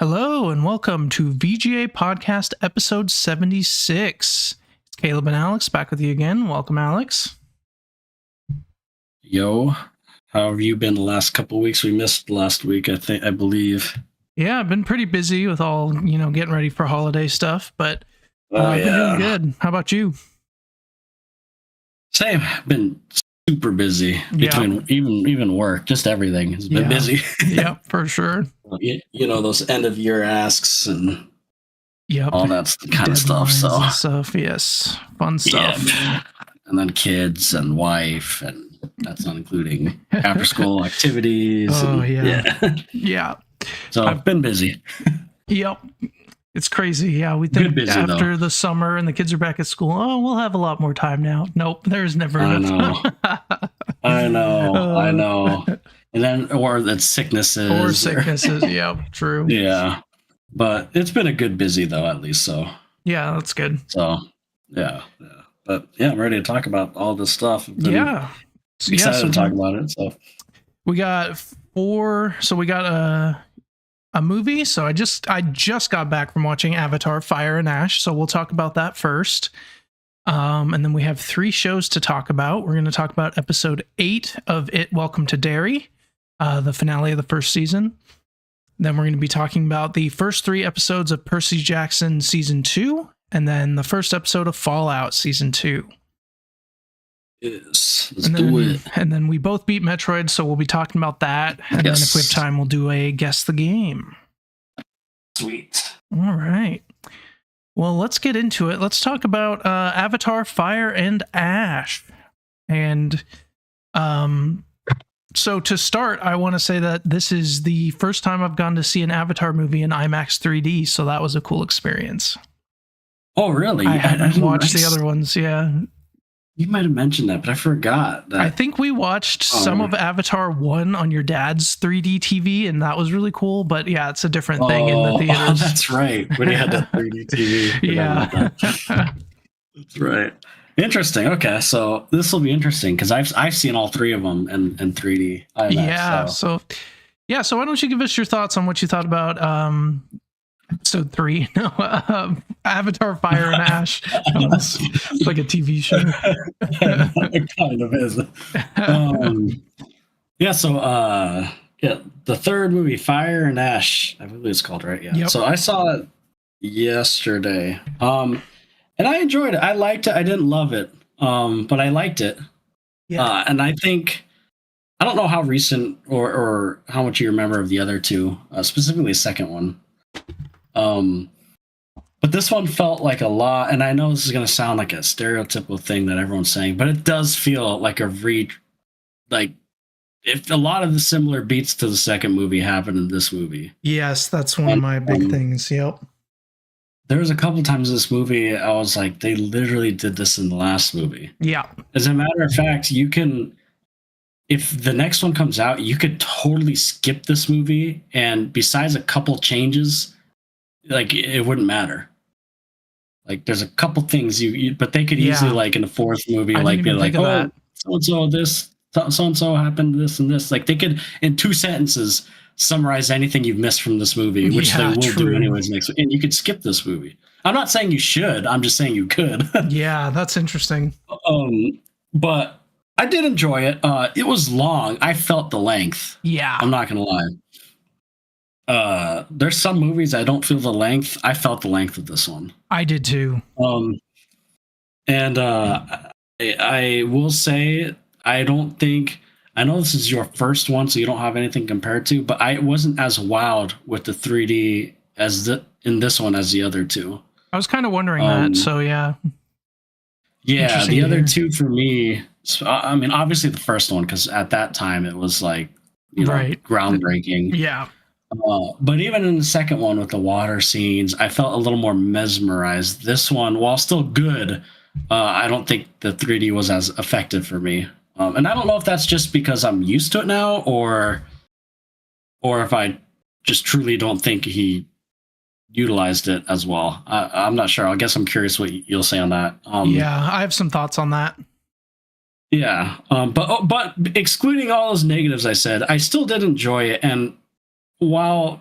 Hello and welcome to VGA Podcast episode 76. It's Caleb and Alex back with you again. Welcome, Alex. Yo, how have you been the last couple of weeks? We missed last week, I believe. Yeah, I've been pretty busy with all, getting ready for holiday stuff, but I've been doing good. How about you? Same. Been super busy between even work, just everything has been busy. Yeah, for sure. Those end of year asks and all that kind of stuff. Yes, fun stuff. Yeah. And then kids and wife, and that's not including after school activities. Yeah. So I've been busy. Yep. It's crazy. Yeah, we think busy, after the summer and the kids are back at school, we'll have a lot more time now. Nope, there's never enough. I know. And then, or that's sicknesses. Yeah, true. Yeah. But it's been a good busy, though, at least, so. Yeah, that's good. So, yeah. But, yeah, I'm ready to talk about all this stuff. Excited to talk about it, so. We got a movie. So I just got back from watching Avatar: Fire and Ash. So we'll talk about that first. And then we have 3 shows to talk about. We're going to talk about episode 8 of It, Welcome to Derry, the finale of the first season. Then we're going to be talking about the first 3 episodes of Percy Jackson season 2, and then the first episode of Fallout season 2. Yes, let's do it. And then we both beat Metroid, so we'll be talking about that. And then if we have time, we'll do a Guess the Game. Sweet. All right. Well, let's get into it. Let's talk about Avatar: Fire and Ash. And so to start, I want to say that this is the first time I've gone to see an Avatar movie in IMAX 3D, so that was a cool experience. Oh, really? I hadn't watched the other ones, yeah. You might have mentioned that, but I forgot. I think we watched some of Avatar 1 on your dad's 3D TV, and that was really cool. But yeah, it's a different thing in the theaters. Oh, that's right. When you had the 3D TV. Yeah. That's right. Interesting. Okay, so this will be interesting because I've seen all 3 of them in 3D. IMAX, So why don't you give us your thoughts on what you thought about episode 3, Avatar: Fire and Ash. It's like a TV show. It kind of is. The third movie, Fire and Ash, I believe it's called, right? Yeah. Yep. So I saw it yesterday, and I enjoyed it. I liked it. I didn't love it, but I liked it. Yeah. And I think, I don't know how recent or how much you remember of the other 2, specifically the second one. But this one felt like a lot, and I know this is going to sound like a stereotypical thing that everyone's saying, but it does feel like if a lot of the similar beats to the second movie happened in this movie. Yes, that's one of my big things. Yep. There was a couple times in this movie I was like, they literally did this in the last movie. Yeah. As a matter of fact, you can, if the next one comes out, you could totally skip this movie, and besides a couple changes, like, it wouldn't matter. Like, there's a couple things but they could easily, like, in the 4th movie, like, be like, oh, so-and-so happened this and this. Like, they could, in 2 sentences, summarize anything you've missed from this movie, which they will do anyways next week. And you could skip this movie. I'm not saying you should. I'm just saying you could. Yeah, that's interesting. But I did enjoy it. It was long. I felt the length. Yeah. I'm not going to lie. There's some movies I don't feel the length. I felt the length of this one. I did too. And I will say, I know this is your first one, so you don't have anything compared to, but I wasn't as wowed with the 3D in this one as the other 2. I was kind of wondering that, so yeah. Yeah, the other 2 for me, I mean, obviously the first one, because at that time it was like, groundbreaking. Yeah. But even in the second one with the water scenes, I felt a little more mesmerized. This one, while still good, I don't think the 3D was as effective for me. And I don't know if that's just because I'm used to it now, or if I just truly don't think he utilized it as well. I'm not sure. I guess I'm curious what you'll say on that. Yeah, I have some thoughts on that. Yeah, but excluding all those negatives I said, I still did enjoy it. And while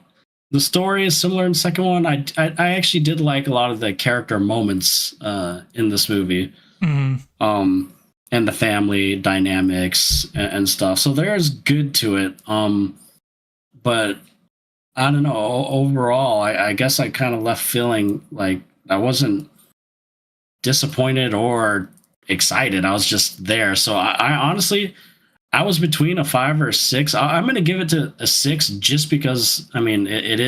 The story is similar in the second one. I actually did like a lot of the character moments in this movie, Mhm. and the family dynamics and stuff. So there's good to it. But I don't know. Overall, I guess I kind of left feeling like I wasn't disappointed or excited. I was just there. So I honestly, I was between a 5 or a 6. I'm going to give it to a 6 just because, I mean, it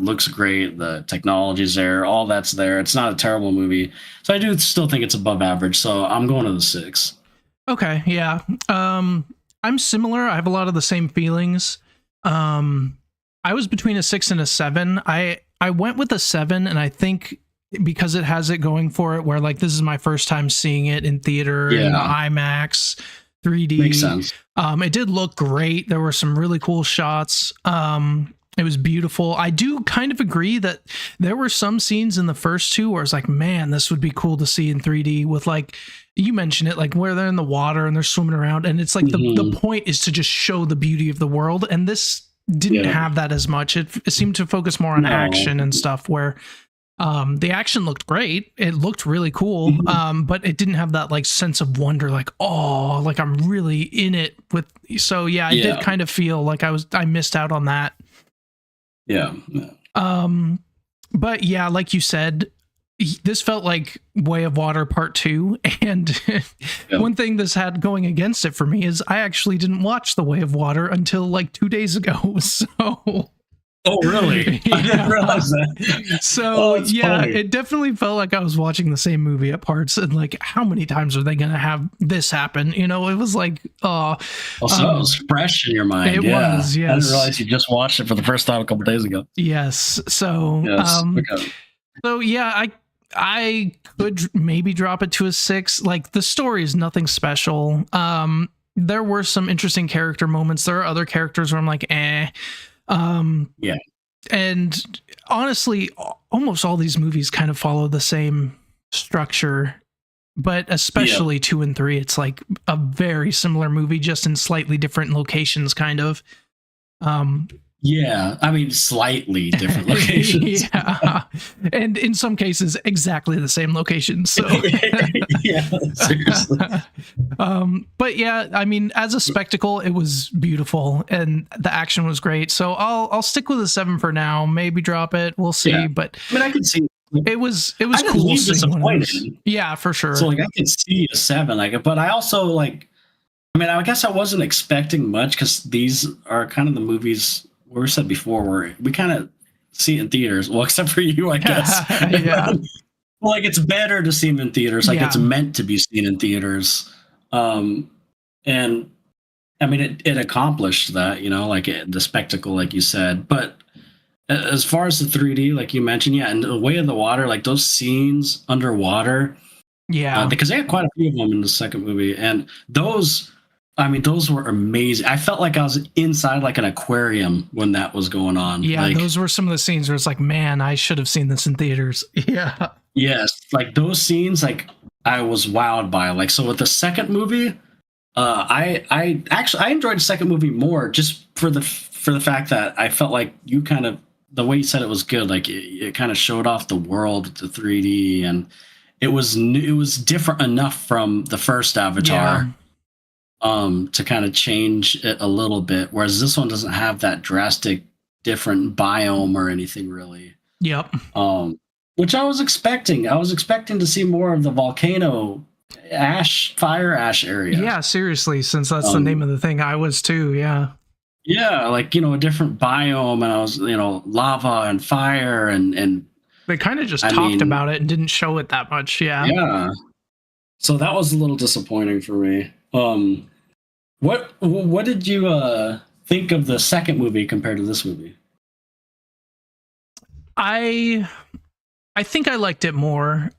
looks great. The technology's there. All that's there. It's not a terrible movie. So I do still think it's above average. So I'm going to the 6. Okay, yeah. I'm similar. I have a lot of the same feelings. I was between a 6 and a 7. I went with a 7, and I think because it has it going for it, where like this is my first time seeing it in theater, in IMAX, 3D. Makes sense. It did look great. There were some really cool shots. It was beautiful. I do kind of agree that there were some scenes in the first two where it's like, man, this would be cool to see in 3D with, like, you mentioned it, like where they're in the water and they're swimming around. And it's like the point is to just show the beauty of the world. And this didn't have that as much. It seemed to focus more on action and stuff where the action looked great. It looked really cool. But it didn't have that like sense of wonder, like, oh, like I'm really in it with. So yeah, I did kind of feel like I missed out on that. Yeah. But yeah, like you said, this felt like Way of Water Part 2. And one thing this had going against it for me is I actually didn't watch The Way of Water until like 2 days ago. So. Oh, really? Yeah. I didn't realize that. So yeah, funny. it definitely felt like I was watching the same movie at parts, and like, how many times are they going to have this happen? You know, it was like, so it was fresh in your mind. It was, yes. I didn't realize you just watched it for the first time a couple days ago. Yes. So, Okay. So yeah, I could maybe drop it to a 6. Like, the story is nothing special. There were some interesting character moments. There are other characters where I'm like, eh. Yeah. And honestly, almost all these movies kind of follow the same structure, but especially 2 and 3, it's like a very similar movie, just in slightly different locations, kind of. Yeah, I mean, slightly different locations. Yeah, and in some cases, exactly the same locations. So, yeah, seriously. But yeah, I mean, as a spectacle, it was beautiful, and the action was great. So I'll stick with a 7 for now. Maybe drop it. We'll see. Yeah. But I mean, I could see it was I didn't cool. leave disappointed. Yeah, for sure. So like, I could see a 7, like, but I also like. I mean, I guess I wasn't expecting much because these are kind of the movies we said before where we kind of see it in theaters. Well, except for you, I guess. Yeah. Well, like, it's better to see them in theaters. Like, it's meant to be seen in theaters. And I mean, it accomplished that, you know, like the spectacle, like you said. But as far as the 3D, like you mentioned, yeah, and The Way of the Water, like those scenes underwater. Yeah. Because they had quite a few of them in the second movie. And those, I mean, those were amazing. I felt like I was inside like an aquarium when that was going on. Yeah, like, those were some of the scenes where it's like, man, I should have seen this in theaters. Yeah. Yes, like those scenes, like I was wowed by. Like, so with the second movie, I enjoyed the second movie more just for the fact that I felt like you kind of, the way you said it was good. Like it kind of showed off the world with the 3D, and it was different enough from the first Avatar. Yeah. To kind of change it a little bit, whereas this one doesn't have that drastic different biome or anything really. Yep. Which I was expecting. I was expecting to see more of the volcano fire ash area. Yeah, seriously, since that's the name of the thing, I was too. Yeah. Yeah, like, you know, a different biome, and I was, you know, lava and fire and they kind of just talked about it and didn't show it that much. Yeah. Yeah. So that was a little disappointing for me. What did you think of the second movie compared to this movie? I think I liked it more.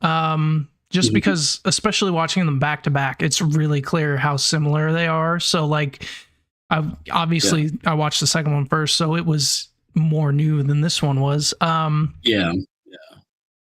Just because, especially watching them back to back, it's really clear how similar they are. So like, I watched the second one first, so it was more new than this one was.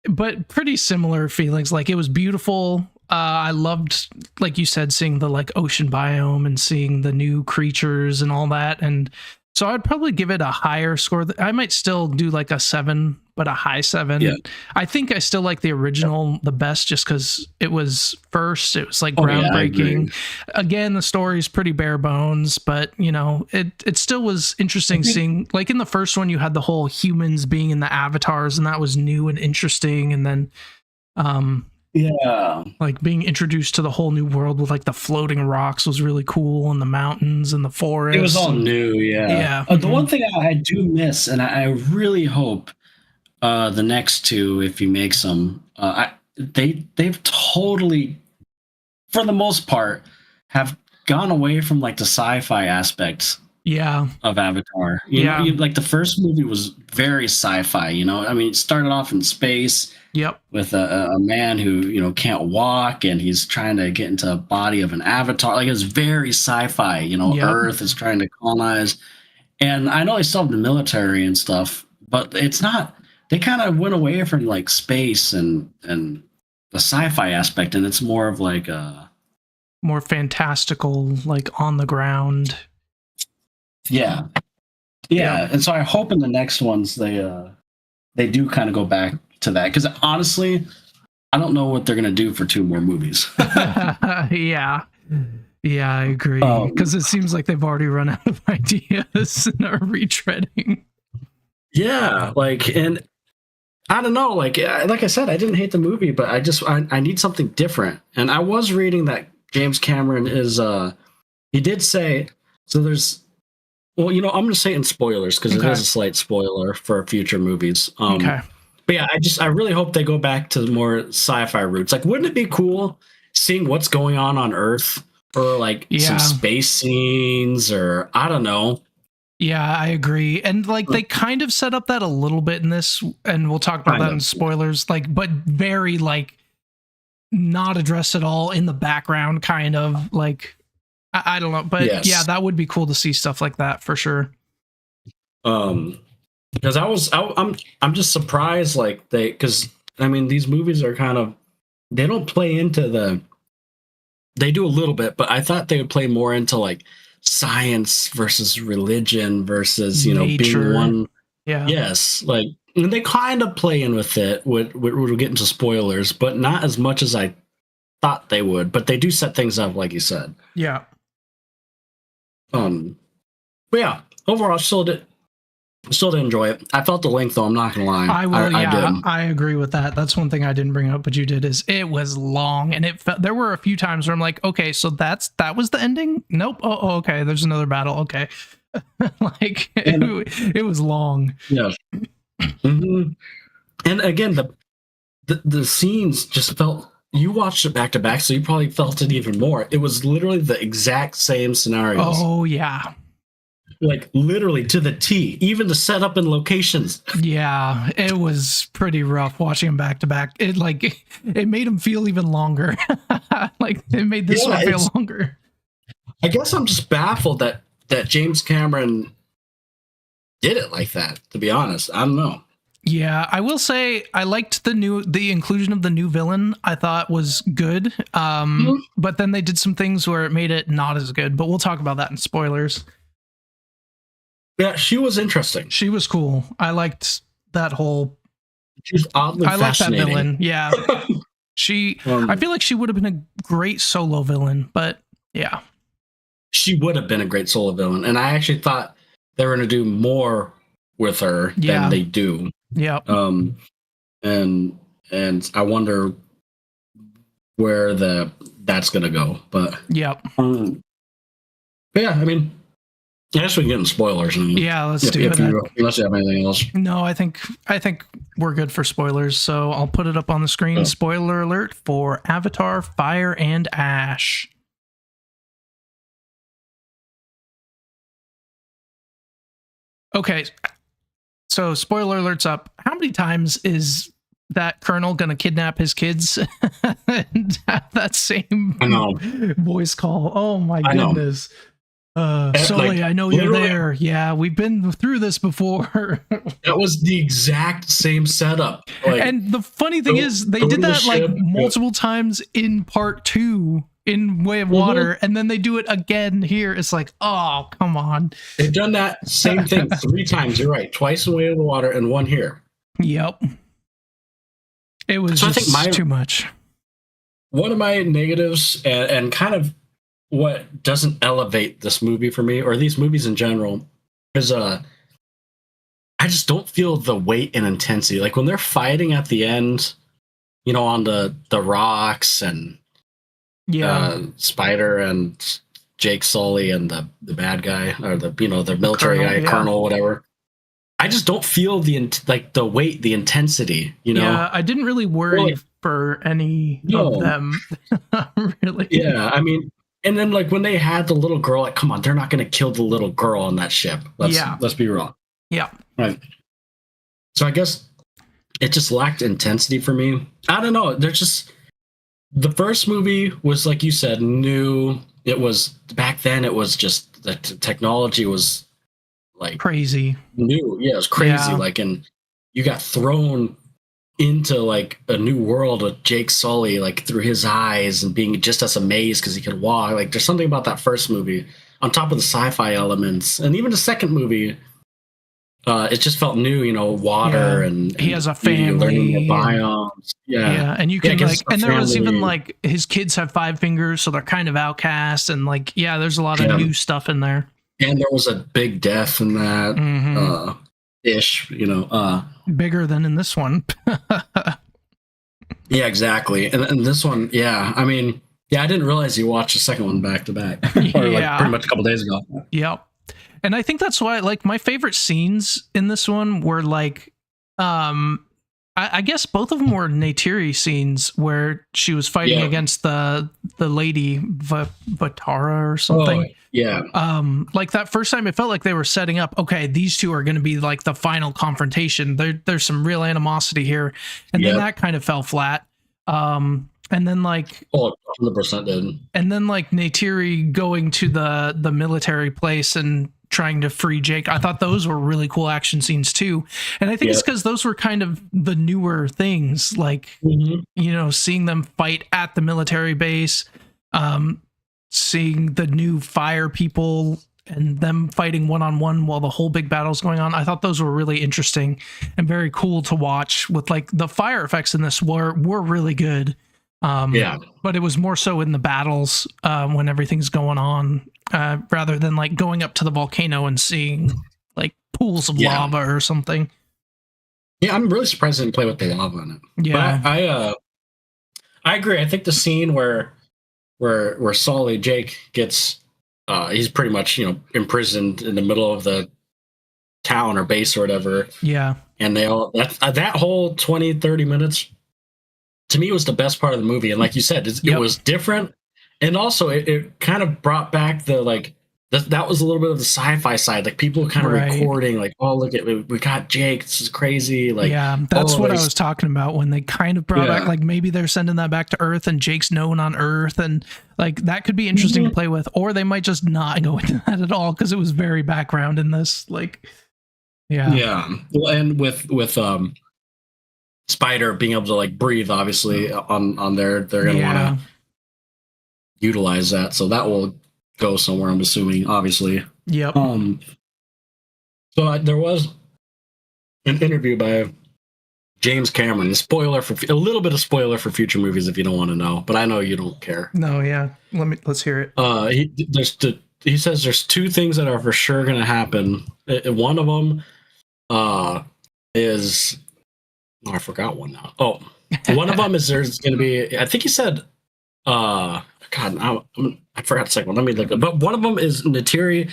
But pretty similar feelings. Like, it was beautiful. I loved, like you said, seeing the like ocean biome and seeing the new creatures and all that. And So I'd probably give it a higher score. I might still do like a 7, but a high 7. Yeah. I think I still like the original the best just because it was first. It was like Oh, yeah, I agree. groundbreaking. Again, the story's pretty bare bones, but you know, it still was interesting seeing, like in the first one, you had the whole humans being in the avatars, and that was new and interesting. And then Yeah. like being introduced to the whole new world with like the floating rocks was really cool, and the mountains and the forest. It was all new, yeah. Yeah. The one thing I do miss, and I really hope the next two, if he makes them, they've totally, for the most part, have gone away from like the sci-fi aspects Yeah. of Avatar. You know, like the first movie was very sci-fi. You know, I mean, it started off in space. Yep. With a man who, you know, can't walk, and he's trying to get into a body of an avatar. Like, it's very sci-fi, you know. Yep. Earth is trying to colonize, and I know they still have the military and stuff, but it's not. They kind of went away from like space and the sci-fi aspect, and it's more of like a more fantastical, like on the ground. Yeah. And so I hope in the next ones they do kind of go back to that, because honestly, I don't know what they're gonna do for 2 more movies. Yeah, I agree, because it seems like they've already run out of ideas and are retreading. Yeah, like, and I don't know, like I said, I didn't hate the movie, but I need something different. And I was reading that James Cameron is he did say, so there's, well, you know, I'm gonna say it in spoilers because it is a slight spoiler for future movies. Okay. But yeah, I really hope they go back to more sci-fi roots. Like, wouldn't it be cool seeing what's going on Earth, or like some space scenes, or I don't know. Yeah, I agree. And like they kind of set up that a little bit in this, and we'll talk about that in spoilers, like, but very like not addressed at all in the background, kind of like, I don't know. But yeah, that would be cool to see stuff like that for sure. Because I'm just surprised, like because I mean, these movies are kind of, they don't play into they do a little bit, but I thought they would play more into like science versus religion versus, you know, nature. being one. Yeah. Yes, like, and they kind of play in with it. We'll get into spoilers, but not as much as I thought they would. But they do set things up, like you said. Yeah. But yeah, overall, still did enjoy it. I felt the length, though. I'm not gonna lie. I agree with that. That's one thing I didn't bring up, but you did. Is it was long, and there were a few times where I'm like, okay, so that was the ending. Nope. Oh, okay. There's another battle. Okay. Like it was long. Yeah. Mm-hmm. And again, the scenes just felt. You watched it back to back, so you probably felt it even more. It was literally the exact same scenarios. Oh yeah. Like literally to the T, even the setup and locations. Yeah, it was pretty rough watching them back to back. It made them feel even longer. Like it made this one feel longer. I guess I'm just baffled that James Cameron did it like that, to be honest. I don't know. Yeah, I will say I liked the inclusion of the new villain. I thought was good. But then they did some things where it made it not as good, but we'll talk about that in spoilers. Yeah, she was interesting. She was cool. I liked that whole. She's oddly fascinating. I liked that villain. Yeah, I feel like she would have been a great solo villain, but yeah, she would have been a great solo villain. And I actually thought they were going to do more with her than they do. Yeah. And I wonder where that's going to go. But yeah. Yeah, I mean. I guess we can get into spoilers. Yeah, let's do it. Unless you have anything else. No, I think we're good for spoilers. So I'll put it up on the screen. Oh. Spoiler alert for Avatar: Fire and Ash. Okay, so spoiler alert's up. How many times is that colonel gonna kidnap his kids and have that same voice call? Oh my goodness. Sully, I know you're there. Yeah, we've been through this before. That was the exact same setup. And the funny thing is, they did that like multiple times in part 2 in Way of Water, and then they do it again here. It's like, oh, come on. They've done that same thing 3 times. You're right. Twice in Way of the Water and 1 here. Yep. It was just too much. One of my negatives and kind of what doesn't elevate this movie for me, or these movies in general, is I just don't feel the weight and intensity. Like when they're fighting at the end, you know, on the rocks and Spider and Jake Sully and the bad guy, or the military guy, Colonel, whatever. I just don't feel the weight, the intensity, you know? Yeah, I didn't really worry for any of them. Really. Yeah, I mean, and then like when they had the little girl, like, come on, they're not going to kill the little girl on that ship. Let's be wrong. Yeah. Right. So I guess it just lacked intensity for me. I don't know. There's just, the first movie was, like you said, new. It was, back then, it was just, the technology was like crazy. New. Yeah, it was crazy. Yeah. Like, and you got thrown into like a new world with Jake Sully, like through his eyes, and being just as amazed because he could walk. Like, there's something about that first movie, on top of the sci-fi elements, and even the second movie. It just felt new, you know, water and he has a family, learning the biomes. Yeah, and you can and there was even like his kids have 5 fingers, so they're kind of outcasts, and like there's a lot of new stuff in there. And there was a big death in that ish, you know, bigger than in this one. Yeah, exactly. And this one, I mean, I didn't realize you watched the second one back to back, or like pretty much a couple days ago. Yep. And I think that's why, like, my favorite scenes in this one were like, I guess both of them were Neytiri scenes where she was fighting against the lady Vatara or something. Oh, yeah. Like that first time, it felt like they were setting up, okay, these two are going to be like the final confrontation. There's some real animosity here, and then that kind of fell flat. And then like 100% did. And then like Neytiri going to the military place and trying to free Jake. I thought those were really cool action scenes too. And I think it's because those were kind of the newer things, like, you know, seeing them fight at the military base, seeing the new fire people and them fighting one-on-one while the whole big battle's going on. I thought those were really interesting and very cool to watch. With like the fire effects in this were really good. But it was more so in the battles when everything's going on, rather than like going up to the volcano and seeing like pools of lava or something. Yeah, I'm really surprised they didn't play with the lava on it. Yeah, but I agree. I think the scene where Sully Jake gets he's pretty much, you know, imprisoned in the middle of the town or base or whatever. Yeah, and they all that whole 20-30 minutes. To me, it was the best part of the movie. And like you said, it was different. And also, it kind of brought back the, like, that was a little bit of the sci-fi side. Like, people kind of recording, like, oh, look at, we got Jake. This is crazy. Like, that's what I was talking about when they kind of brought back, like, maybe they're sending that back to Earth and Jake's known on Earth. And, like, that could be interesting to play with. Or they might just not go into that at all because it was very background in this. Like, Yeah. Well, and with Spider being able to like breathe, obviously on there, they're gonna want to utilize that, so that will go somewhere, I'm assuming, obviously. Yep. So there was an interview by James Cameron. A little bit of spoiler for future movies if you don't want to know, but I know you don't care. No, let's hear it. He says there's 2 things that are for sure gonna happen. One of them is. Oh, I forgot one now. Oh, one of them is there's going to be, I think he said, I forgot the second one. Let me look at it. But one of them is Neytiri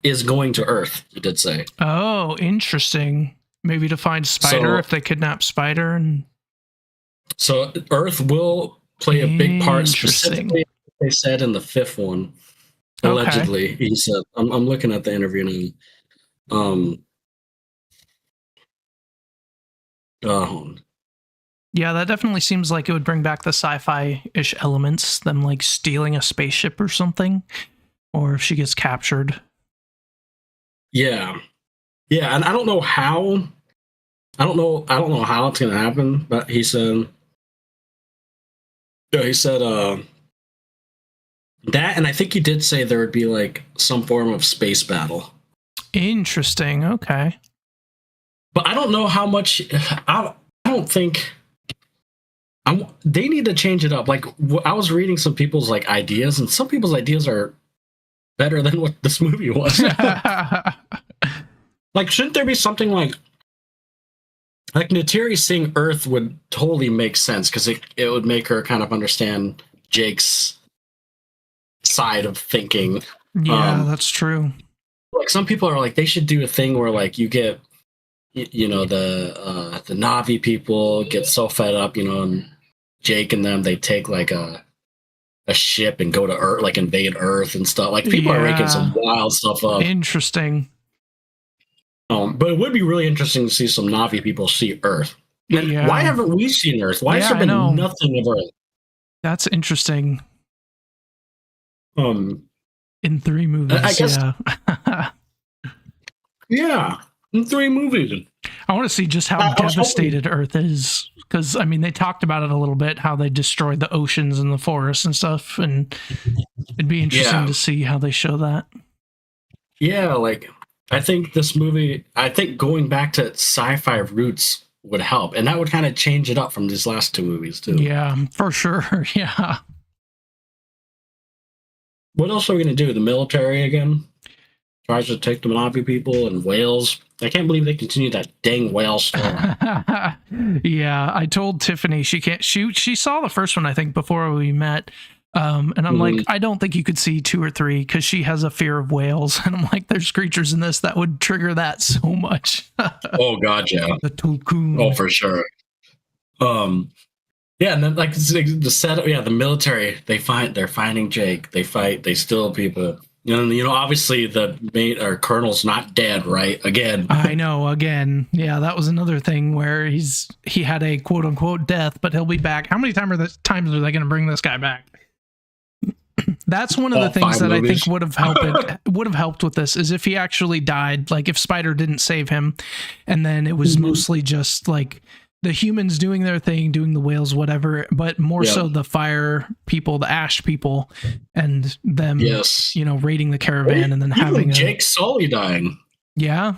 is going to Earth, he did say. Oh, interesting. Maybe to find Spider, if they kidnap Spider. And so Earth will play a big part, specifically, they said in the 5th one. Allegedly, he said. I'm looking at the interview now. Yeah, that definitely seems like it would bring back the sci-fi-ish elements, them like stealing a spaceship or something, or if she gets captured. Yeah, and I don't know how. I don't know how it's gonna happen, but he said. That, and I think he did say there would be like some form of space battle. Interesting. Okay. But I don't know how much. I don't think. They need to change it up. Like I was reading some people's like ideas, and some people's ideas are better than what this movie was. Like, shouldn't there be something like Neytiri seeing Earth would totally make sense because it would make her kind of understand Jake's side of thinking. Yeah, that's true. Like some people are like they should do a thing where like you get the Na'vi people get so fed up, and Jake and them they take like a ship and go to Earth, like invade Earth and stuff. Like people are making some wild stuff up. Interesting. But it would be really interesting to see some Na'vi people see Earth. And why haven't we seen Earth? Why has there been nothing of Earth? That's interesting. In 3 movies, I guess, yeah, in 3 movies. I want to see just how devastated Earth is, because I mean they talked about it a little bit, how they destroyed the oceans and the forests and stuff, and it'd be interesting to see how they show that. Yeah, like I think this movie, going back to sci-fi roots would help, and that would kind of change it up from these last 2 movies too. Yeah, for sure. Yeah. What else are we going to do? The military again tries to take the Na'vi people and whales. I can't believe they continue that dang whale story. Yeah, I told Tiffany she can't shoot. She saw the first one, I think, before we met. And I'm like, I don't think you could see 2 or 3 because she has a fear of whales. And I'm like, there's creatures in this that would trigger that so much. Oh, God, yeah. The Tulkun. Oh, for sure. Yeah, and then like the setup, the military, they're finding Jake. They fight, they steal people. Obviously the mate or colonel's not dead, right? Again. I know, again. Yeah, that was another thing where he had a quote unquote death, but he'll be back. How many times are they going to bring this guy back? That's one of the things that movies. I think would have helped with this is if he actually died, like if Spider didn't save him, and then it was mostly just like the humans doing their thing, doing the whales, whatever, but more so the fire people, the ash people, and them, raiding the caravan and then having Jake Sully dying. Yeah.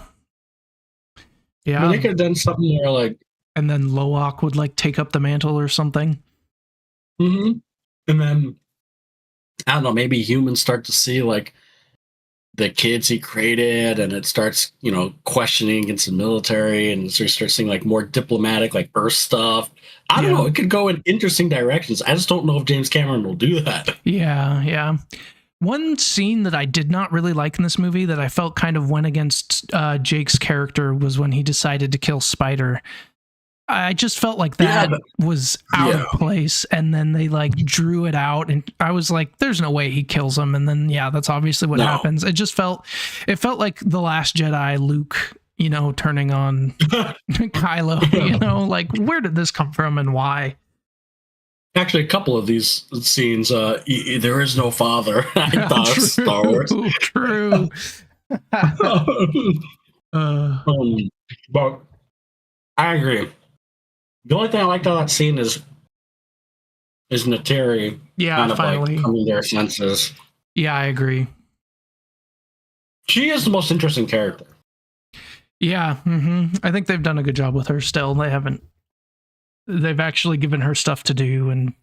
Yeah. I mean, they could have done something more like. And then Loak would like take up the mantle or something. Mm-hmm. And then, I don't know, maybe humans start to see like the kids he created, and it starts, questioning against the military, and so you start seeing like more diplomatic, like Earth stuff. I don't know. It could go in interesting directions. I just don't know if James Cameron will do that. Yeah, yeah. One scene that I did not really like in this movie that I felt kind of went against Jake's character was when he decided to kill Spider. I just felt like that was out of place, and then they like drew it out, and I was like, there's no way he kills him, and then that's obviously what happens. It felt like The Last Jedi, Luke, turning on Kylo, like where did this come from and why? Actually, a couple of these scenes, there is no father. I thought Star Wars. True. But I agree. The only thing I liked about that scene is Neytiri kind of finally like coming to their senses. Yeah, I agree. She is the most interesting character. Yeah, I think they've done a good job with her still. They've actually given her stuff to do, and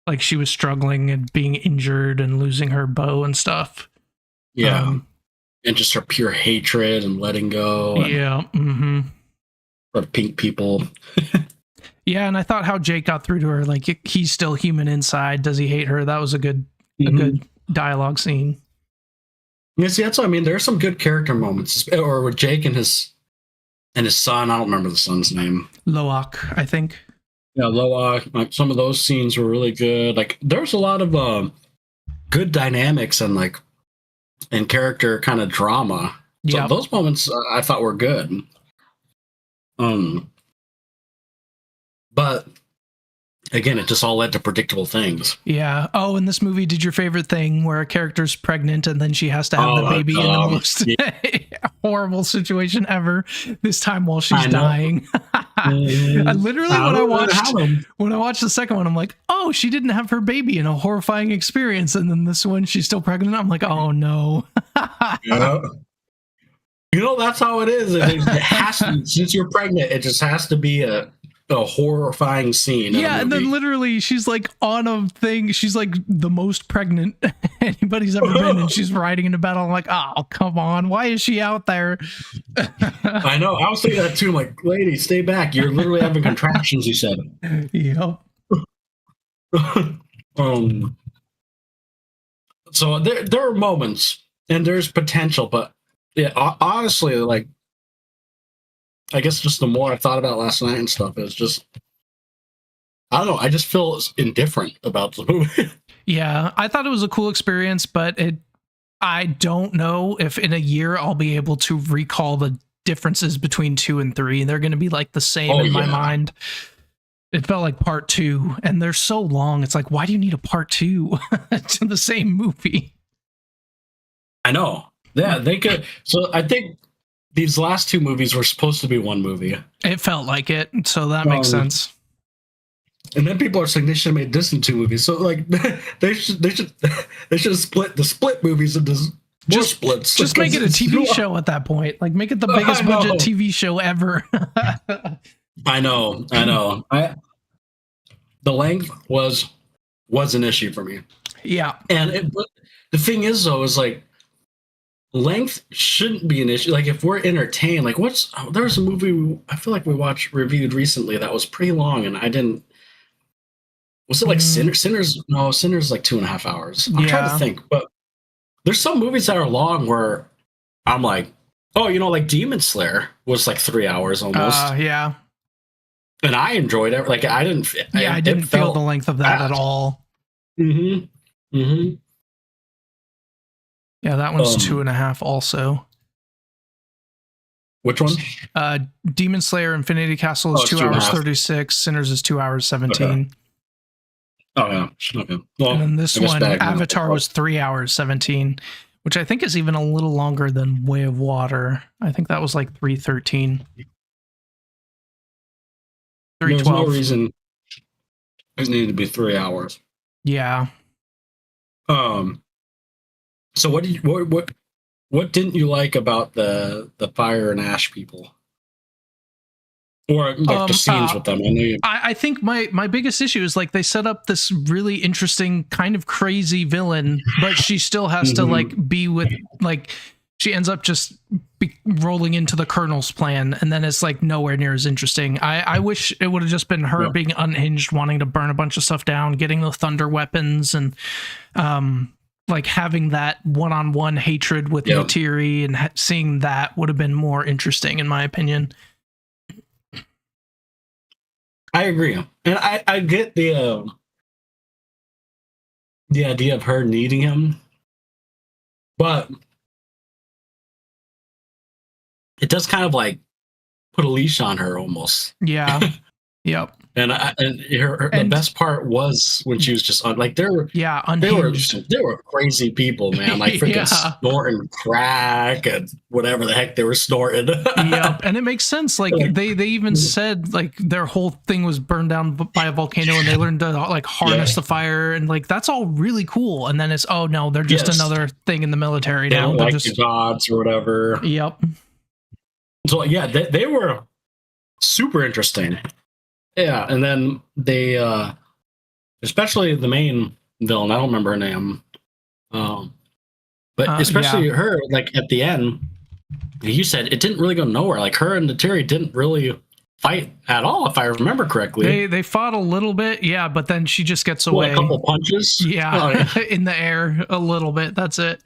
like she was struggling and being injured and losing her bow and stuff. Yeah. And just her pure hatred and letting go. Yeah. For pink people. Yeah, and I thought how Jake got through to her, like he's still human inside. Does he hate her? That was a good dialogue scene. Yeah, see, that's what I mean. There are some good character moments, or with Jake and his son. I don't remember the son's name. Loak, I think. Yeah, Loak. Like some of those scenes were really good. Like there's a lot of good dynamics and character kind of drama. So those moments I thought were good. But again, it just all led to predictable things. Yeah. Oh, in this movie, did your favorite thing where a character's pregnant and then she has to have the baby in the most horrible situation ever, this time while she's dying? I literally I don't know how them. when I watched the second one, I'm like, oh, she didn't have her baby in a horrifying experience, and then this one, she's still pregnant. I'm like, oh no. That's how it is. It has to, since you're pregnant, it just has to be a horrifying scene. Yeah, and then literally she's like on a thing. She's like the most pregnant anybody's ever been, and she's riding into battle. I'm like, oh, come on. Why is she out there? I know. I was thinking that too. I'm like, lady, stay back. You're literally having contractions, you said. Yep. So there are moments and there's potential, but yeah, honestly, like, I guess just the more I thought about last night and stuff, it's just, I don't know. I just feel indifferent about the movie. Yeah, I thought it was a cool experience, but I don't know if in a year I'll be able to recall the differences between 2 and 3. They're going to be like the same in my mind. It felt like part 2, and they're so long. It's like, why do you need a part 2 to the same movie? I know. Yeah, they could. So I think these last 2 movies were supposed to be one movie. It felt like it, so that makes sense. And then people are saying they should have made this in 2 movies. So like they should have split the split movies into more splits. Just make it a TV show at that point. Like make it the biggest budget TV show ever. I know. The length was an issue for me. Yeah. And the thing is though, is like, length shouldn't be an issue. Like if we're entertained, like there was a movie I feel like we reviewed recently that was pretty long, and I didn't. Was it like Sinners? No, Sinners like 2.5 hours. I'm trying to think, but there's some movies that are long where I'm like, oh, like Demon Slayer was like 3 hours almost. Yeah. And I enjoyed it. Like I didn't. Yeah, I didn't feel the length of that at all. Mm-hmm. Mm-hmm. Yeah, that one's 2.5 also. Which one? Demon Slayer Infinity Castle is 2 hours 36. Sinners is 2 hours 17. Okay. Oh, yeah. Okay. Well, and then this one, Avatar, was 3 hours 17, which I think is even a little longer than Way of Water. I think that was like 3:13. 3:12. There's no reason it needed to be 3 hours. Yeah. So what didn't you like about the fire and ash people, or like the scenes with them? I think my biggest issue is like they set up this really interesting kind of crazy villain, but she still has to like be with like she ends up just rolling into the Colonel's plan, and then it's like nowhere near as interesting. I wish it would have just been her being unhinged, wanting to burn a bunch of stuff down, getting the thunder weapons, and like having that one-on-one hatred with Neytiri, and seeing that would have been more interesting, in my opinion. I agree, and I get the idea of her needing him, but it does kind of like put a leash on her almost. Yeah. Yep. And the best part was when she was just on, like, they were crazy people, man, like freaking snorting crack and whatever the heck they were snorting. Yep. And it makes sense. Like they even said like their whole thing was burned down by a volcano, and they learned to like harness the fire, and like that's all really cool. And then it's they're just another thing in the military now. They're like the gods or whatever. Yep. So yeah, they were super interesting. Yeah, and then they, especially the main villain, I don't remember her name, but especially her, like at the end, you said it didn't really go nowhere. Like her and Neytiri didn't really fight at all, if I remember correctly. They fought a little bit, yeah, but then she just gets away. A couple punches? Yeah, in the air a little bit, that's it.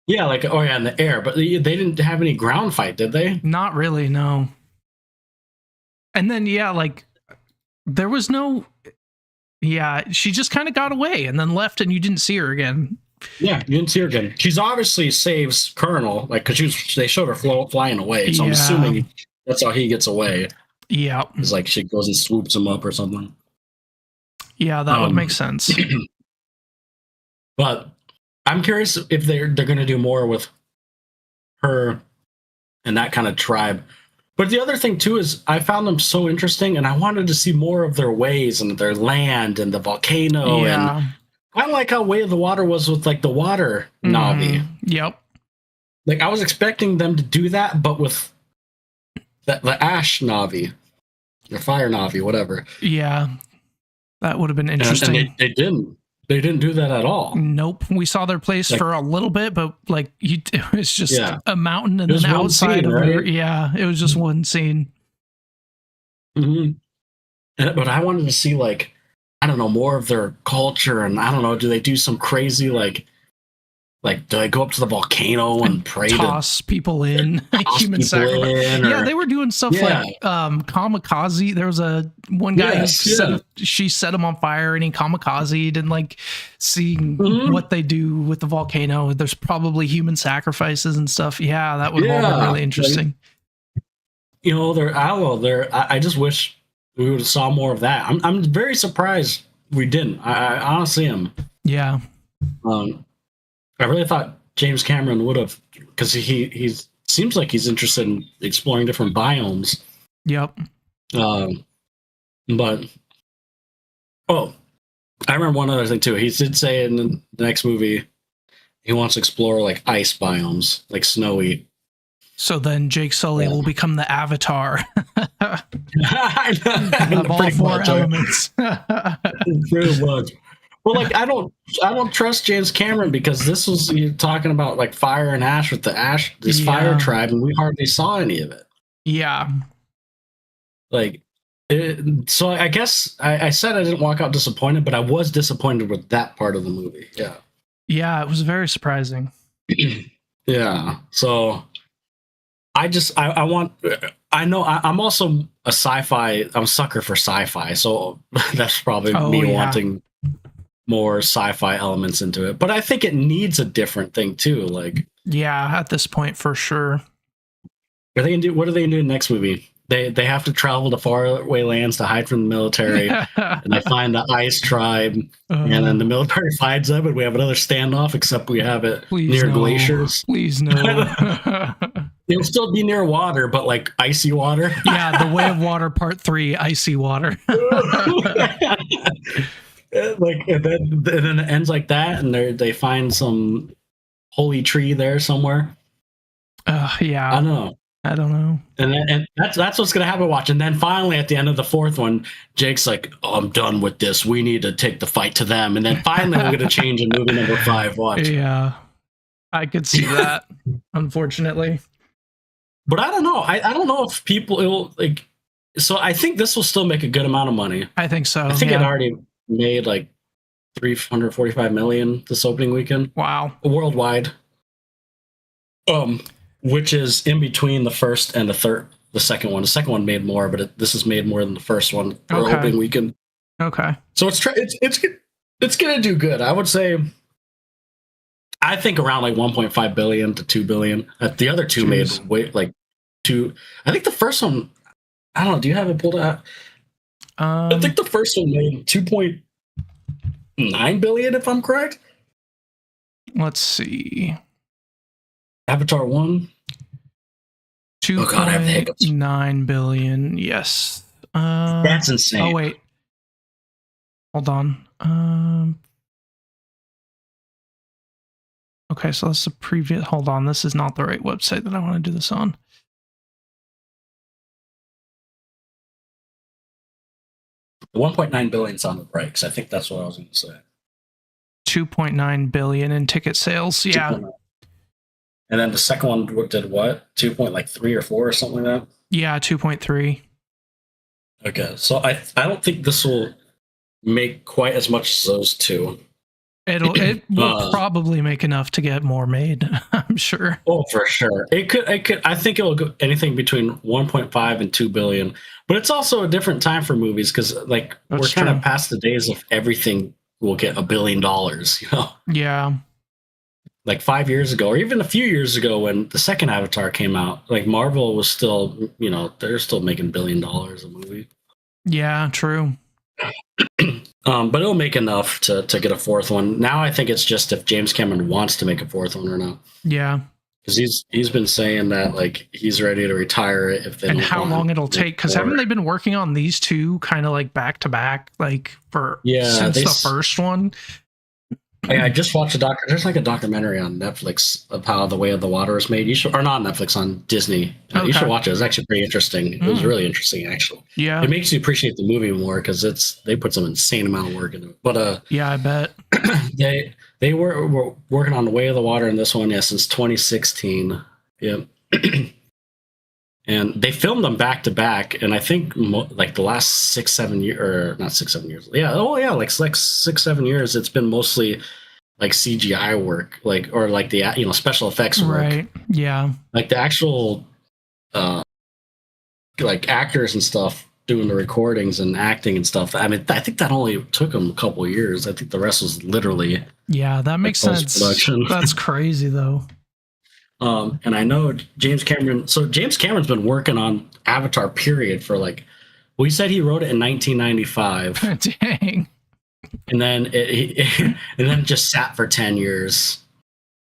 Yeah, like, in the air, but they didn't have any ground fight, did they? Not really, no. And then, like, there was no... Yeah, she just kind of got away and then left, and you didn't see her again. Yeah, you didn't see her again. She's obviously saves Colonel, like, because they showed her flying away, so I'm assuming that's how he gets away. Yeah. It's like she goes and swoops him up or something. Yeah, that would make sense. But I'm curious if they're going to do more with her and that kind of tribe. But the other thing too is I found them so interesting, and I wanted to see more of their ways and their land and the volcano, and kind of like how Way of the Water was with like the water Na'vi. Yep. Like I was expecting them to do that, but with the ash Na'vi, the fire Na'vi, whatever. Yeah, that would have been interesting. And they didn't. They didn't do that at all. Nope. We saw their place for a little bit, but like it was just a mountain and then outside of it. Yeah, it was just one scene. Mm-hmm. But I wanted to see like, I don't know, more of their culture, and I don't know, do they do some crazy like do they go up to the volcano and pray toss people in, human sacrifice? Yeah, they were doing stuff like kamikaze. There was one guy who she set him on fire and he kamikazed, and like seeing what they do with the volcano. There's probably human sacrifices and stuff. Yeah, that would have been really interesting. Like, I just wish we would have saw more of that. I'm very surprised we didn't. I honestly am. Yeah. I really thought James Cameron would have, because he seems like he's interested in exploring different biomes. Yep. But I remember one other thing too. He did say in the next movie he wants to explore like ice biomes, like snowy. So then Jake Sully will become the Avatar. Of all four elements. Pretty much. Well, like I don't trust James Cameron, because this was you're talking about like fire and ash with this fire tribe, and we hardly saw any of it. Yeah. Like, so I guess I said I didn't walk out disappointed, but I was disappointed with that part of the movie. Yeah. Yeah, it was very surprising. Yeah. So I'm also a sci-fi. I'm a sucker for sci-fi, so that's probably me wanting more sci-fi elements into it. But I think it needs a different thing too. Like, yeah, at this point for sure. What are they gonna do in the next movie? They have to travel to faraway lands to hide from the military, and they find the ice tribe, and then the military finds them, and we have another standoff, except we have it near glaciers. Please no. It'll still be near water, but like icy water. Yeah, the Way of Water Part 3, icy water. Like and then it ends like that, and they find some holy tree there somewhere. Yeah, I don't know. And that's what's gonna happen. Watch, and then finally at the end of the fourth one, Jake's like, "Oh, I'm done with this. We need to take the fight to them." And then finally we're gonna change in movie number 5. Watch. Yeah, I could see that. Unfortunately, but I don't know. I don't know if people will like. So I think this will still make a good amount of money. I think so. I think it already made like $345 million this opening weekend. Wow. Worldwide. Which is in between the first and the second one. The second one made more, but this has made more than the first one for opening weekend. Okay. So it's gonna do good. I would say. I think around like 1.5 billion to 2 billion. The other two made like 2. I think the first one. I don't know. Do you have it pulled out? I think the first one made 2.9 billion, if I'm correct. Let's see. Avatar 1. 2.9 billion. Yes. That's insane. Oh wait. Hold on. Okay, so that's the previous. Hold on. This is not the right website that I want to do this on. The 1.9 billion sounded right, because I think that's what I was going to say. 2.9 billion in ticket sales. Yeah. 2.9. And then the second one did what? 2.3 or 4 or something like that? Yeah, 2.3. Okay, so I don't think this will make quite as much as those two. It will probably make enough to get more made, I'm sure. Oh, for sure. It could. I think it will go anything between 1.5 and 2 billion. But it's also a different time for movies, because like we're kind of past the days of everything will get $1 billion. You know? Yeah. Like 5 years ago, or even a few years ago, when the second Avatar came out, like Marvel was still, they're still making $1 billion a movie. Yeah, true. But it'll make enough to get a fourth one. Now I think it's just if James Cameron wants to make a fourth one or not. Yeah. because he's been saying that like he's ready to retire if they and don't how want long it'll take. Because haven't they been working on these two kind of like back to back, like since the first one? I just watched there's like a documentary on Netflix of how The Way of the Water was made. You should, or not Netflix, on Disney. You should watch it. It's actually pretty interesting. It was really interesting, actually. Yeah, it makes you appreciate the movie more because they put some insane amount of work into it. But yeah, I bet they were working on The Way of the Water in this one, since 2016. Yep. And they filmed them back to back, and I think like the last 6-7 years, or not 6-7 years, like 6-7 years, it's been mostly like CGI work, or like the special effects work, right? Yeah, like the actual like actors and stuff doing the recordings and acting and stuff. I mean, I think that only took them a couple of years. I think the rest was literally that makes sense. That's crazy though. And I know James Cameron. So James Cameron's been working on Avatar, period, for like. Well, he said he wrote it in 1995. Dang. And then it just sat for 10 years.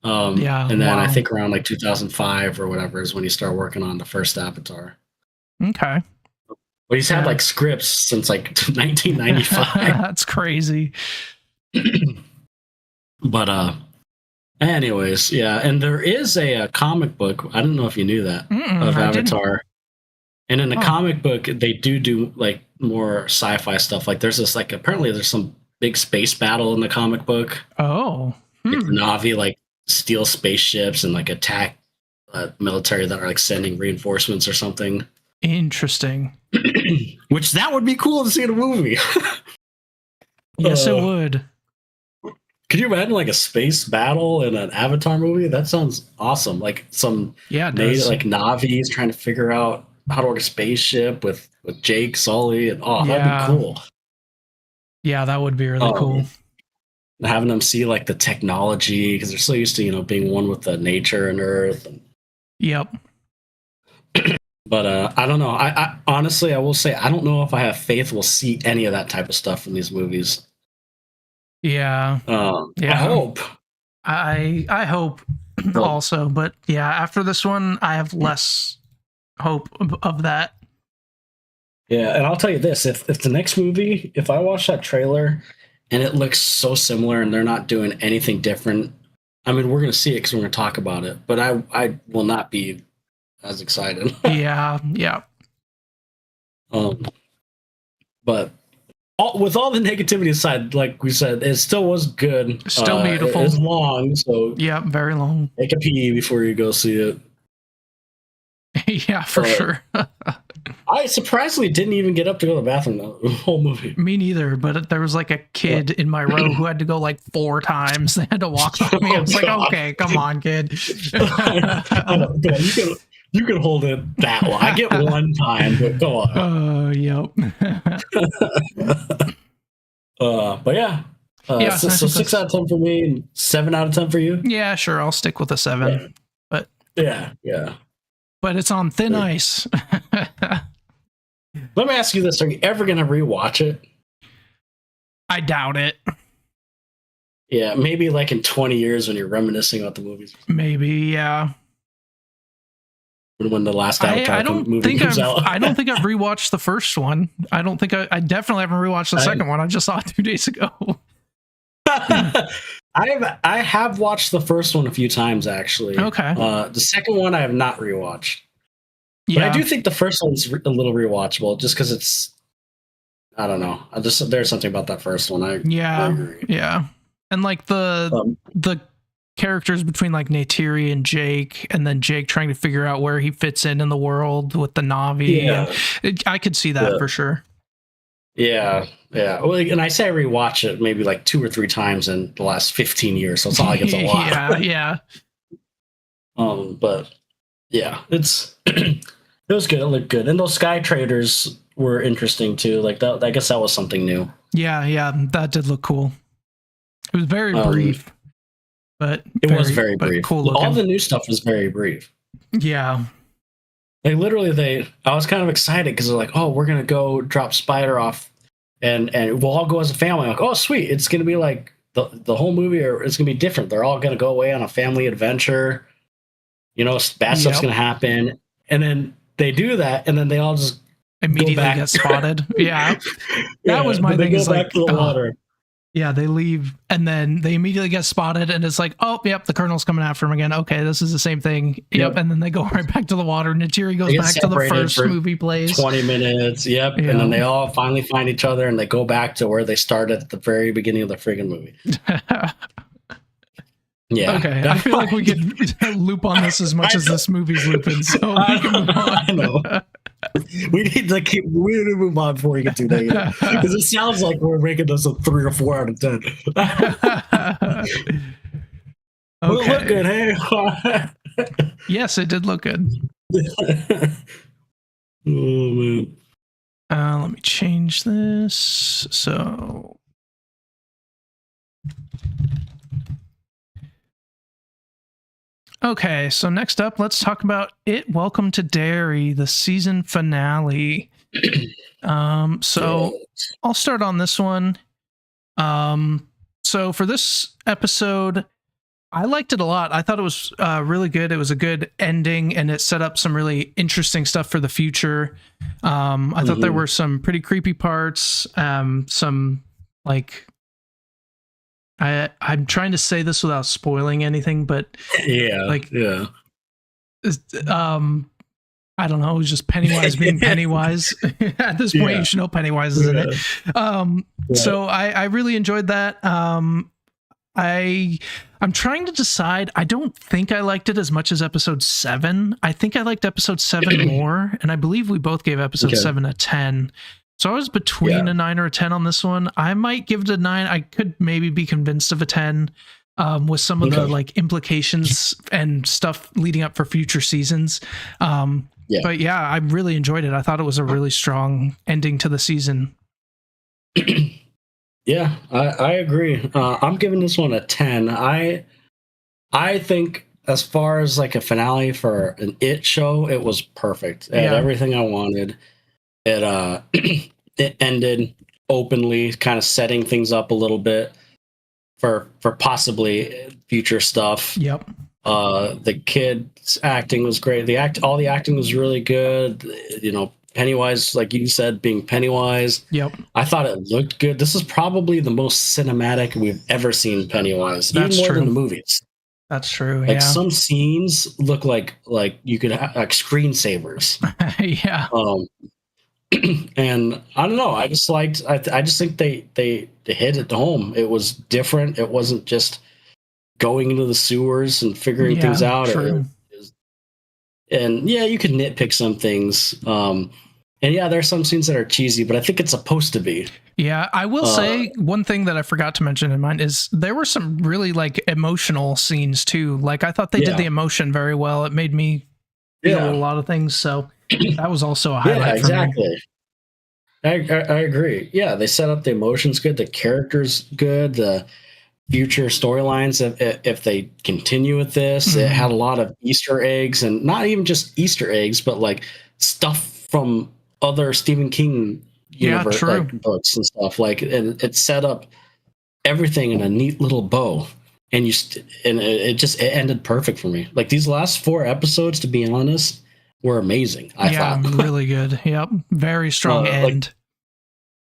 And then I think around like 2005 or whatever is when he started working on the first Avatar. Okay. But he's had like scripts since like 1995. That's crazy. But anyways, and there is a comic book. I don't know if you knew that of Avatar. And in the comic book, they do like more sci-fi stuff. Like there's this apparently there's some big space battle in the comic book. Oh, like the Na'vi like steal spaceships and like attack military that are like sending reinforcements or something. Interesting. Which that would be cool to see in a movie. Yes, it would. Could you imagine like a space battle in an Avatar movie? That sounds awesome. Like some like Na'vi's trying to figure out how to work a spaceship with Jake Sully, and that'd be cool. Yeah, that would be really cool. Having them see like the technology because they're so used to being one with the nature and Earth. Yep. But I don't know. I honestly, I will say, I don't know if I have faith we'll see any of that type of stuff in these movies. Yeah. I hope. I hope also, but after this one, I have less hope of that. Yeah, and I'll tell you this: if the next movie, if I watch that trailer and it looks so similar and they're not doing anything different, I mean, we're going to see it because we're going to talk about it. But I will not be as excited. Yeah. But with all the negativity aside, like we said, it still was good. Still beautiful. It's long, so very long. Take a pee before you go see it. Yeah, for sure. I surprisingly didn't even get up to go to the bathroom the whole movie. Me neither, but there was like a kid in my row who had to go like 4 times. They had to walk with me. I was like, okay, come on, kid. You can hold it that long. I get one time, but go on. Yep. But yeah. So 6 out of 10 for me, and 7 out of 10 for you. Yeah, sure. I'll stick with a 7. Yeah. But yeah. But it's on thin ice. Let me ask you this: are you ever going to rewatch it? I doubt it. Yeah, maybe like in 20 years when you're reminiscing about the movies. Maybe, yeah. When the last Avatar movie comes out. I don't think I've rewatched the first one. I don't think I definitely haven't rewatched the second one. I just saw it 2 days ago. I have watched the first one a few times, actually. Okay. The second one I have not rewatched. Yeah. But I do think the first one's a little rewatchable just because it's, I don't know. There's something about that first one. I agree. Yeah. And like the characters between like Neytiri and Jake, and then Jake trying to figure out where he fits in the world with the Na'vi. Yeah. I could see that for sure. Yeah. Well, and I say I rewatch it maybe like 2 or 3 times in the last 15 years, so it's not like it's a lot. Yeah. But yeah, it was good. It looked good, and those sky traders were interesting too. Like that, I guess that was something new. Yeah, that did look cool. It was very brief, but it was very brief. Cool looking. All the new stuff was very brief. Yeah. I was kind of excited because they're like, oh, we're gonna go drop Spider off, and we'll all go as a family. I'm like, oh, sweet! It's gonna be like the whole movie, or it's gonna be different. They're all gonna go away on a family adventure. bad stuff's gonna happen, and then they do that, and then they all just immediately get spotted. Yeah, that was my thing. Is like to the water. Yeah, they leave and then they immediately get spotted, and it's like, oh, yep, the colonel's coming after him again. Okay, this is the same thing. Yep, and then they go right back to the water. Neytiri goes back to the first movie plays. 20 minutes. Yep, and then they all finally find each other, and they go back to where they started at the very beginning of the friggin' movie. Yeah. Okay. I feel like we could loop on this as much as this movie's looping, so we can move on. I know. We need to move on before we get too negative, because it sounds like we're making this a 3 or 4 out of 10. Okay. Look good, hey. Yes, it did look good. Oh man. Let me change this. So. Okay, so next up, let's talk about It Welcome to Derry, the season finale. So I'll start on this one. So for this episode, I liked it a lot. I thought it was really good. It was a good ending, and it set up some really interesting stuff for the future. I thought there were some pretty creepy parts, some like... I'm trying to say this without spoiling anything, but I don't know. It was just Pennywise being Pennywise. At this point, you should know Pennywise is in it. So I really enjoyed that. I'm trying to decide. I don't think I liked it as much as episode 7. I think I liked episode 7 more, and I believe we both gave episode 7 a 10. So I was between a 9 or a 10 on this one. I might give it a 9. I could maybe be convinced of a 10 with some of the like implications and stuff leading up for future seasons. But yeah, I really enjoyed it. I thought it was a really strong ending to the season. Yeah, I agree. I'm giving this one a 10. I think as far as like a finale for an It show, it was perfect. It had everything I wanted. It ended openly, kind of setting things up a little bit for possibly future stuff. Yep. The kid's acting was great. All the acting was really good. Pennywise, like you said, being Pennywise. Yep. I thought it looked good. This is probably the most cinematic we've ever seen Pennywise. That's even more true. than the movies. That's true. Like some scenes look like you could have like screensavers. Yeah. And I don't know. I just liked. I just think they hit it home. It was different. It wasn't just going into the sewers and figuring things out. And you could nitpick some things. And there's some scenes that are cheesy, but I think it's supposed to be. Yeah, I will say one thing that I forgot to mention in mine is there were some really like emotional scenes too. Like I thought they did the emotion very well. It made me feel a lot of things. So that was also a highlight for me. I agree. Yeah, they set up the emotions good, the characters good, the future storylines. If they continue with this, it had a lot of Easter eggs, and not even just Easter eggs, but like stuff from other Stephen King universe like books and stuff. Like, and it set up everything in a neat little bow. And it ended perfect for me. Like these last 4 episodes, to be honest, were amazing. I thought really good. Yep, very strong end.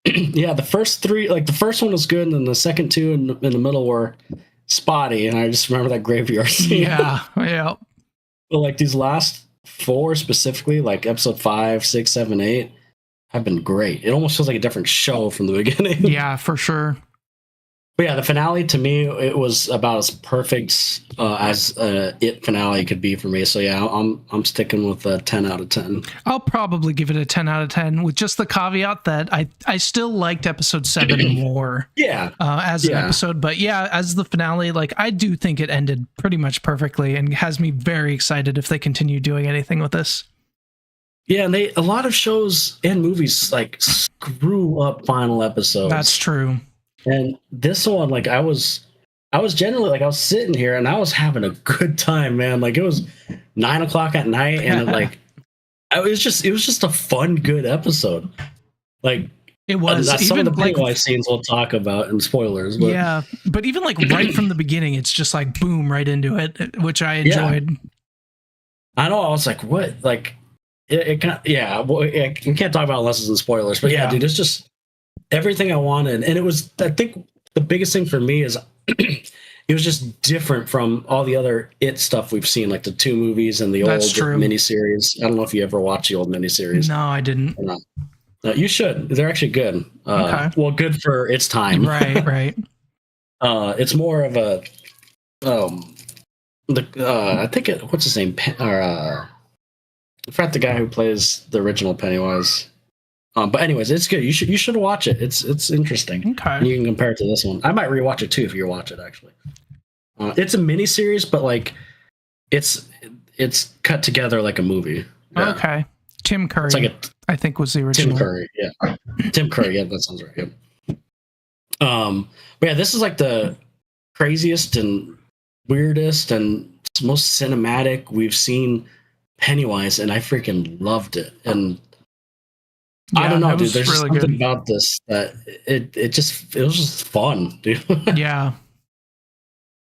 The first 3, like the first one was good, and then the second 2 in the middle were spotty. And I just remember that graveyard scene. Yeah. But like these last 4 specifically, like episode 5, 6, 7, 8, have been great. It almost feels like a different show from the beginning. Yeah, for sure. But the finale to me, it was about as perfect as It finale could be for me. So I'm sticking with a 10 out of 10. I'll probably give it a 10 out of 10 with just the caveat that I still liked episode 7 more. As an episode, but as the finale, like I do think it ended pretty much perfectly and has me very excited if they continue doing anything with this. Yeah, and a lot of shows and movies like screw up final episodes. That's true. And this one, like I was generally like I was sitting here and I was having a good time, man. Like it was 9 o'clock at night, and it was just a fun, good episode. Like it was. Some of the Pennywise scenes we'll talk about in spoilers. But. But even like right from the beginning, it's just like boom right into it, which I enjoyed. I know. I was like, what? Like, it can't. Yeah, well, we can't talk about it unless it's in spoilers. But yeah, dude, it's just everything I wanted, and it was. I think the biggest thing for me is it was just different from all the other It stuff we've seen, like the 2 movies and the old miniseries. I don't know if you ever watched the old miniseries. No, I didn't. You should. They're actually good. Okay. Well, good for its time. Right. It's more of a I think what's his name? I forgot the guy who plays the original Pennywise. But anyways, it's good. You should watch it. It's interesting. Okay. You can compare it to this one. I might rewatch it too if you watch it. Actually, it's a mini series, but like it's cut together like a movie. Yeah. Okay. Tim Curry, it's like I think was the original. Tim Curry, yeah. Tim Curry, yeah, that sounds right. Yep. But yeah, this is like the craziest and weirdest and most cinematic we've seen Pennywise, and I freaking loved it. And I don't know, dude. There's really something about this that it was just fun, dude. Yeah,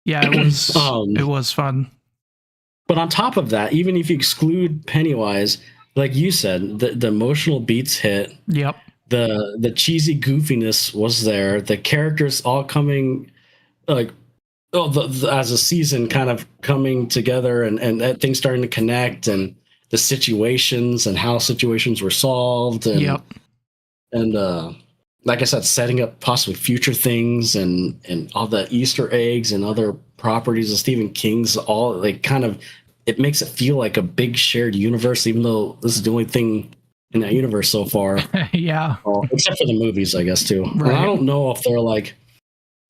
it was fun. But on top of that, even if you exclude Pennywise, like you said, the emotional beats hit. Yep. The cheesy goofiness was there. The characters all coming, like, as a season kind of coming together and things starting to connect, and the situations and how situations were solved. And, and like I said, setting up possibly future things and all the Easter eggs and other properties of Stephen King's, all like kind of, it makes it feel like a big shared universe, even though this is the only thing in that universe so far. Yeah. Except for the movies, I guess, too. Right. I don't know if they're like,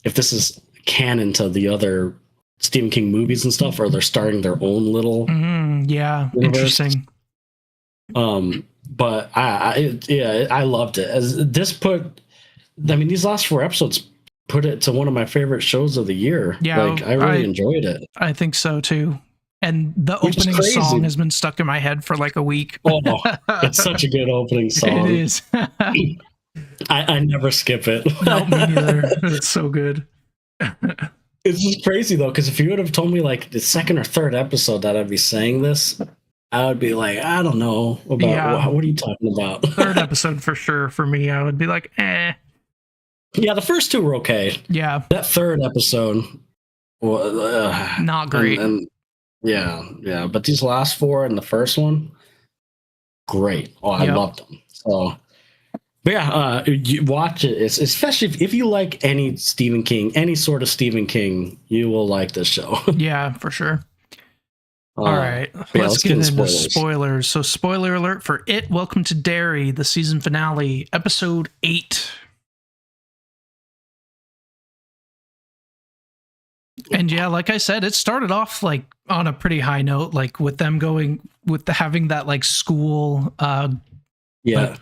if this is canon to the other Stephen King movies and stuff, or they're starting their own little universe. Interesting. But I loved it. As this these last 4 episodes put it to one of my favorite shows of the year. Yeah, like I really enjoyed it. I think so too. And the opening song has been stuck in my head for like a week. Oh, it's such a good opening song. It is. I never skip it. No, me neither. It's so good. It's just crazy though, because if you would have told me like the 2nd or 3rd episode that I'd be saying this, I would be like, I don't know about what are you talking about? 3rd episode for sure. For me, I would be like, eh. Yeah, the first 2 were okay. Yeah, that 3rd episode, not great. Yeah, but these last 4 and the first one, great. Oh, I loved them. So, but yeah, you watch it. Especially if you like any Stephen King, any sort of Stephen King, you will like this show. Yeah, for sure. All right, let's get into spoilers. So, spoiler alert for It. Welcome to Derry, the season finale, episode 8. And yeah, like I said, it started off like on a pretty high note, like with them having that like school. Like,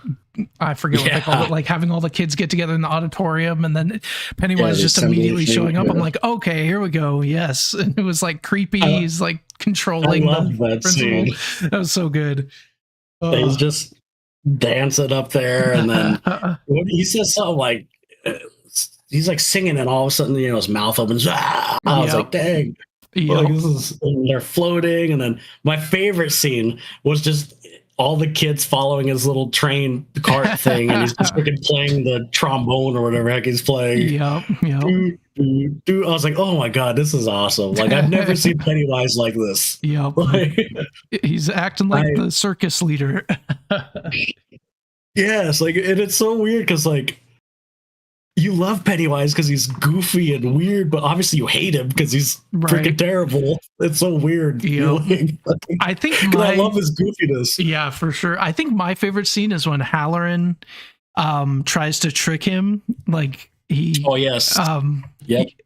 I forget what they called it, like having all the kids get together in the auditorium, and then Pennywise just immediately showing up. I'm like, okay, here we go. Yes. And it was like creepy. He's like controlling that scene. That was so good. He's just dancing up there, and then he says something like, he's like singing, and all of a sudden, his mouth opens. I was like, dang. Like, they're floating. And then my favorite scene was just all the kids following his little train cart thing, and he's just freaking playing the trombone or whatever heck he's playing. Yep. I was like, oh my god, this is awesome. Like, I've never seen Pennywise like this. Yep. He's acting like the circus leader. Yes, like, and it's so weird because like, you love Pennywise because he's goofy and weird, but obviously you hate him because he's freaking terrible. It's so weird. I think I love his goofiness. Yeah, for sure. I think my favorite scene is when Halloran tries to trick him. Like he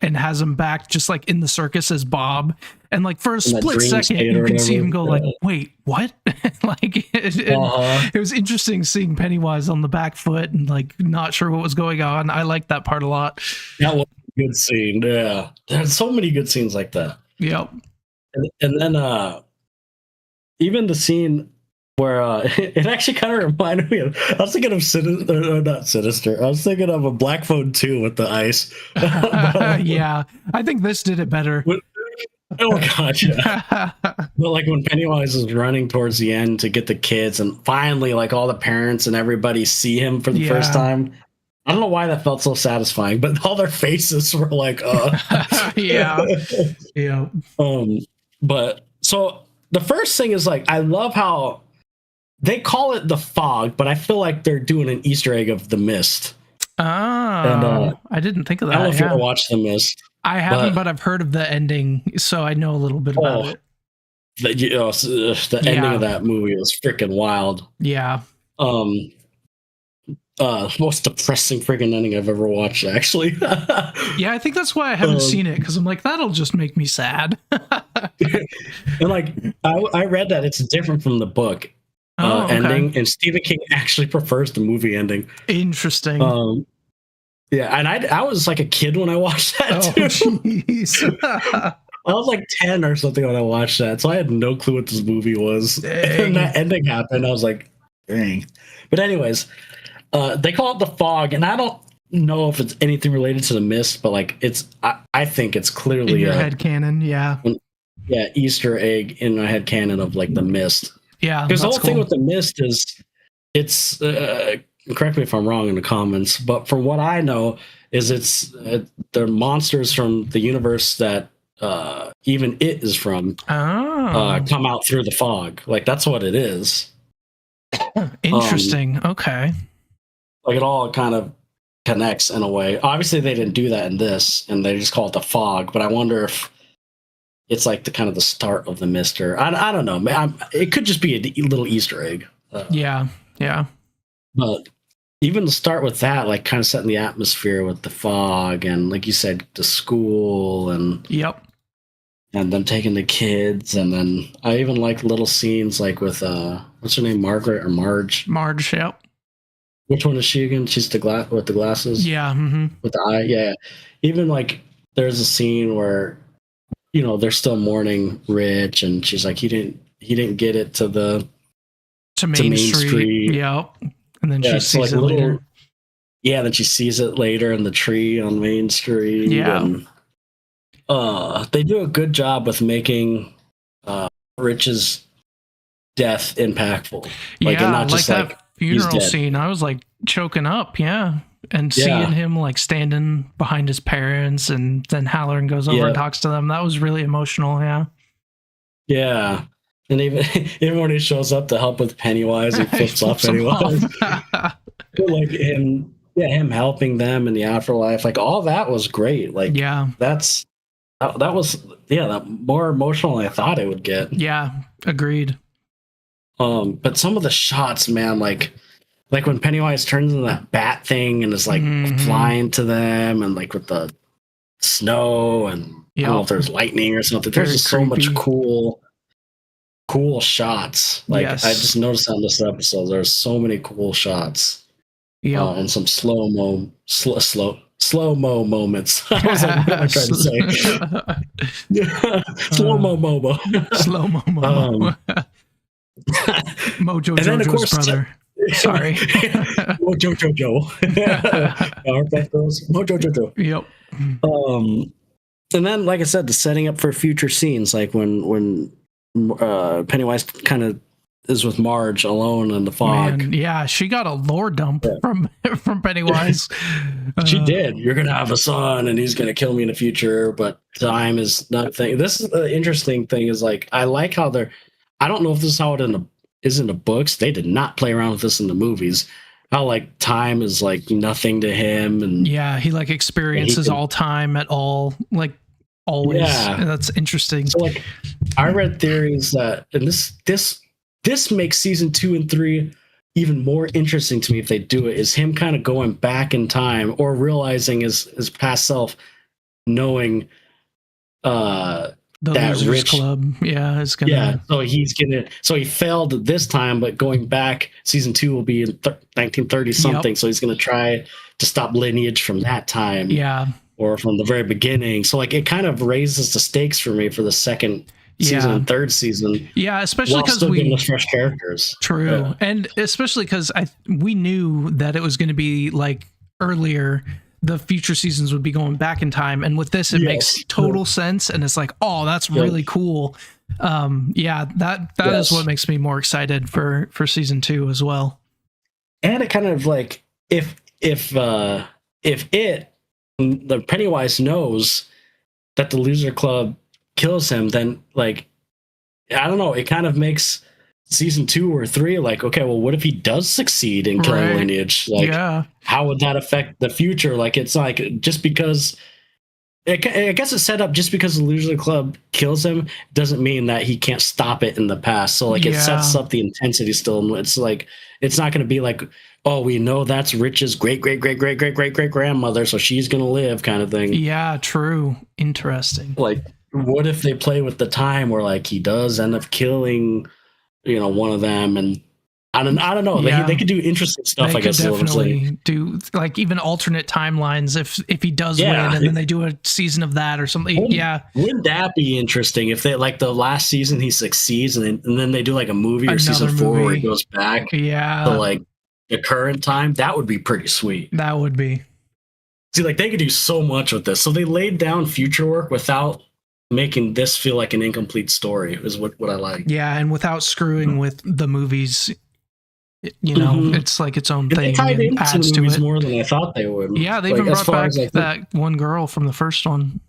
and has him back just like in the circus as Bob. And like for a split second, you can see him go like, wait, what? Like it was interesting seeing Pennywise on the back foot and like not sure what was going on. I liked that part a lot. That was a good scene. Yeah. There's so many good scenes like that. Yep. And then even the scene where it actually kind of reminded me of, I was thinking of not Sinister. I was thinking of a Black Phone 2 with the ice. Yeah. I think this did it better. Oh god, yeah. But like when Pennywise is running towards the end to get the kids, and finally, like all the parents and everybody see him for the first time. I don't know why that felt so satisfying, but all their faces were like, yeah. Yeah. But so the first thing is like, I love how they call it the fog, but I feel like they're doing an Easter egg of the mist. Oh, and, I didn't think of that. I don't know if you ever watched The Mist. I haven't, but I've heard of the ending, so I know a little bit about it. The ending of that movie was freaking wild. Yeah. Most depressing freaking ending I've ever watched, actually. Yeah, I think that's why I haven't seen it, because I'm like, that'll just make me sad. And like, I read that it's different from the book ending, and Stephen King actually prefers the movie ending. Interesting. Yeah, and I was like a kid when I watched that too. Jeez. I was like 10 or something when I watched that, so I had no clue what this movie was. Dang. And that ending happened, I was like, dang. But anyways, they call it the fog, and I don't know if it's anything related to the mist, but like I think it's clearly in your head canon, yeah, Easter egg in my head canon of like the mist. Yeah, because the whole thing with the mist is it's correct me if I'm wrong in the comments, but from what I know is it's the monsters from the universe that even it is from come out through the fog. Like that's what it is. Interesting. Okay. Like it all kind of connects in a way. Obviously they didn't do that in this, and they just call it the fog, but I wonder if it's like the kind of the start of the mist, or I don't know. It could just be a little Easter egg. Yeah. But even to start with that, like kind of setting the atmosphere with the fog, and like you said, the school, and and them taking the kids, and then I even like little scenes like with what's her name, Margaret or Marge? Marge, yep. Which one is she again? She's with the glasses. Yeah. Mm-hmm. With the eye, yeah. Even like there's a scene where they're still mourning Rich, and she's like, he didn't get it to Main Street. Yep. And then she sees it later. Yeah, then she sees it later in the tree on Main Street. Yeah. And, they do a good job with making Rich's death impactful. Like, yeah, and not just like that funeral scene. I was like choking up. Yeah. And seeing him like standing behind his parents, and then Halloran goes over and talks to them. That was really emotional. Yeah. Yeah. And even when he shows up to help with Pennywise, he flips off Pennywise. Like him helping them in the afterlife, like all that was great. Like that was more emotional than I thought it would get. Yeah, agreed. But some of the shots, man, like when Pennywise turns into that bat thing and is like flying to them, and like with the snow, and I don't know if there's lightning or something. There's just so much cool shots. Like I just noticed on this episode, there's so many cool shots. Yeah, and some slow mo moments. I was like, what am I trying to say? Slow mo momo. Slow mo momo. Mojo Jojo's brother. Sorry. Mojo Jojo. Our best girls. Mojo Jojo. Yep. And then, like I said, the setting up for future scenes, like when Pennywise kind of is with Marge alone in the fog. Man, yeah, she got a lore dump from Pennywise. She did. You're gonna have a son, and he's gonna kill me in the future, but time is nothing. This is the interesting thing. Is like I like how they're. I don't know if this is how it is in the books. They did not play around with this in the movies. How like time is like nothing to him, and he like experiences all time at all, like always. Yeah, and that's interesting. So like, I read theories that, and this makes season 2 and 3 even more interesting to me if they do it. Is him kind of going back in time, or realizing his past self, knowing the Losers Club, is gonna. So he failed this time, but going back, season 2 will be in 1930 something. So he's gonna try to stop lineage from that time, or from the very beginning. So like it kind of raises the stakes for me for the second season and third season. Yeah, especially because we giving us fresh characters. True, and especially because we knew that it was going to be like earlier the future seasons would be going back in time, and with this, it makes total sense, and it's like, oh, that's really cool. That is what makes me more excited for season 2 as well. And it kind of like if the Pennywise knows that the Loser Club kills him, then like, I don't know, it kind of makes season 2 or 3 like, okay, well, what if he does succeed in killing Lineage? Like, how would that affect the future? Like, it's like, just because I guess it's set up, just because the Loser Club kills him doesn't mean that he can't stop it in the past. So like, it sets up the intensity still. It's like, it's not going to be like, oh, we know that's Rich's great grandmother, so she's going to live, kind of thing. Yeah, true. Interesting. Like, what if they play with the time where like he does end up killing, one of them, and I don't know. They could do interesting stuff. I guess definitely do like even alternate timelines if he does win, and then they do a season of that or something. Wouldn't that be interesting if they like the last season he succeeds, and then they do like a movie or season 4 where he goes back to like the current time? That would be pretty sweet. That would be. See, like they could do so much with this. So they laid down future work without making this feel like an incomplete story, is what I like. Yeah, and without screwing with the movies. It's like its own thing. They tied into adds the movies to it more than I thought they would. Yeah, they even brought back that one girl from the first one.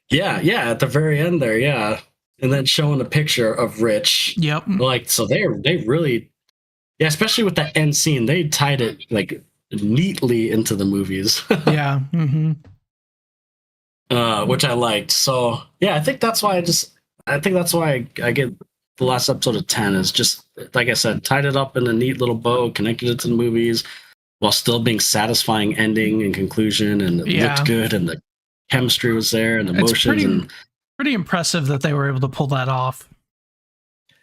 Yeah, at the very end there, and then showing a picture of Rich. Yep. Like, so they really, especially with that end scene, they tied it like neatly into the movies. Yeah. Mm-hmm. Which I liked. So yeah, I think that's why I get the last episode of 10 is just, like I said, tied it up in a neat little bow, connected it to the movies while still being satisfying ending and conclusion, and it looked good, and the chemistry was there, and the emotions. Pretty impressive that they were able to pull that off.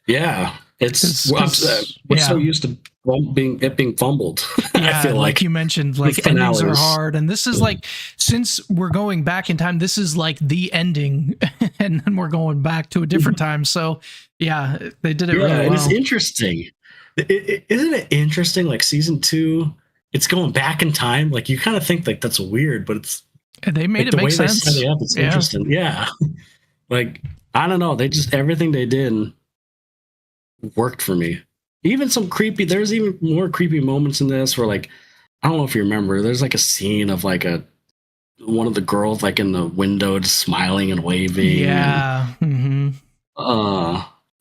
Yeah, we're so used to being fumbled. Yeah, I feel like you mentioned, like endings are hard, and this is like, since we're going back in time, this is like the ending, and then we're going back to a different time. So yeah, they did it really well. It's interesting. Isn't it interesting? Like season 2, it's going back in time. Like you kind of think like that's weird, but it's they made it make sense. They set it up, it's interesting. Yeah, like I don't know. They just everything they did worked for me. Even there's even more creepy moments in this where, like, I don't know if you remember, there's like a scene of like one of the girls like in the window just smiling and waving. Yeah.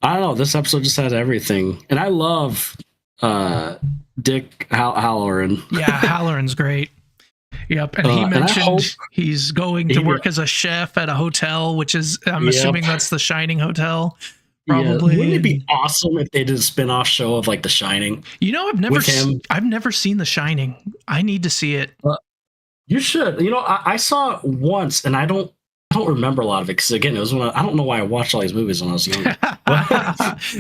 I don't know. This episode just had everything. And I love Dick Halloran. Yeah, Halloran's great. Yep. And he mentioned he's going to work as a chef at a hotel, which is, I'm assuming that's the Shining Hotel. Probably. Yeah. Wouldn't it be awesome if they did a spin-off show of like The Shining? I've never seen The Shining. I need to see it. You should. I saw it once, and I don't remember a lot of it because, again, it was I don't know why I watched all these movies when I was younger.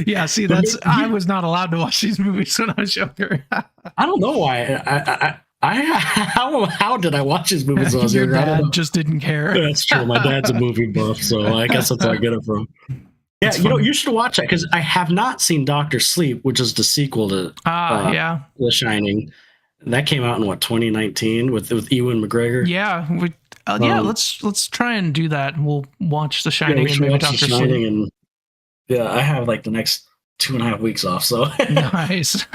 Yeah, see, I was not allowed to watch these movies when I was younger. I don't know why. How did I watch these movies when I was younger? Your dad just didn't care. That's true. My dad's a movie buff, so I guess that's where I get it from. Yeah, you should watch it because I have not seen Doctor Sleep, which is the sequel to The Shining. That came out in 2019 with Ewan McGregor. Yeah, let's try and do that, and we'll watch The Shining and maybe Doctor Sleep. And I have like the next 2.5 weeks off, so nice.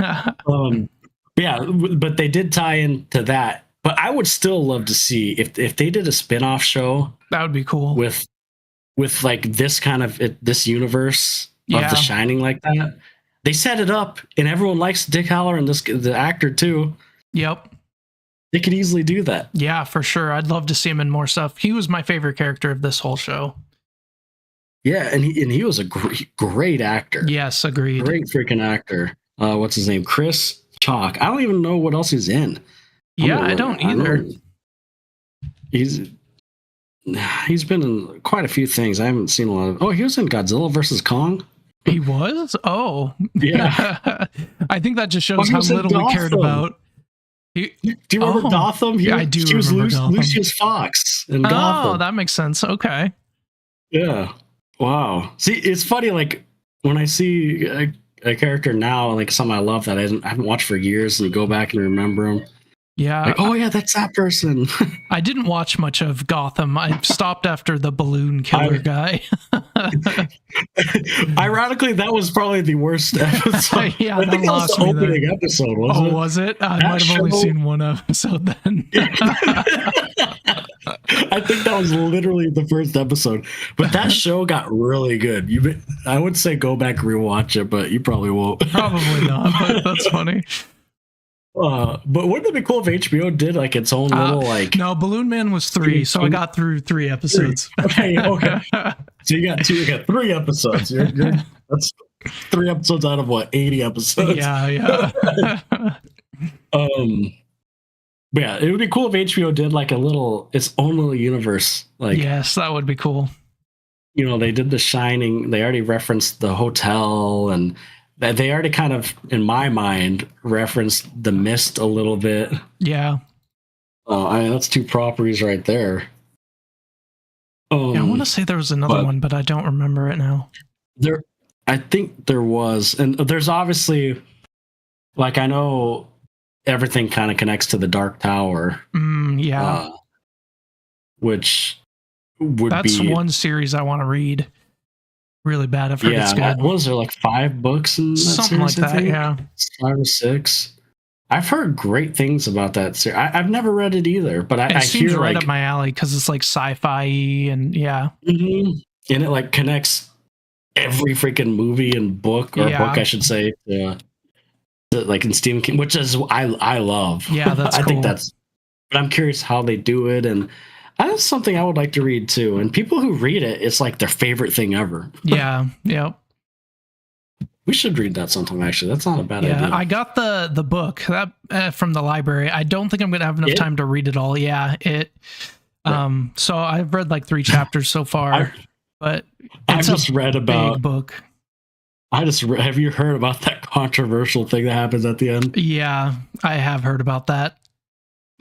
But they did tie into that. But I would still love to see if they did a spin-off show. That would be cool with like this kind of this universe of The Shining like that. They set it up, and everyone likes Dick Halloran, the actor too. Yep. They could easily do that. Yeah, for sure. I'd love to see him in more stuff. He was my favorite character of this whole show. Yeah, and he was a great actor. Yes, agreed. Great freaking actor. What's his name? Chris Chalk. I don't even know what else he's in. I don't either. He's been in quite a few things. I haven't seen a lot of. Oh, he was in Godzilla versus Kong. He was? Oh. Yeah. I think that just shows how little we cared about. Do you remember Gotham? I do. He was Lucius Fox in Gotham. Oh, that makes sense. Okay. Yeah. Wow. See, it's funny, like, when I see a character now, like something I love that I haven't watched for years, and you go back and remember him. Yeah. Like, oh yeah, that's that person. I didn't watch much of Gotham. I stopped after the balloon killer guy. Ironically, that was probably the worst episode. Yeah, I think that was the opening episode, wasn't it? Was it? I might have only seen one episode then. I think that was literally the first episode. But that show got really good. I would say go back and rewatch it, but you probably won't. Probably not, but that's funny. But wouldn't it be cool if HBO did like its own little like? No, Balloon Man was 3, so I got through 3 episodes. Okay. So you got 3 episodes. That's 3 episodes out of what, 80 episodes? Yeah. But yeah, it would be cool if HBO did like its own little universe. Like, yes, that would be cool. You know, they did The Shining. They already referenced The Hotel, and they already kind of, in my mind, referenced The Mist a little bit. Yeah. I mean, that's 2 properties right there. Yeah, I want to say there was another one, but I don't remember it now. I think there was, and there's obviously, like, I know everything kind of connects to the Dark Tower. Yeah. Which would That's one series I want to read really bad. I've heard it's good. Was there like 5 books in that something series, like that? Yeah, 5 or 6. I've heard great things about that series. I've never read it either, but I seems hear right like, up my alley because it's like sci-fi and yeah. Mm-hmm. And it like connects every freaking movie and book, or book I should say, like in Stephen King, which is I love. Yeah, that's I cool. think that's. But I'm curious how they do it, and that's something I would like to read too. And people who read it, it's like their favorite thing ever. Yeah. We should read that sometime. Actually, that's not a bad idea. Yeah, I got the book that from the library. I don't think I'm gonna have enough time to read it all. Yeah, so I've read like 3 chapters so far, but it's just read about big book. Have you heard about that controversial thing that happens at the end? Yeah, I have heard about that.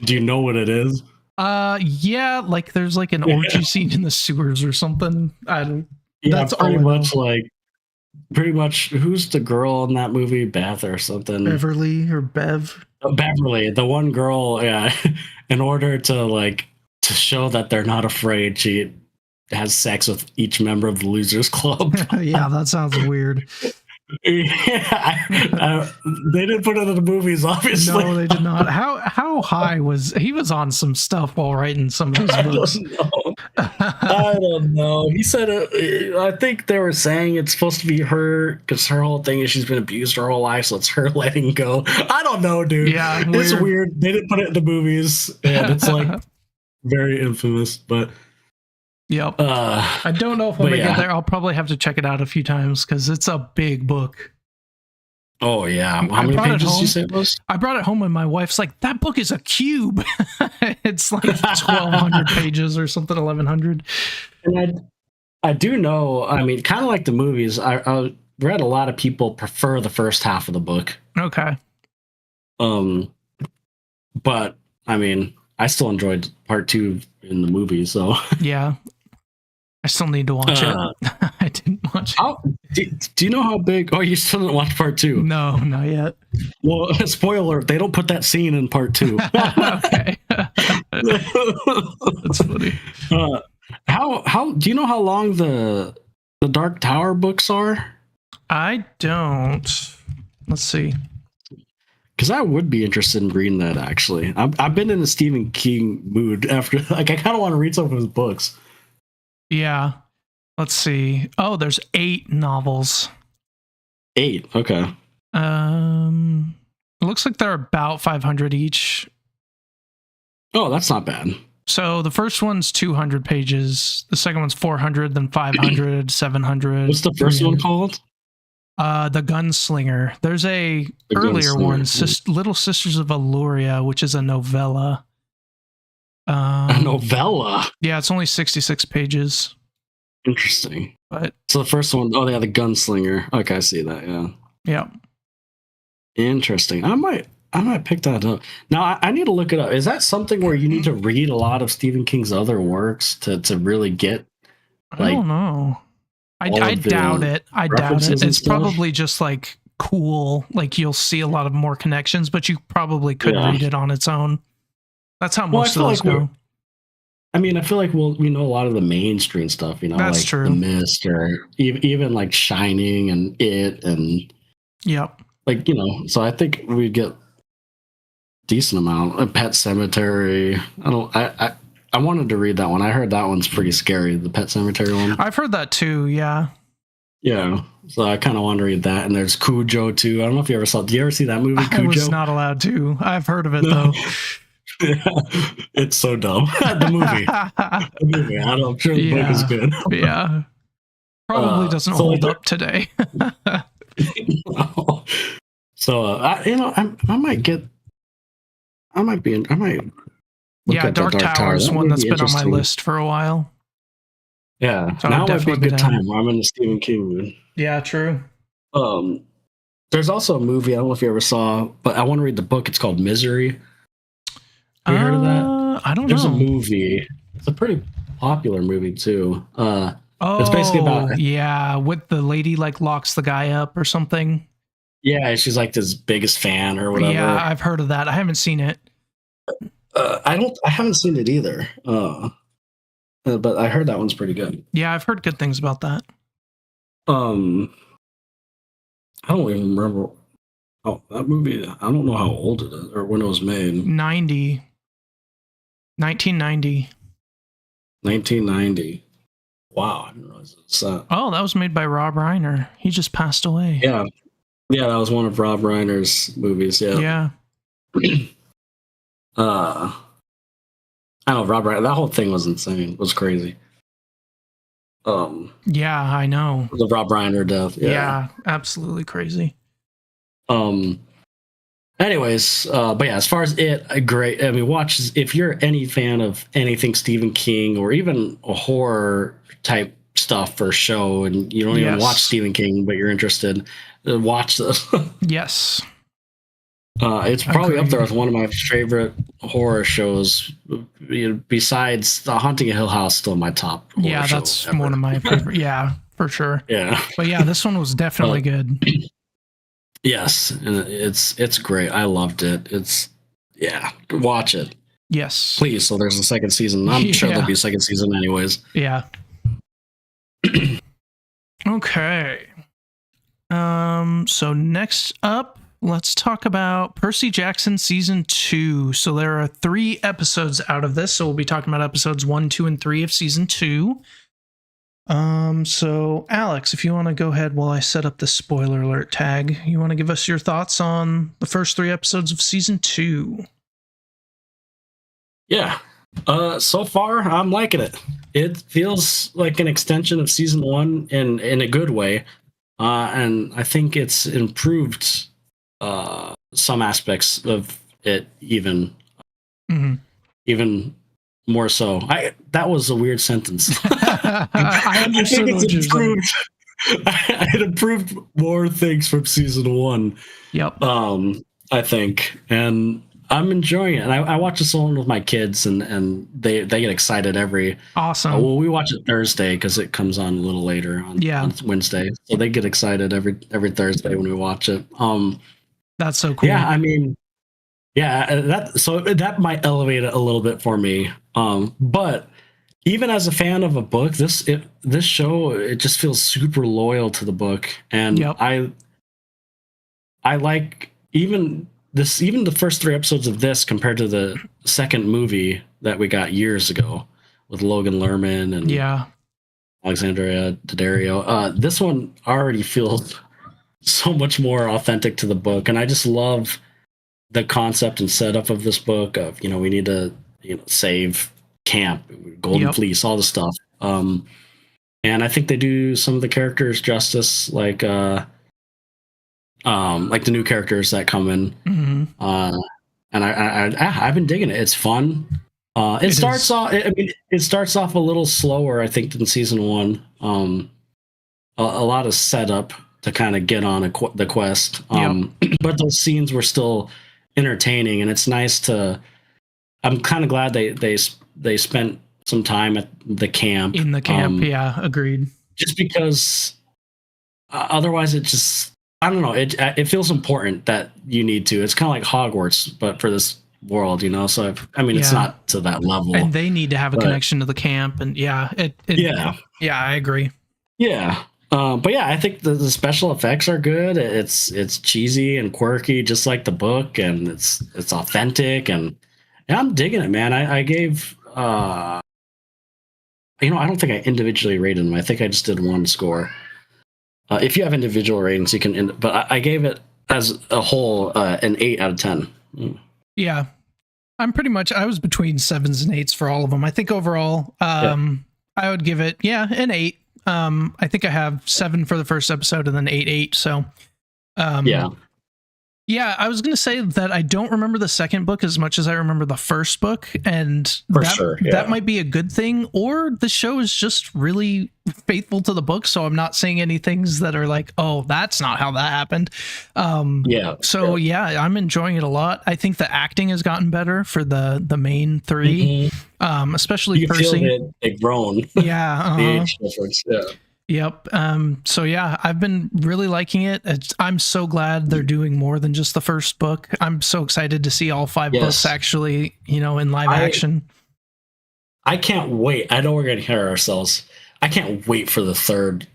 Do you know what it is? Yeah, like there's like an orgy scene in the sewers or something. That's pretty much who's the girl in that movie? Beth or something? Beverly or Bev? Beverly, the one girl, yeah. In order to show that they're not afraid, she has sex with each member of the Losers Club. Yeah, that sounds weird. Yeah, they didn't put it in the movies, obviously. No, they did not. How high was he? Was on some stuff while writing some of those books. I don't know. He said I think they were saying it's supposed to be her because her whole thing is she's been abused her whole life, so it's her letting go. I don't know, dude. Yeah, it's weird. They didn't put it in the movies, and it's like very infamous. But yep. I don't know if when we get there, I'll probably have to check it out a few times because it's a big book. Oh yeah, how many pages did you say it was? I brought it home and my wife's like, "That book is a cube." It's like 1,200 pages or something, 1,100. And I do know. I mean, kind of like the movies. I read a lot of people prefer the first half of the book. Okay. But I mean, I still enjoyed part 2 in the movie. So yeah. I still need to watch it. I didn't watch it. Do you know how big? Oh, you still didn't watch part 2? No, not yet. Well, spoiler: they don't put that scene in part 2. Okay, that's funny. How do you know how long the Dark Tower books are? I don't. Let's see. Because I would be interested in reading that. Actually, I've been in the Stephen King mood after. Like, I kind of want to read some of his books. Yeah. Let's see. Oh, there's 8 novels. 8. Okay. It looks like they're about 500 each. Oh, that's not bad. So the first one's 200 pages. The second one's 400, then 500, 700. What's the first one called? The Gunslinger. There's a earlier one, Little Sisters of Alluria, which is a novella. A novella? Yeah, it's only 66 pages. Interesting. But so the first one, oh yeah, the Gunslinger. Okay, I see that. Yeah. Yeah. Interesting. I might pick that up. Now I need to look it up. Is that something where you need to read a lot of Stephen King's other works to really get? I don't know. I doubt it. I doubt it. It's probably just like cool. Like you'll see a lot of more connections, but you probably could read it on its own. That's how most of those go. I mean, I feel like we know a lot of the mainstream stuff, you know, That's like true. The Mist or even like Shining and It and like, you know, so I think we get decent amount. Pet Cemetery. I wanted to read that one. I heard that one's pretty scary, the Pet Cemetery one. I've heard that too, yeah. Yeah. So I kind of want to read that. And there's Cujo too. I don't know if you ever saw. Do you ever see that movie, Cujo? I was not allowed to. I've heard of it though. Yeah. It's so dumb. The movie. I'm sure the book is good. Yeah. Probably doesn't hold up today. So I might look at Dark Tower is one that's been on my list for a while. Yeah, so now would be a good time. I'm in the Stephen King mood. Yeah, true. There's also a movie, I don't know if you ever saw, but I want to read the book. It's called Misery. Have you heard of that? I don't know. There's a movie. It's a pretty popular movie too. It's basically about with the lady like locks the guy up or something. Yeah, she's like his biggest fan or whatever. Yeah, I've heard of that. I haven't seen it. I haven't seen it either. But I heard that one's pretty good. Yeah, I've heard good things about that. I don't even remember. Oh, that movie, I don't know how old it is or when it was made. 1990. 1990. Wow, I didn't realize it was that. Oh, that was made by Rob Reiner. He just passed away. Yeah. Yeah, that was one of Rob Reiner's movies, yeah. Yeah. I know Rob Reiner, that whole thing was insane. It was crazy. Yeah, I know. The Rob Reiner death. Yeah, absolutely crazy. Anyways, but yeah, as far as it, great. I mean, watch if you're any fan of anything Stephen King or even a horror type stuff or show, and you don't even watch Stephen King, but you're interested, watch this. Yes. It's probably up there with one of my favorite horror shows. Besides The Haunting of Hill House, still my top. Yeah, that's one of my favorite. Yeah, for sure. Yeah, but yeah, this one was definitely good. Yes, and it's great. I loved it. Watch it. Yes, please. So there's a second season. I'm sure there'll be a second season, anyways. Yeah. Okay. So next up, let's talk about Percy Jackson Season 2. So there are 3 episodes out of this. So we'll be talking about episodes 1, 2, and 3 of Season 2. So Alex, if you want to go ahead while I set up the spoiler alert tag, you want to give us your thoughts on the first 3 episodes of Season 2? Yeah. So far, I'm liking it. It feels like an extension of Season 1 in a good way. And I think it's improved some aspects of it even more so. That was a weird sentence. I understood what you're saying. It improved more things from Season 1. Yep. I think, and I'm enjoying it. And I watch this alone with my kids, and they get excited every. Awesome. Well, we watch it Thursday because it comes on a little later on Wednesday, so they get excited every Thursday when we watch it. That's so cool. Yeah, I mean, that might elevate it a little bit for me. But even as a fan of a book, this show, it just feels super loyal to the book, and I like even the first 3 episodes of this compared to the second movie that we got years ago with Logan Lerman and Alexandria Daddario. This one already feels so much more authentic to the book, and I just love the concept and setup of this book of, we need to save camp, Golden Fleece, all the stuff. And I think they do some of the characters justice, like the new characters that come in. And I've been digging it. It's fun. It starts off a little slower, I think, than Season 1. A lot of setup to kind of get on the quest. But those scenes were still entertaining, and it's nice to. I'm kind of glad they spent some time at the camp. In the camp, agreed. Just because otherwise it just I don't know. It feels important that you need to. It's kind of like Hogwarts, but for this world, you know. So I mean, it's Yeah. not to that level. And they need to have a But- connection to the camp, and yeah, Yeah. yeah, I agree. Yeah. But yeah, I think the special effects are good. It's cheesy and quirky, just like the book, and it's authentic, and I'm digging it, man. I gave I don't think I individually rated them. I think I just did one score. If you have individual ratings, you can. But I gave it as a whole an 8 out of 10. Yeah, I was between 7s and 8s for all of them. I think overall, I would give it an 8. I think I have 7 for the first episode and then 8. So, yeah, I was going to say that I don't remember the second book as much as I remember the first book, and that might be a good thing, or the show is just really faithful to the book, so I'm not seeing any things that are like, oh, that's not how that happened. So I'm enjoying it a lot. I think the acting has gotten better for the main 3, especially you Percy. Feel that they've grown. Yeah. The age difference. Yeah. Yep. So yeah, I've been really liking it. I'm so glad they're doing more than just the first book. I'm so excited to see all 5 books actually, in live action. I can't wait. I know we're going to hear ourselves. I can't wait for the third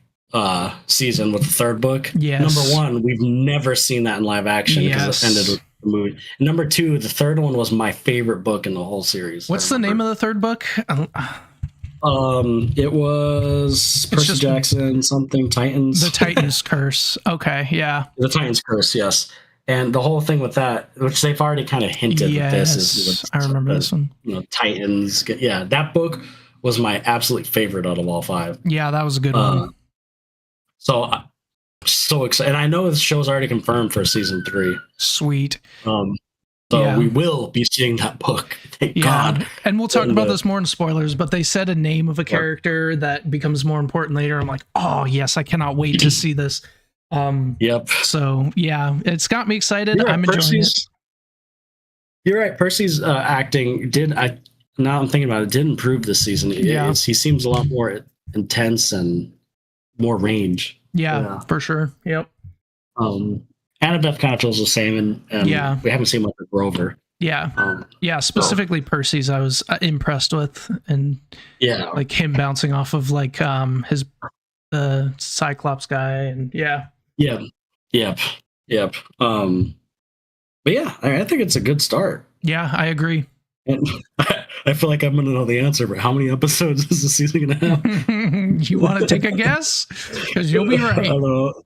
season with the third book. Yes. Number 1, we've never seen that in live action because it ended with the movie. Number 2, the third one was my favorite book in the whole series. What's the name of the third book? It was Percy Jackson, something Titans. The Titans Curse. Okay, yeah. The Titans Curse, yes. And the whole thing with that, which they've already kind of hinted that this is. I remember this one. Titans. Yeah, that book was my absolute favorite out of all 5. Yeah, that was a good one. So I'm so excited. And I know this show's already confirmed for season 3. Sweet. We will be seeing that book. Thank God. And we'll talk about this more in spoilers, but they said a name of a character that becomes more important later. I'm like, oh, yes, I cannot wait to see this. Yep. So, yeah, it's got me excited. I'm enjoying it. You're right. Percy's acting now I'm thinking about it, did improve this season. He seems a lot more intense and more range. Yeah, for sure. Yep. Annabeth kind of feels the same, and we haven't seen much of Grover. Yeah. Specifically Percy's, I was impressed with, and like him bouncing off of like the Cyclops guy, and Yep. But yeah, I think it's a good start. Yeah, I agree. And I feel like I'm going to know the answer, but how many episodes is the season going to have? You want to take a guess? Because you'll be right. I don't know.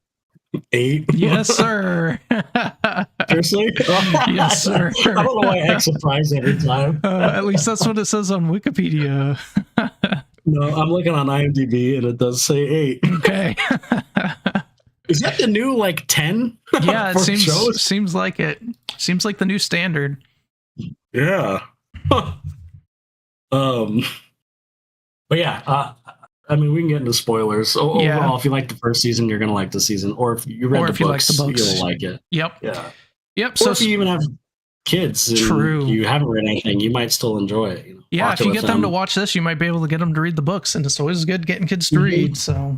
8? Yes, sir. Seriously? Yes, sir. I don't know why I act surprised every time. At least that's what it says on Wikipedia. No, I'm looking on IMDb and it does say 8. Okay. Is that the new 10? Yeah, it seems like it. Seems like the new standard. Yeah. But yeah, I mean, we can get into spoilers. Overall, if you like the first season, you're going to like the season. Or if you read the books, you'll like it. Yep. Yeah. Yep. Or So if you even have kids and you haven't read anything, you might still enjoy it. Yeah, if you get them to watch this, you might be able to get them to read the books. And it's always good getting kids to read. So,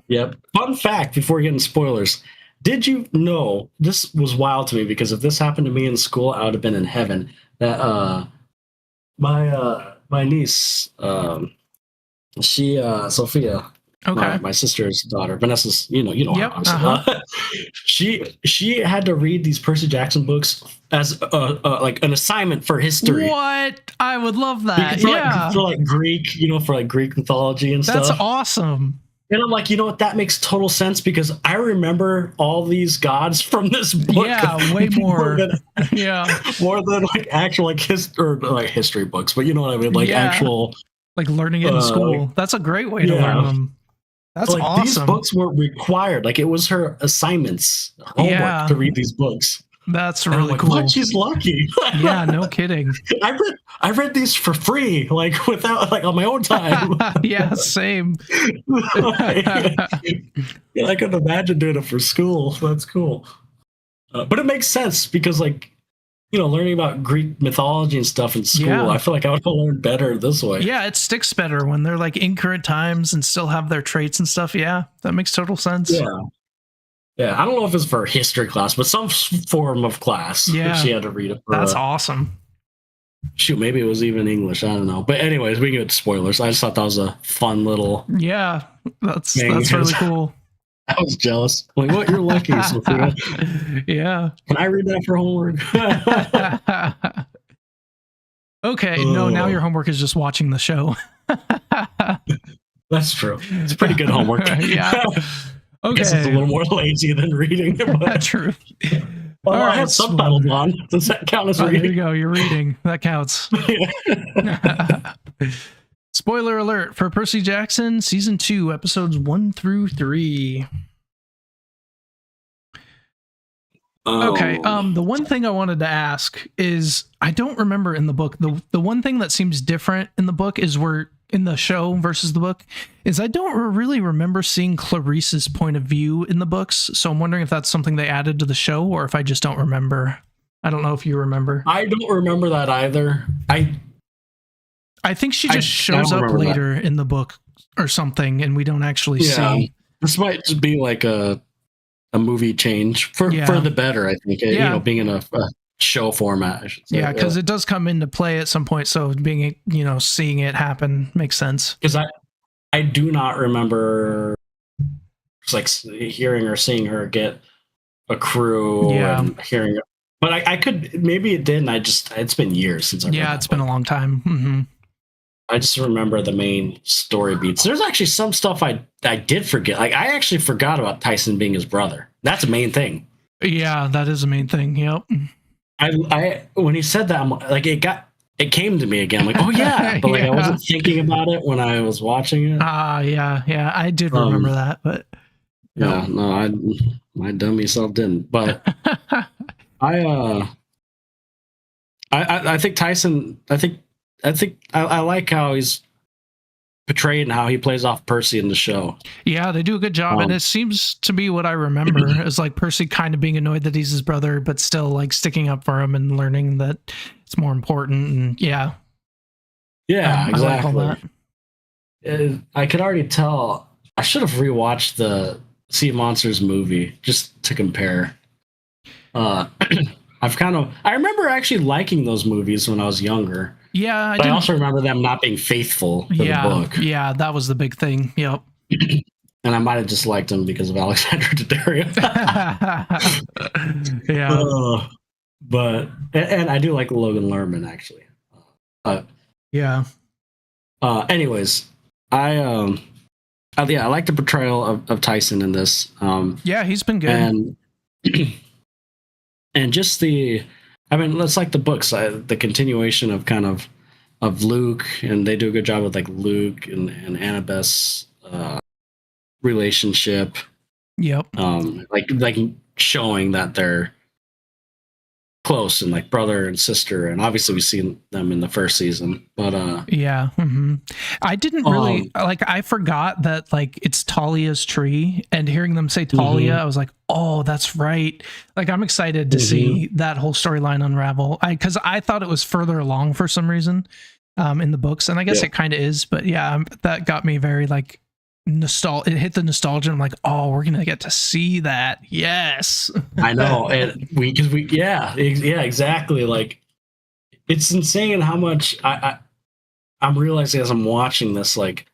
Yep. Fun fact before we get into spoilers. Did you know, this was wild to me because if this happened to me in school, I would have been in heaven. That my niece, Sophia, my sister's daughter, Vanessa's, Yep, she had to read these Percy Jackson books as like an assignment for history. What? I would love that. For Greek, for Greek mythology and stuff. That's awesome. And I'm like, you know what? That makes total sense because I remember all these gods from this book. Yeah, way more. More than actual history books, but you know what I mean? Actual learning it in school. That's a great way to learn them. That's awesome. These books were required. It was her assignments, homework to read these books. That's really cool. What? She's lucky. Yeah, no kidding. I read these for free, without on my own time. Yeah, same. I couldn't imagine doing it for school. That's cool. But it makes sense because learning about Greek mythology and stuff in school, I feel like I would have learned better this way. Yeah, it sticks better when they're in current times and still have their traits and stuff. Yeah, that makes total sense. Yeah. Yeah, I don't know if it's for history class, but some form of class. Yeah. She had to read it. That's awesome. Shoot, maybe it was even English. I don't know. But anyways, we can get to spoilers. I just thought that was a fun little. Yeah, that's really cool. I was jealous. Like, what? You're lucky, Sophia. Yeah. Can I read that for homework? Okay. No, now your homework is just watching the show. That's true. It's pretty good homework. Yeah. Okay. I guess it's a little more lazy than reading it. But... True. Well, I have subtitles on. Does that count as reading? There you go. You're reading. That counts. Spoiler alert for Percy Jackson, Season 2, Episodes 1 through 3. Okay. The one thing I wanted to ask is, I don't remember in the book, the one thing that seems different in the book is in the show versus the book, is I don't really remember seeing Clarice's point of view in the books. So I'm wondering if that's something they added to the show or if I just don't remember. I don't know if you remember. I don't remember that either. I think she just shows up later in the book or something, and we don't actually see. This might just be like a movie change for the better, I think. You know, being in a show format, I should say. Yeah, because it does come into play at some point, so being, seeing it happen makes sense. Because I do not remember like hearing or seeing her get a crew and hearing it. But I could, maybe it didn't. It's been years since I read that. It's been a long time. Mm-hmm. I just remember the main story beats. There's actually some stuff I did forget. Like, I actually forgot about Tyson being his brother. That's the main thing. Yeah, that is the main thing. Yep. I when he said that, I'm like, it came to me again. I'm like, oh yeah, but like I wasn't thinking about it when I was watching it. Yeah, I did remember that, but my dummy self didn't. But I think Tyson. I like how he's portrayed and how he plays off Percy in the show. Yeah, they do a good job, and it seems to be what I remember is like Percy kind of being annoyed that he's his brother, but still like sticking up for him and learning that it's more important. And exactly. I like all that. I could already tell. I should have rewatched the Sea of Monsters movie just to compare. I remember actually liking those movies when I was younger. Yeah, I also remember them not being faithful to the book. Yeah, that was the big thing. Yep. And I might have just liked him because of Alexander Daddario. But I do like Logan Lerman actually. Anyways, I like the portrayal of Tyson in this. He's been good. And just it's like the books, the continuation of kind of Luke, and they do a good job with like Luke and Annabeth's relationship. Yep. Like showing that they're close and like brother and sister, and obviously we've seen them in the first season. But I didn't really I forgot that like it's Talia's tree, and hearing them say Talia, I was like, oh, that's right. Like I'm excited to see that whole storyline unravel. Because I thought it was further along for some reason in the books, and I guess it kind of is. But that got me very like it hit the nostalgia. I'm like, oh, we're gonna get to see that. Yes. I know. And exactly. Like it's insane how much I'm realizing as I'm watching this, like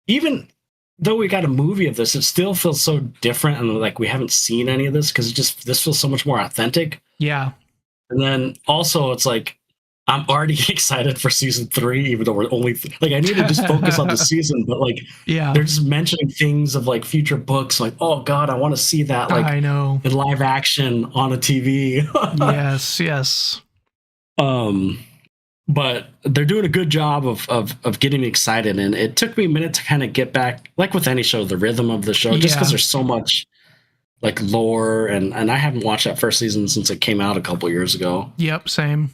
even though we got a movie of this, it still feels so different, and like we haven't seen any of this because this feels so much more authentic. Yeah. And then also it's like I'm already excited for season 3, even though we're only I need to just focus on the season, but like they're just mentioning things of like future books, like, oh god, I want to see that, like I know, in live action on a TV. yes. But they're doing a good job of getting me excited, and it took me a minute to kind of get back, like with any show, the rhythm of the show, just because there's so much like lore, and I haven't watched that first season since it came out a couple years ago. Yep, same.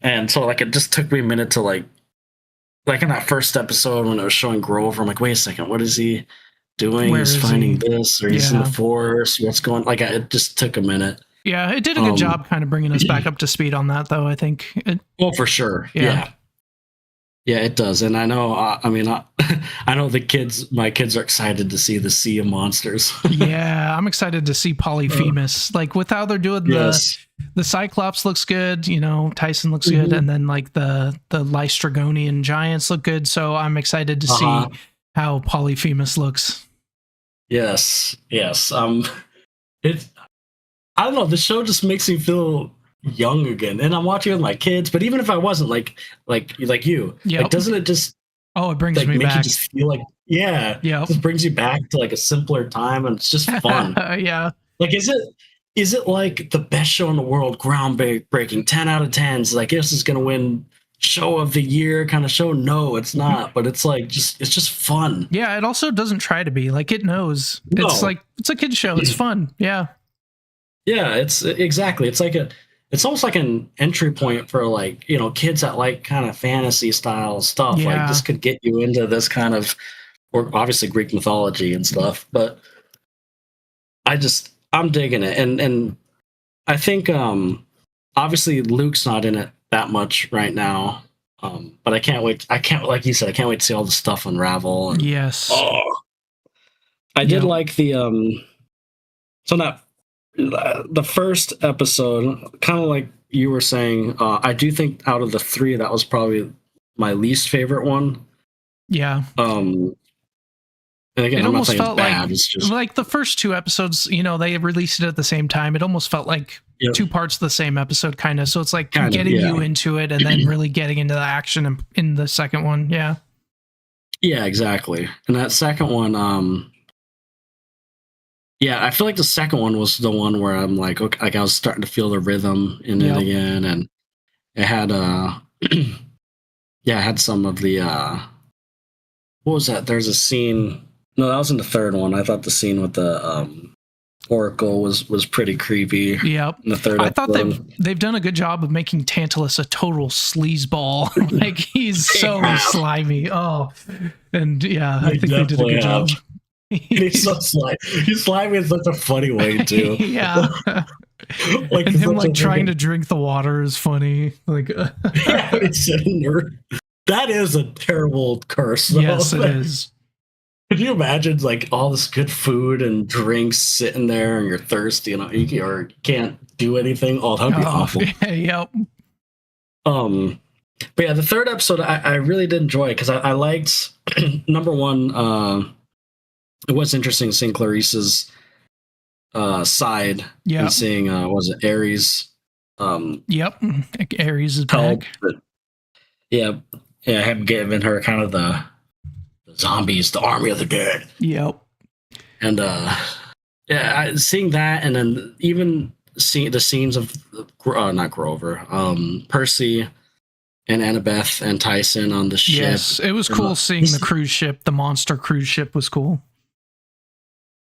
And so like it just took me a minute to like in that first episode when it was showing Grover, I'm like, wait a second, what is he doing? He's finding this, or he's in the forest. What's going? Like it just took a minute. Yeah, it did a good job kind of bringing us back up to speed on that, though, I think. For sure. Yeah, it does. And I know, I know my kids are excited to see the Sea of Monsters. Yeah, I'm excited to see Polyphemus. Like with how they're doing Yes. the Cyclops looks good, you know, Tyson looks good, and then like the Lystragonian giants look good. So I'm excited to see how Polyphemus looks. Yes. It. I don't know. The show just makes me feel young again, and I'm watching with my kids. But even if I wasn't, like you, like, doesn't it just? Oh, it brings like me make back. you just feel like it just brings you back to like a simpler time, and it's just fun. Yeah. Like, is it like the best show in the world, groundbreaking, 10 out of 10s, like this is gonna win show of the year kind of show? No, it's not, but it's like it's just fun. Yeah, it also doesn't try to be. Like it knows. No. It's like it's a kid's show. It's fun. Yeah. Yeah, it's exactly. It's almost like an entry point for, like, you know, kids that like kind of fantasy style stuff. Yeah. Like this could get you into this kind of, or obviously Greek mythology and stuff. But I'm digging it, and I think obviously Luke's not in it that much right now, but I can't wait. Like you said, I can't wait to see all the stuff unravel. And, Yes. I did like the so not. The first episode, kind of like you were saying, I do think out of the three, that was probably my least favorite one. Yeah. And again, it I'm not almost saying felt it's bad. like It's just like the first two episodes, you know, they released it at the same time. It almost felt like two parts of the same episode, kind of. So it's like getting you into it and then really getting into the action in the second one. Yeah. Yeah, exactly. And that second one, yeah, I feel like the second one was the one where I'm like, okay, like I was starting to feel the rhythm in it again, and it had it had some of the what was that? There's a scene. No, that was in the third one. I thought the scene with the Oracle was pretty creepy. Yep. In the third I thought episode. they've done a good job of making Tantalus a total sleazeball. Like he's so slimy. Oh, and yeah, I think they did a good job. He's so slimy. He's slimy in such a funny way too. Yeah. Like and him like trying to drink the water is funny. Like yeah, it's a nerd. That is a terrible curse. Though. Yes, it is. Could you imagine like all this good food and drinks sitting there, and you're thirsty and you can't do anything? Oh, that'd be awful. Yep. But yeah, the third episode I really did enjoy because I liked number one. It was interesting seeing Clarice's side and seeing was it Ares? Yep, Ares is back. But him giving her kind of the zombies, the army of the dead. Yep. And seeing that, and then even seeing the scenes of not Grover, Percy and Annabeth and Tyson on the ship. Yes, it was cool seeing the cruise ship. The monster cruise ship was cool.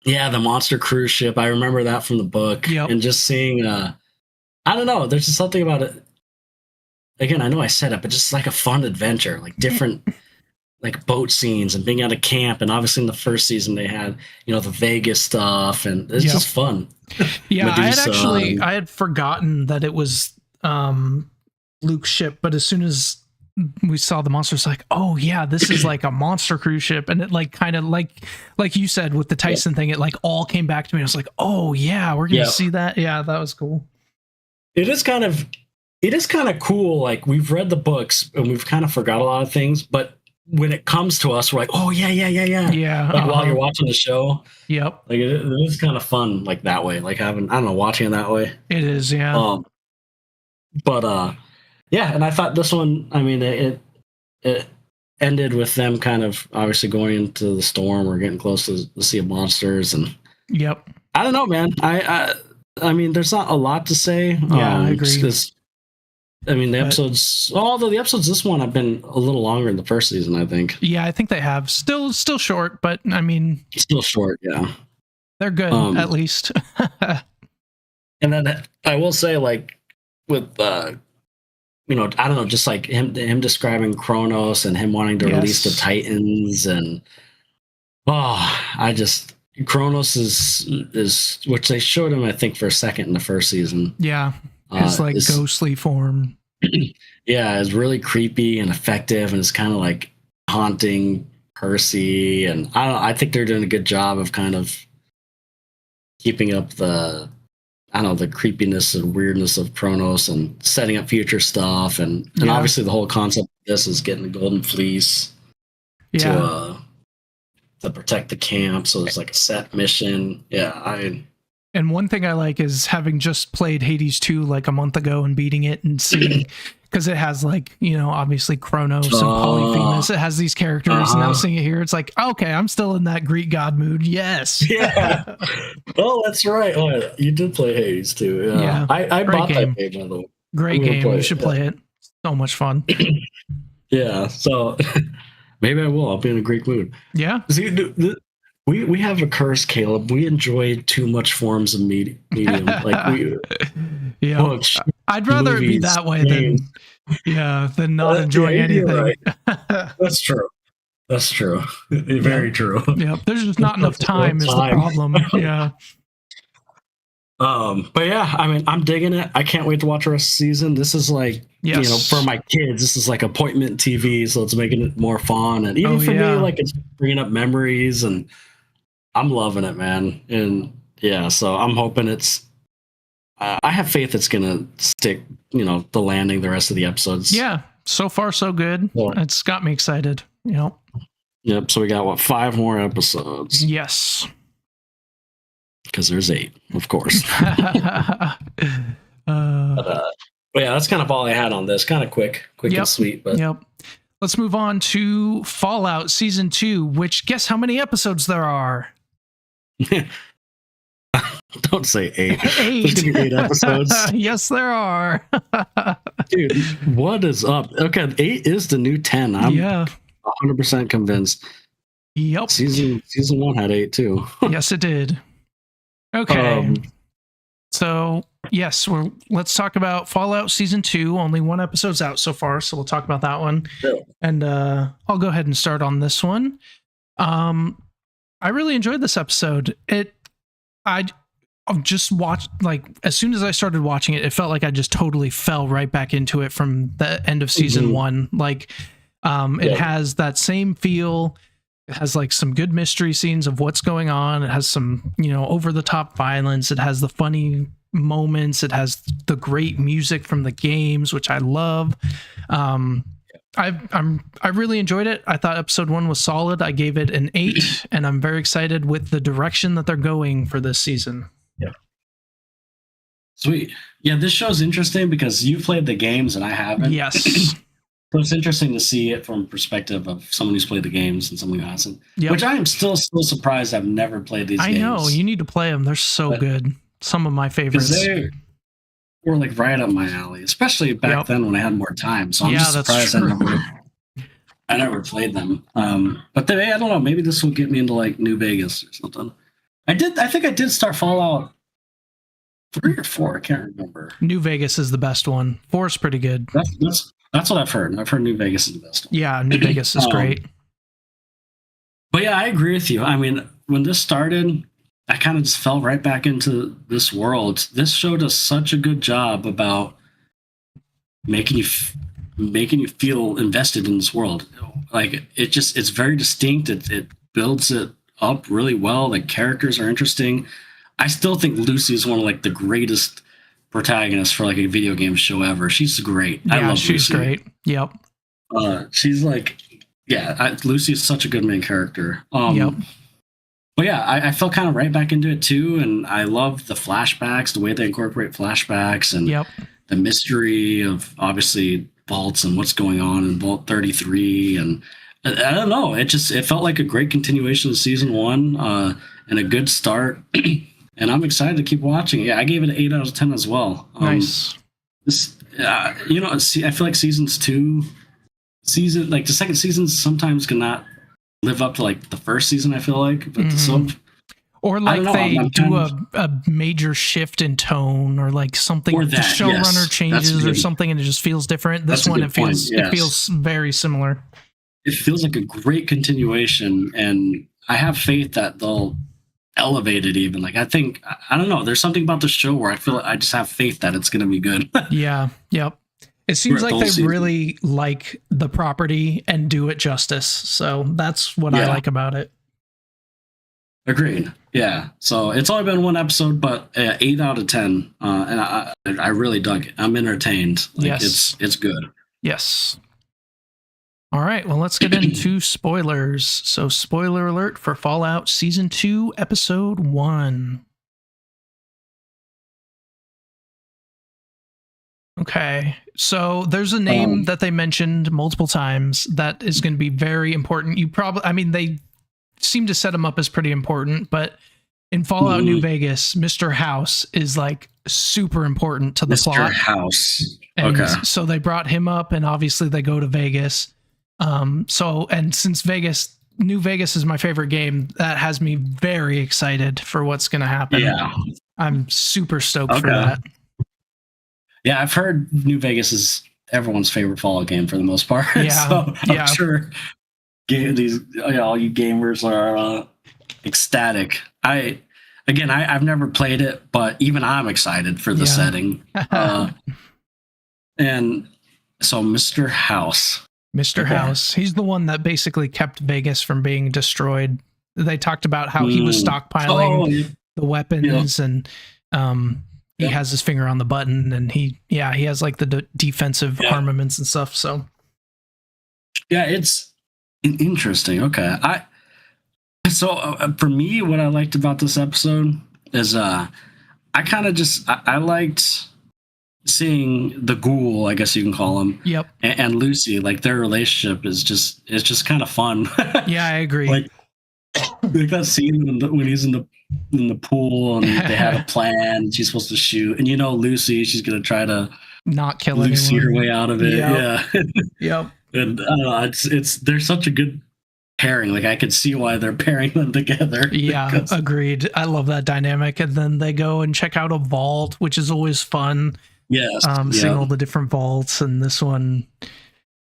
Yeah, the monster cruise ship. I remember that from the book. Yep. And just seeing, I don't know, there's just something about it. Again, I know I said it, but just like a fun adventure, like different like boat scenes and being at a camp. And obviously in the first season they had, you know, the Vegas stuff, and it's just fun. Yeah, Medusa, I had forgotten that it was Luke's ship, but as soon as we saw the monsters, like, oh yeah, this is like a monster cruise ship, and it like kind of like you said with the Tyson thing, it like all came back to me. I was like, oh yeah, we're gonna see that. Yeah, that was cool. It is kind of cool. Like we've read the books and we've kind of forgot a lot of things, but when it comes to us, we're like, oh yeah. Like while you're watching the show. Yep. Like it is kind of fun like that way. Like having, I don't know, watching it that way. It is, yeah. Yeah, and I thought this one, I mean, it ended with them kind of obviously going into the storm or getting close to the Sea of Monsters, and yep. I don't know, man. I mean, there's not a lot to say. Yeah, I agree. I mean, the episodes, although the episodes this one have been a little longer than the first season, I think. Yeah, I think they have. Still short, but I mean, still short. Yeah, they're good at least. And then I will say, like with you know, I don't know, just like him describing Kronos and him wanting to release the Titans, and Kronos is which they showed him, I think, for a second in the first season. Yeah, his like ghostly form. Yeah, it's really creepy and effective, and it's kind of like haunting Percy, and I think they're doing a good job of kind of keeping up the creepiness and weirdness of Kronos and setting up future stuff, and obviously the whole concept of this is getting the Golden Fleece to protect the camp. So it's like a set mission. And one thing I like is having just played Hades 2 like a month ago and beating it and seeing, because it has like, obviously Kronos and Polyphemus. It has these characters. And now seeing it here, it's like, okay, I'm still in that Greek god mood. Yes. Yeah. Oh, that's right. Oh, you did play Hades too. Yeah. I bought that game, by the way. Great game. You should play it. So much fun. Yeah. So maybe I will. I'll be in a Greek mood. Yeah. See, we have a curse, Caleb. We enjoy too much forms of medium. Like books, I'd rather movies, it be that way than not enjoying anything. Right. That's true. That's true. Very true. Yeah. There's just not enough time is the problem. Yeah. But yeah, I mean, I'm digging it. I can't wait to watch the rest of the season. This is like, for my kids, this is like appointment TV, so it's making it more fun. And even for me, like it's bringing up memories, and I'm loving it, man. And yeah, so I'm hoping it's. I have faith it's gonna stick. The landing the rest of the episodes. Yeah, so far so good. Yeah. It's got me excited. Yep. So we got 5 more episodes? Yes. Because there's 8, of course. But yeah, that's kind of all I had on this. Kind of quick and sweet. But let's move on to Fallout Season 2, which guess how many episodes there are? Don't say 8. 8. There's gonna be 8 episodes. Yes, there are. Dude, what is up? Okay, 8 is the new 10. I'm 100% convinced. Yep. Season 1 had 8 too. Yes, it did. Okay. So yes, let's talk about Fallout Season 2. Only 1 episode's out so far, so we'll talk about that one. Yeah. And I'll go ahead and start on this one. I really enjoyed this episode. I just watched, like, as soon as I started watching it, it felt like I just totally fell right back into it from the end of season 1. Like, it has that same feel. It has like some good mystery scenes of what's going on. It has some, over the top violence. It has the funny moments. It has the great music from the games, which I love. I really enjoyed it. I thought episode 1 was solid. I gave it an 8, and I'm very excited with the direction that they're going for this season. Yeah. Sweet. Yeah, this show's interesting because you played the games and I haven't. Yes. So it's interesting to see it from perspective of someone who's played the games and someone who hasn't. Yep. Which I am still surprised I've never played these games. I know. You need to play them. They're so good. Some of my favorites. They were like right up my alley, especially back then when I had more time. So I'm just surprised I never played them. But I don't know. Maybe this will get me into like New Vegas or something. I think I did start Fallout 3 or 4. I can't remember. New Vegas is the best one. 4 is pretty good. That's what I've heard. I've heard New Vegas is the best one. Yeah, New Vegas is great. But yeah, I agree with you. I mean, when this started, I kind of just fell right back into this world. This show does such a good job about making you feel invested in this world. Like it's very distinct. It builds it up really well. The characters are interesting. I still think Lucy is one of like the greatest protagonist for like a video game show ever. She's great. Yeah, I love she's Lucy. Great. Yep. She's like, Lucy is such a good main character. Yep. But yeah, I fell kind of right back into it too, and I love the flashbacks, the way they incorporate flashbacks, and the mystery of obviously vaults and what's going on in Vault 33, and I don't know, it felt like a great continuation of season 1, and a good start. And I'm excited to keep watching. Yeah, I gave it an 8 out of 10 as well. Nice. I feel like the second season sometimes cannot live up to like the first season. I feel like, but or like they do a major shift in tone, or like something the showrunner changes or something, and it just feels different. This one, it feels very similar. It feels like a great continuation, and I have faith that they'll elevate it even. Like I don't know, there's something about the show where I feel I just have faith that it's going to be good. Yeah. Yep. It seems like throughout the they whole season. really like the property and do it justice. So that's what I like about it. Agreed. Yeah. So it's only been one episode, but 8 out of 10. And I really dug it. I'm entertained. Like, yes. It's good. Yes. All right. Well, let's get into spoilers. So, spoiler alert for Fallout Season 2, Episode 1. Okay. So there's a name that they mentioned multiple times that is going to be very important. They seem to set him up as pretty important, but in Fallout New Vegas, Mr. House is like super important to the plot. Mr. House. And so they brought him up, and obviously they go to Vegas. And since New Vegas is my favorite game, that has me very excited for what's going to happen. Yeah. I'm super stoked for that. Yeah, I've heard New Vegas is everyone's favorite Fallout game for the most part. Yeah, so I'm sure all you gamers are ecstatic. I've never played it, but even I'm excited for the setting. And so Mr. House. Mr. House, he's the one that basically kept Vegas from being destroyed. They talked about how he was stockpiling the weapons and he has his finger on the button, and he has like the defensive armaments and stuff. So yeah, it's interesting. Okay. For me, what I liked about this episode is I liked seeing the ghoul, I guess you can call him. Yep. And Lucy, like their relationship is just kind of fun. Yeah, I agree. Like that scene when he's in the pool and they had a plan. She's supposed to shoot, and Lucy, she's gonna try to not kill Lucy anyone. her way out of it. Yep. Yeah. Yep. And I don't know, they're such a good pairing. Like I could see why they're pairing them together. Yeah, agreed. I love that dynamic. And then they go and check out a vault, which is always fun. Yes. Seeing all the different vaults, and this one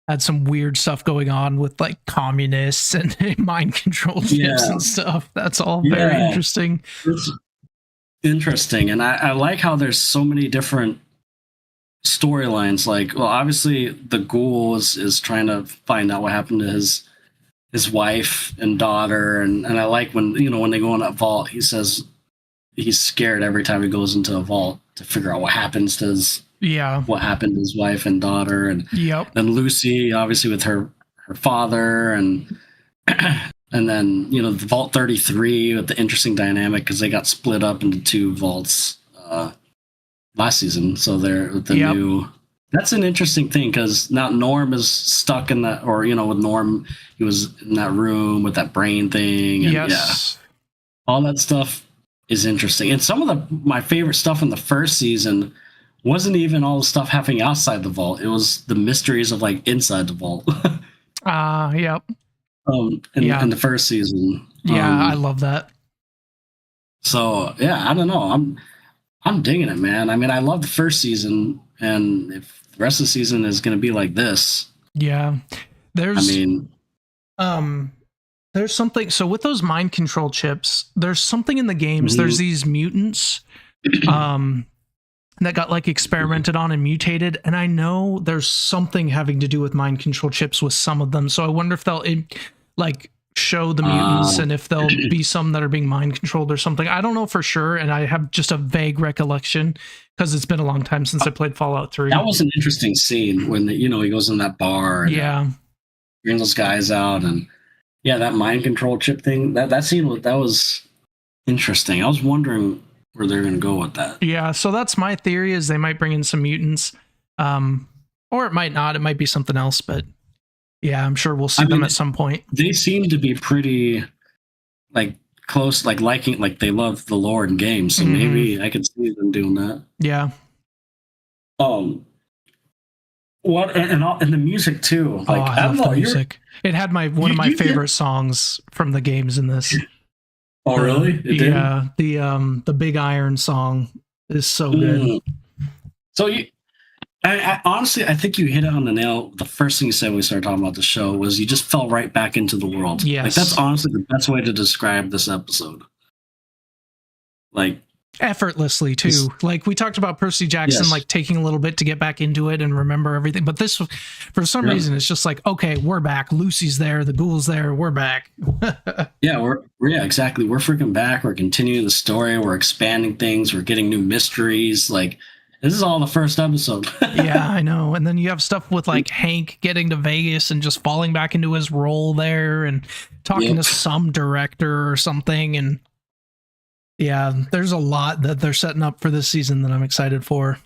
had some weird stuff going on with like communists and mind control chips and stuff. That's all very interesting. It's interesting. And I like how there's so many different storylines. Like, well, obviously the ghoul is trying to find out what happened to his wife and daughter. And I like when they go in that vault, he says he's scared every time he goes into a vault to figure out what happens to what happened to his wife and daughter. And then Lucy, obviously with her father, and then the Vault 33 with the interesting dynamic because they got split up into two vaults last season. So they're the new. That's an interesting thing because now Norm is stuck in that, or with Norm, he was in that room with that brain thing. And all that stuff is interesting. And some of my favorite stuff in the first season wasn't even all the stuff happening outside the vault. It was the mysteries of like inside the vault. Yep. In the first season. I love that. So yeah, I don't know. I'm digging it, man. I mean, I love the first season, and if the rest of the season is going to be like this, there's something. So with those mind control chips, there's something in the games. There's these mutants, that got like experimented on and mutated, and I know there's something having to do with mind control chips with some of them. So I wonder if they'll like show the mutants and if there'll be some that are being mind controlled or something. I don't know for sure, and I have just a vague recollection because it's been a long time since I played Fallout 3. That was an interesting scene when he goes in that bar and brings those guys out, and that mind control chip thing. That scene was interesting. I was wondering where they're going to go with that. Yeah, so that's my theory, is they might bring in some mutants, or it might not. It might be something else, but yeah, I'm sure we'll see them at some point. They seem to be pretty like close, like liking, like they love the lore and games, so maybe I could see them doing that. Yeah. What and the music too? Like I love the music. It had one of my favorite songs from the games in this. Oh, really? It did? Yeah, the Big Iron song is so good. So I honestly, I think you hit it on the nail. The first thing you said when we started talking about the show was you just fell right back into the world. Yes. Like that's honestly the best way to describe this episode. Like effortlessly too. Like we talked about Percy Jackson, like taking a little bit to get back into it and remember everything. But this, for some reason, it's just like, okay, we're back. Lucy's there. The ghoul's there. We're back. Yeah, exactly. We're freaking back. We're continuing the story. We're expanding things. We're getting new mysteries. Like this is all the first episode. Yeah, I know. And then you have stuff with like Hank getting to Vegas and just falling back into his role there and talking to some director or something. And yeah, there's a lot that they're setting up for this season that I'm excited for.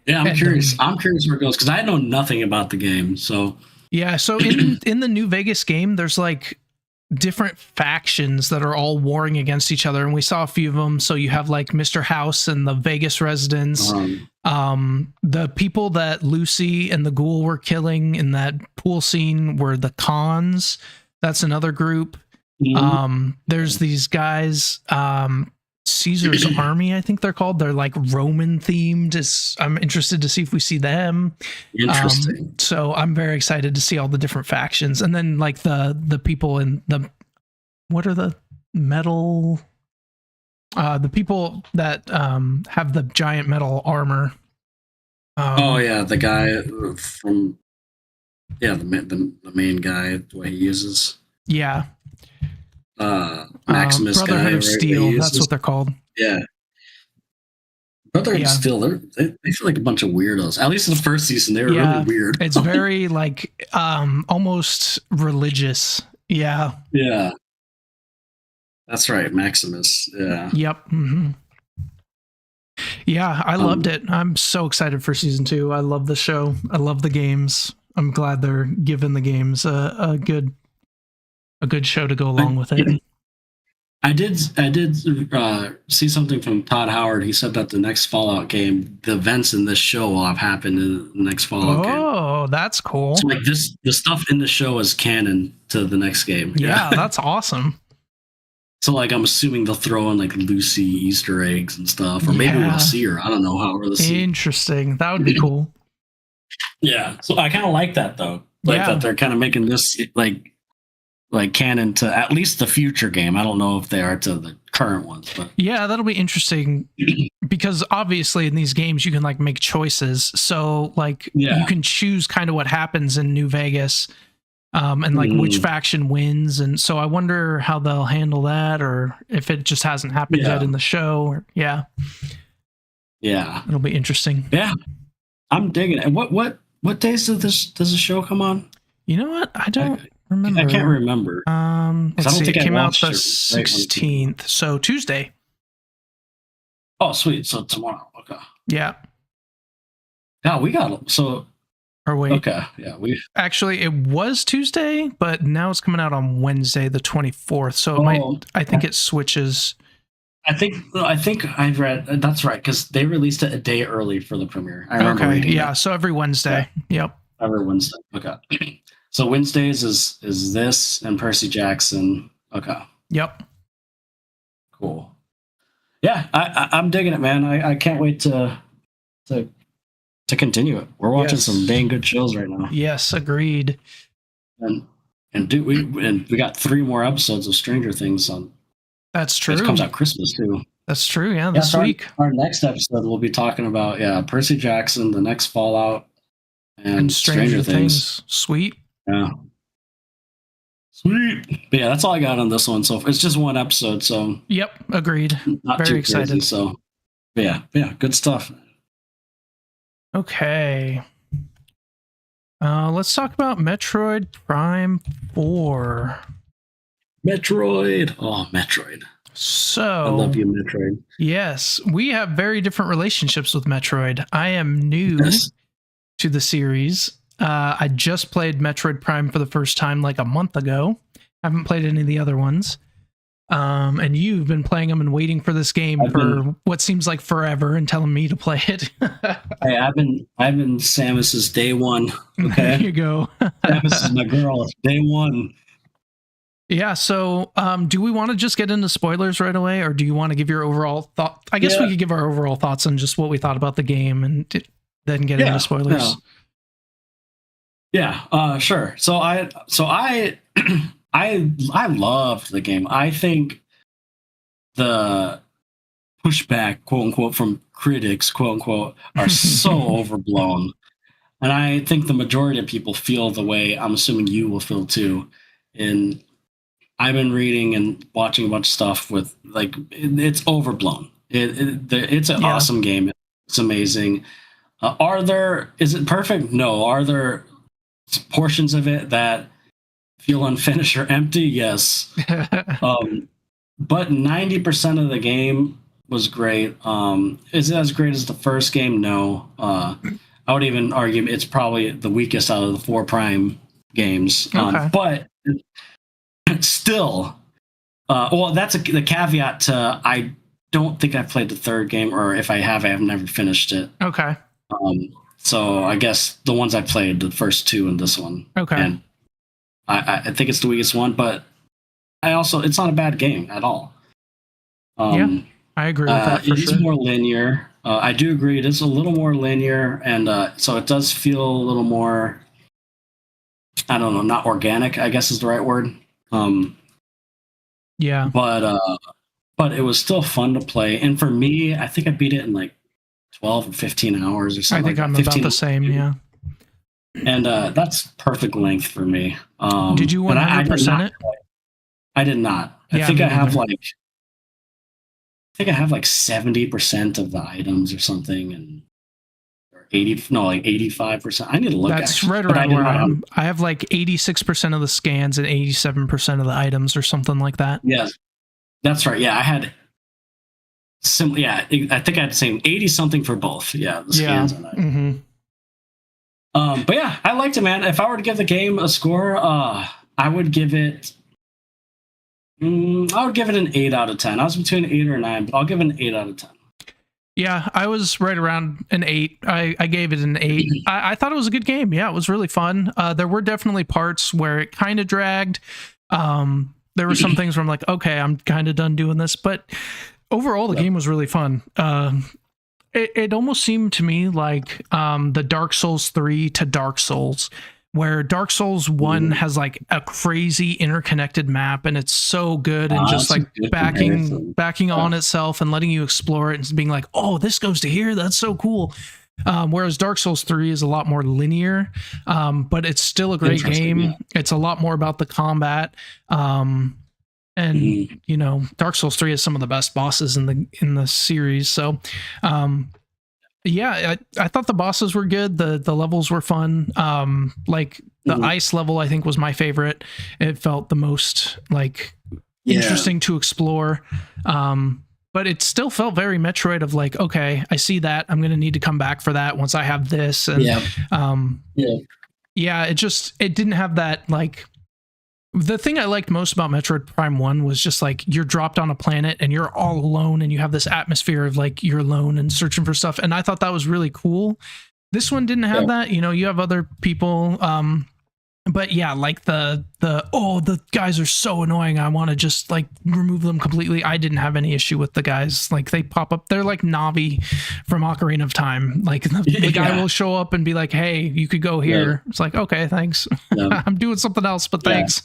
Yeah, I'm curious. I'm curious where it goes because I know nothing about the game. So yeah, so in the New Vegas game, there's like different factions that are all warring against each other, and we saw a few of them. So you have like Mr. House and the Vegas residents, the people that Lucy and the ghoul were killing in that pool scene were the Cons. That's another group. There's these guys, Caesar's Army, I think they're called. They're like Roman themed. I'm interested to see if we see them. Interesting. So I'm very excited to see all the different factions, and then like the people in the what are the metal, the people that have the giant metal armor. The guy from the main guy, the way he uses. Yeah. Maximus Brotherhood guy, of Steel. That's what they're called. Yeah. Brotherhood of Steel. They feel like a bunch of weirdos. At least in the first season, they were really weird. It's very like almost religious. Yeah. Yeah. That's right, Maximus. Yeah. Yep. Mm-hmm. Yeah, I loved it. I'm so excited for season 2. I love the show. I love the games. I'm glad they're giving the games a good show to go along with it. I did see something from Todd Howard. He said that the next Fallout game, the events in this show will have happened in the next Fallout game. Oh, that's cool. So like the stuff in the show is canon to the next game. Yeah, that's awesome. So like I'm assuming they'll throw in like Lucy Easter eggs and stuff, or maybe we'll see her. I don't know how we'll see. Interesting. That would be cool. Yeah. So I kind of like that though. Like that they're kind of making this like canon to at least the future game. I don't know if they are to the current ones, but yeah, that'll be interesting because obviously in these games you can like make choices. So like you can choose kind of what happens in New Vegas, and like which faction wins. And so I wonder how they'll handle that, or if it just hasn't happened yet in the show. Or, yeah, it'll be interesting. Yeah, I'm digging it. And what days does the show come on? You know what? I don't remember. I can't remember. Let's see. It came out the 16th, so Tuesday. Oh, sweet. So tomorrow. Okay. Yeah. Yeah, we got so. Or wait. Okay. Yeah, actually it was Tuesday, but now it's coming out on Wednesday, the 24th. So it might. I think it switches. I think I read that's right because they released it a day early for the premiere. I remember reading that. So every Wednesday. Yeah. Yep. Every Wednesday. Okay. So Wednesdays is this and Percy Jackson. Okay. Yep. Cool. Yeah, I'm digging it, man. I can't wait to continue it. We're watching some dang good shows right now. Yes, agreed. And we got 3 more episodes of Stranger Things on. That's true. It comes out Christmas too. That's true. Yeah, this week. Our next episode we'll be talking about Percy Jackson, the next Fallout, and Stranger Things. Sweet. Yeah. Sweet. But yeah, that's all I got on this one. So it's just one episode. So yep, agreed. Not very too excited. Crazy, so yeah, good stuff. Okay. Let's talk about Metroid Prime 4. Metroid. Oh, Metroid. So I love you, Metroid. Yes, we have very different relationships with Metroid. I am new to the series. I just played Metroid Prime for the first time like a month ago. Haven't played any of the other ones. And you've been playing them and waiting for this game what seems like forever and telling me to play it. Hey, I've been Samus's day one. Okay. There you go. Samus is my girl. It's day one. Yeah, so do we want to just get into spoilers right away, or do you want to give your overall thought? I guess we could give our overall thoughts on just what we thought about the game and then get into spoilers. Yeah, sure. So I I loved the game. I think the pushback, quote unquote, from critics, quote unquote, are so overblown. And I think the majority of people feel the way I'm assuming you will feel too. And I've been reading and watching a bunch of stuff with like it's overblown. It's an awesome game. It's amazing. Is it perfect? No. Are there portions of it that feel unfinished or empty? Yes. But 90% of the game was great. Is it as great as the first game? No. I would even argue it's probably the weakest out of the 4 Prime games. But still, well, that's the caveat to I don't think I've played the third game, or if I have never finished it. Okay. So I guess the ones I played, the first 2 and this one. Okay. And I think it's the weakest one, but it's not a bad game at all. Yeah, I agree with that for it sure. is more linear. I do agree. It is a little more linear, and so it does feel a little more, I don't know, not organic, I guess is the right word. Yeah. But it was still fun to play. And for me, I think I beat it in like 12 or 15 hours or something. I think I'm about the same, yeah. And that's perfect length for me. Did you 100% it? I did not. I think I have like 70% of the items or something, and 85%. I need to look. That's right around where I am. I have like 86% of the scans and 87% of the items or something like that. Yes, that's right. Yeah, I had I think I had the same 80 something for both. Yeah, the scans and that. Mm-hmm. But yeah, I liked it, man. If I were to give the game a score, I would give it. I would give it an 8 out of 10. I was between 8 or 9, but I'll give it an 8 out of 10. Yeah, I was right around an 8. I gave it an 8. I thought it was a good game. Yeah, it was really fun. There were definitely parts where it kind of dragged. There were some things where I'm like, okay, I'm kind of done doing this. But overall, the game was really fun. It almost seemed to me like the Dark Souls 3 to Dark Souls, where Dark Souls 1 has like a crazy interconnected map, and it's so good, and just like backing on itself and letting you explore it and being like, oh, this goes to here. That's so cool. Whereas Dark Souls 3 is a lot more linear, but it's still a great game. Yeah. It's a lot more about the combat. And you know, Dark Souls 3 has some of the best bosses in the series. So, yeah, I thought the bosses were good. The levels were fun. Like the ice level, I think was my favorite. It felt the most like interesting to explore. But it still felt very Metroid of like, okay, I see that. I'm going to need to come back for that once I have this. And it didn't have that like. The thing I liked most about Metroid Prime 1 was just like you're dropped on a planet and you're all alone and you have this atmosphere of like you're alone and searching for stuff. And I thought that was really cool. This one didn't have that. You know, you have other people. But yeah, like the guys are so annoying. I want to just like remove them completely. I didn't have any issue with the guys. Like they pop up. They're like Navi from Ocarina of Time. Like the guy will show up and be like, hey, you could go here. It's like, okay, thanks. I'm doing something else, but thanks.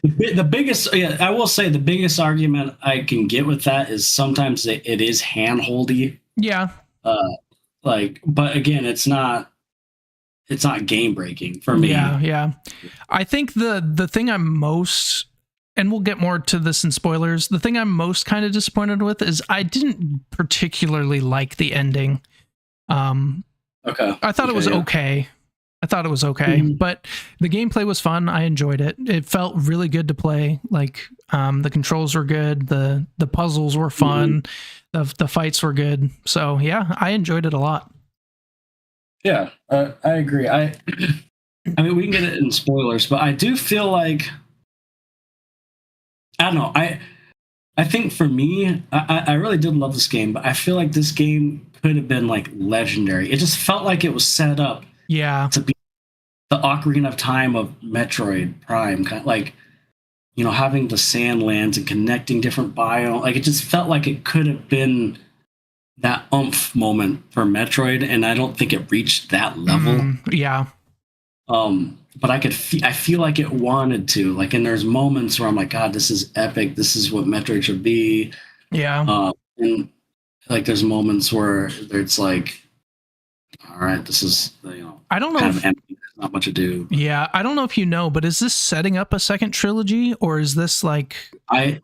The biggest, I will say the biggest argument I can get with that is sometimes it is handholdy. Yeah. But again, it's not game breaking for me. Yeah. I think the thing I'm most, and we'll get more to this in spoilers, the thing I'm most kind of disappointed with is I didn't particularly like the ending. I thought it was okay. But the gameplay was fun. I enjoyed it. It felt really good to play. Like the controls were good. The puzzles were fun. The fights were good. So yeah, I enjoyed it a lot. Yeah, I agree. I mean, we can get it in spoilers, but I do feel like, I don't know. I think for me, I really did love this game, but I feel like this game could have been like legendary. It just felt like it was set up, to be the Ocarina of Time of Metroid Prime, kind of like, you know, having the sand lands and connecting different biomes. Like it just felt like it could have been that oomph moment for Metroid, and I don't think it reached that level. But I feel like it wanted to. Like, and there's moments where I'm like, God, this is epic. This is what Metroid should be. And like there's moments where it's like, all right, this is I don't know kind if, of empty. There's not much to do. yeah, I don't know if you know, but is this setting up a second trilogy, or is this like I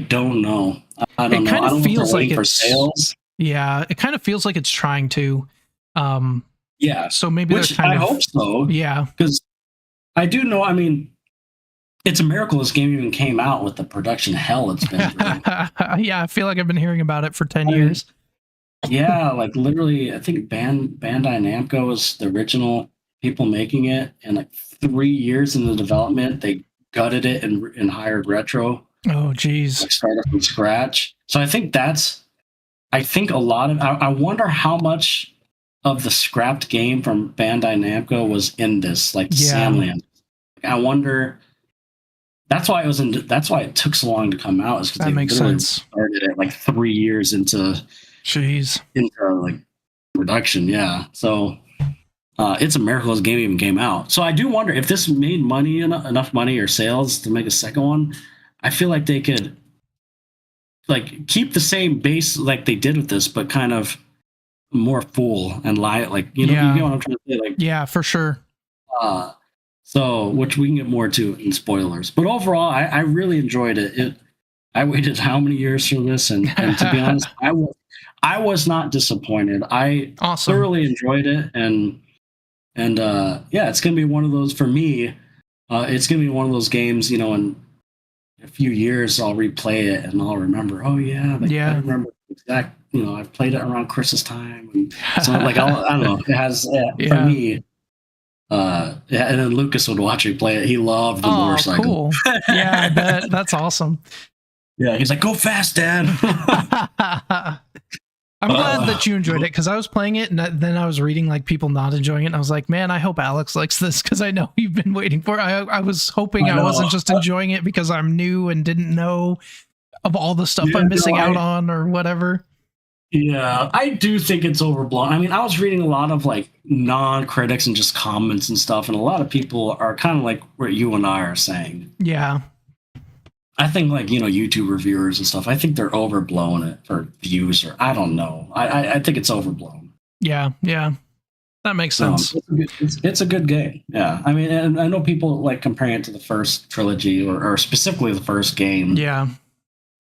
don't know. I don't it know. kind I of don't know if feels they're like waiting for it's sales. yeah, it kind of feels like it's trying to. Yeah, So maybe which they're kind I of hope so. yeah. Because I do know. I mean, it's a miracle this game even came out with the production hell it's been through. Yeah, I feel like I've been hearing about it for 10 I mean, years. yeah, like literally, I think Bandai Namco was the original people making it, and like 3 years into development, they gutted it and hired Retro, Oh, geez. like started from scratch. So I think a lot of, I wonder how much of the scrapped game from Bandai Namco was in this, like Yeah. Samland. I wonder. That's why it took so long to come out. Is because That they makes literally sense. started it like 3 years into Jeez. like production. Yeah, so it's a miracle this game even came out. So I do wonder if this made money enough money or sales to make a second one. I feel like they could like keep the same base like they did with this, but kind of more full and light. Like you know what I'm trying to say. Like Yeah, for sure. so which we can get more to in spoilers. But overall, I really enjoyed it. I waited how many years for this, and to be honest, I was not disappointed. I Awesome. thoroughly enjoyed it, and yeah, it's gonna be one of those for me. It's gonna be one of those games, in a few years I'll replay it and I'll remember. Oh yeah, like, Yeah. I remember exact. I've played it around Christmas time, and so like I don't know. It has for me. Yeah, and then Lucas would watch me play it. He loved the motorcycle. Cool. Yeah, I bet. That's awesome. Yeah, he's like, "Go fast, Dad." I'm glad that you enjoyed it because I was playing it and then I was reading like people not enjoying it. And I was like, man, I hope Alex likes this because I know you've been waiting for it. I was hoping I wasn't just enjoying it because I'm new and didn't know of all the stuff I'm missing out on or whatever. Yeah, I do think it's overblown. I mean, I was reading a lot of like non-critics and just comments and stuff, and a lot of people are kind of like what you and I are saying. Yeah. I think like, YouTube reviewers and stuff, I think they're overblowing it for views, or I don't know. I think it's overblown. Yeah. That makes sense. It's a good game. Yeah. I mean, and I know people like comparing it to the first trilogy or specifically the first game. Yeah.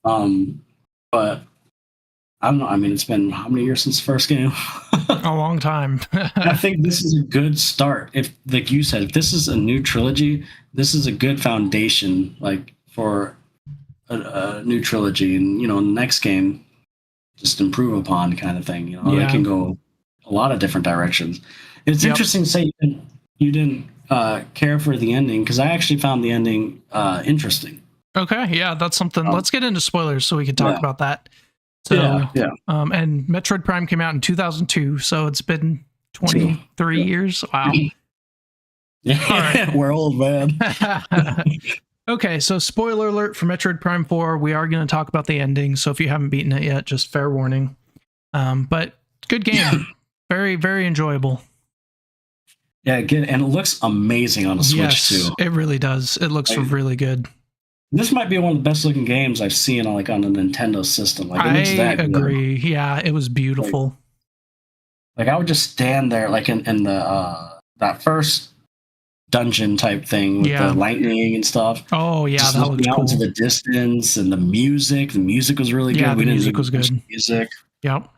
But I don't know. I mean, it's been how many years since the first game? A long time. I think this is a good start. If, like you said, if this is a new trilogy, this is a good foundation, like for a new trilogy, and the next game just improve upon kind of thing. It can go a lot of different directions. It's interesting to say you didn't care for the ending, because I actually found the ending interesting. Okay, yeah, that's something. Let's get into spoilers so we can talk about that. So, yeah. And Metroid Prime came out in 2002, so it's been 23 years. Wow. Yeah, right. We're old, man. Okay, so spoiler alert for Metroid Prime 4. We are going to talk about the ending, so if you haven't beaten it yet, just fair warning. But good game. Very, very enjoyable. Yeah, and it looks amazing on the Switch, too. It really does. It looks really good. This might be one of the best looking games I've seen on a Nintendo system. Like, it looks that good. I agree. Yeah, it was beautiful. Like I would just stand there, like in the that first dungeon type thing with the lightning and stuff. Oh yeah, just that looks cool. Into the distance, and the music was really good. Yeah, the music was good. Music. Yep.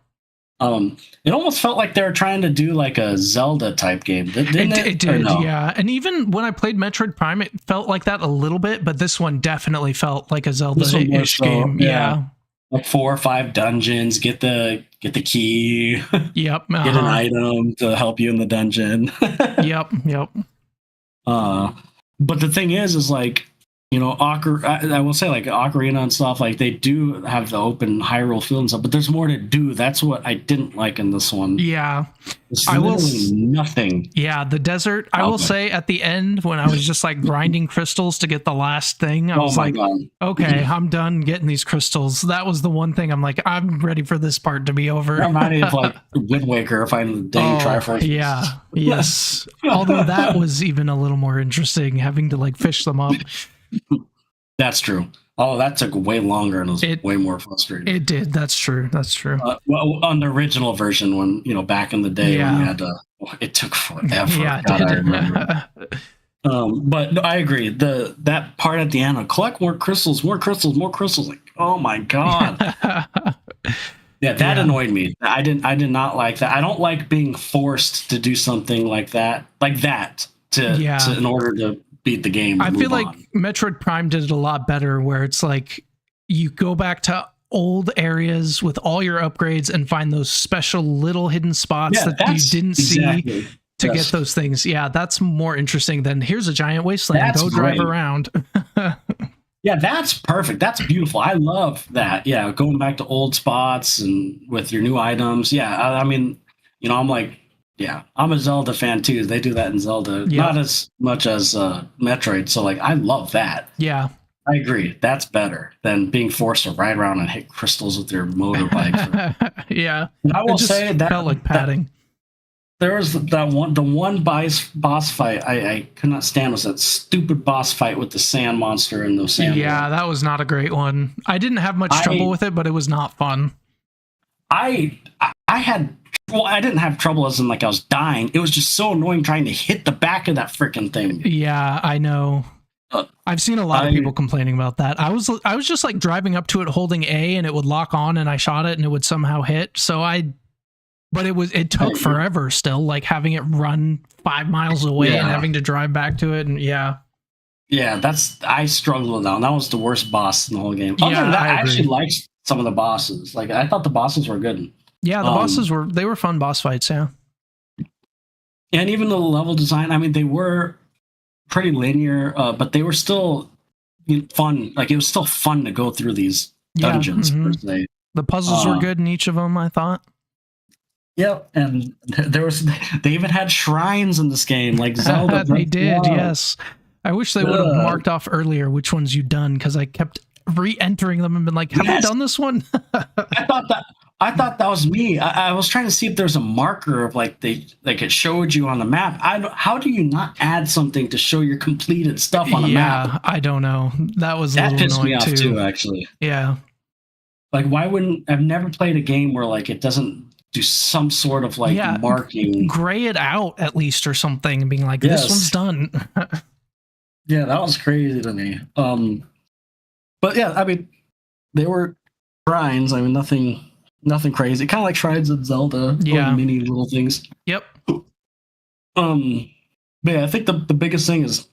It almost felt like they were trying to do like a Zelda type game. Didn't it? It did, yeah. And even when I played Metroid Prime, it felt like that a little bit, but this one definitely felt like a Zelda-ish game. Yeah. Like 4 or 5 dungeons, get the key. Yep. Get an item to help you in the dungeon. Yep. But the thing is like, I will say like Ocarina and stuff, like they do have the open Hyrule field and stuff, but there's more to do. That's what I didn't like in this one. Yeah. It's literally nothing. Yeah, the desert. I will say at the end when I was just like grinding crystals to get the last thing, I was like, okay, I'm done getting these crystals. That was the one thing I'm like, I'm ready for this part to be over. Reminded me of like Wind Waker finding the dang Triforce. Yeah. Yes. Although that was even a little more interesting, having to like fish them up. That's true. Oh, that took way longer and was way more frustrating. It did. That's true. That's true. Well, on the original version, when back in the day when you had to, it took forever. Yeah, God, it did. I remember. But no, I agree. That part at the end of collect more crystals. Like, oh my god. Yeah, that annoyed me. I did not like that. I don't like being forced to do something like that to in order to beat the game. I feel like Metroid Prime did it a lot better, where it's like you go back to old areas with all your upgrades and find those special little hidden spots that you didn't see to get those things. Yeah, that's more interesting than here's a giant wasteland. Go drive around. Yeah, that's perfect. That's beautiful. I love that. Yeah, going back to old spots and with your new items. Yeah, I mean, I'm like, yeah, I'm a Zelda fan too. They do that in Zelda, not as much as Metroid. So like, I love that. Yeah, I agree. That's better than being forced to ride around and hit crystals with your motorbike. Yeah, and I will say that felt like padding. There was the one boss fight I could not stand, was that stupid boss fight with the sand monster and those sand. Yeah, that was not a great one. I didn't have much trouble with it, but it was not fun. I didn't have trouble as in like I was dying. It was just so annoying trying to hit the back of that freaking thing. Yeah, I know. I've seen a lot of people complaining about that. I was just like driving up to it holding A and it would lock on and I shot it and it would somehow hit. But it took forever still, like having it run 5 miles away and having to drive back to it. And yeah, I struggled with that one. That was the worst boss in the whole game. Other than that, I actually liked some of the bosses. Like I thought the bosses were good. Yeah, the bosses were fun boss fights. Yeah. And even the level design, I mean, they were pretty linear, but they were still fun. Like it was still fun to go through these dungeons. Per se. The puzzles were good in each of them, I thought. Yep, and they even had shrines in this game, like Zelda. They did, yes. I wish they would have marked off earlier which ones you'd done, because I kept re-entering them and been like, have I done this one? I thought that was me. I was trying to see if there's a marker of like it showed you on the map. How do you not add something to show your completed stuff on a map? Yeah, I don't know. That pissed me off too, actually. Yeah. Like, why wouldn't I've never played a game where like it doesn't do some sort of like marking, gray it out at least or something, and being like, this one's done. Yeah, that was crazy to me. But yeah, I mean, they were shrines. I mean, nothing crazy. Kind of like shrines in Zelda. Yeah, mini little things. Yep. But yeah, I think the biggest thing is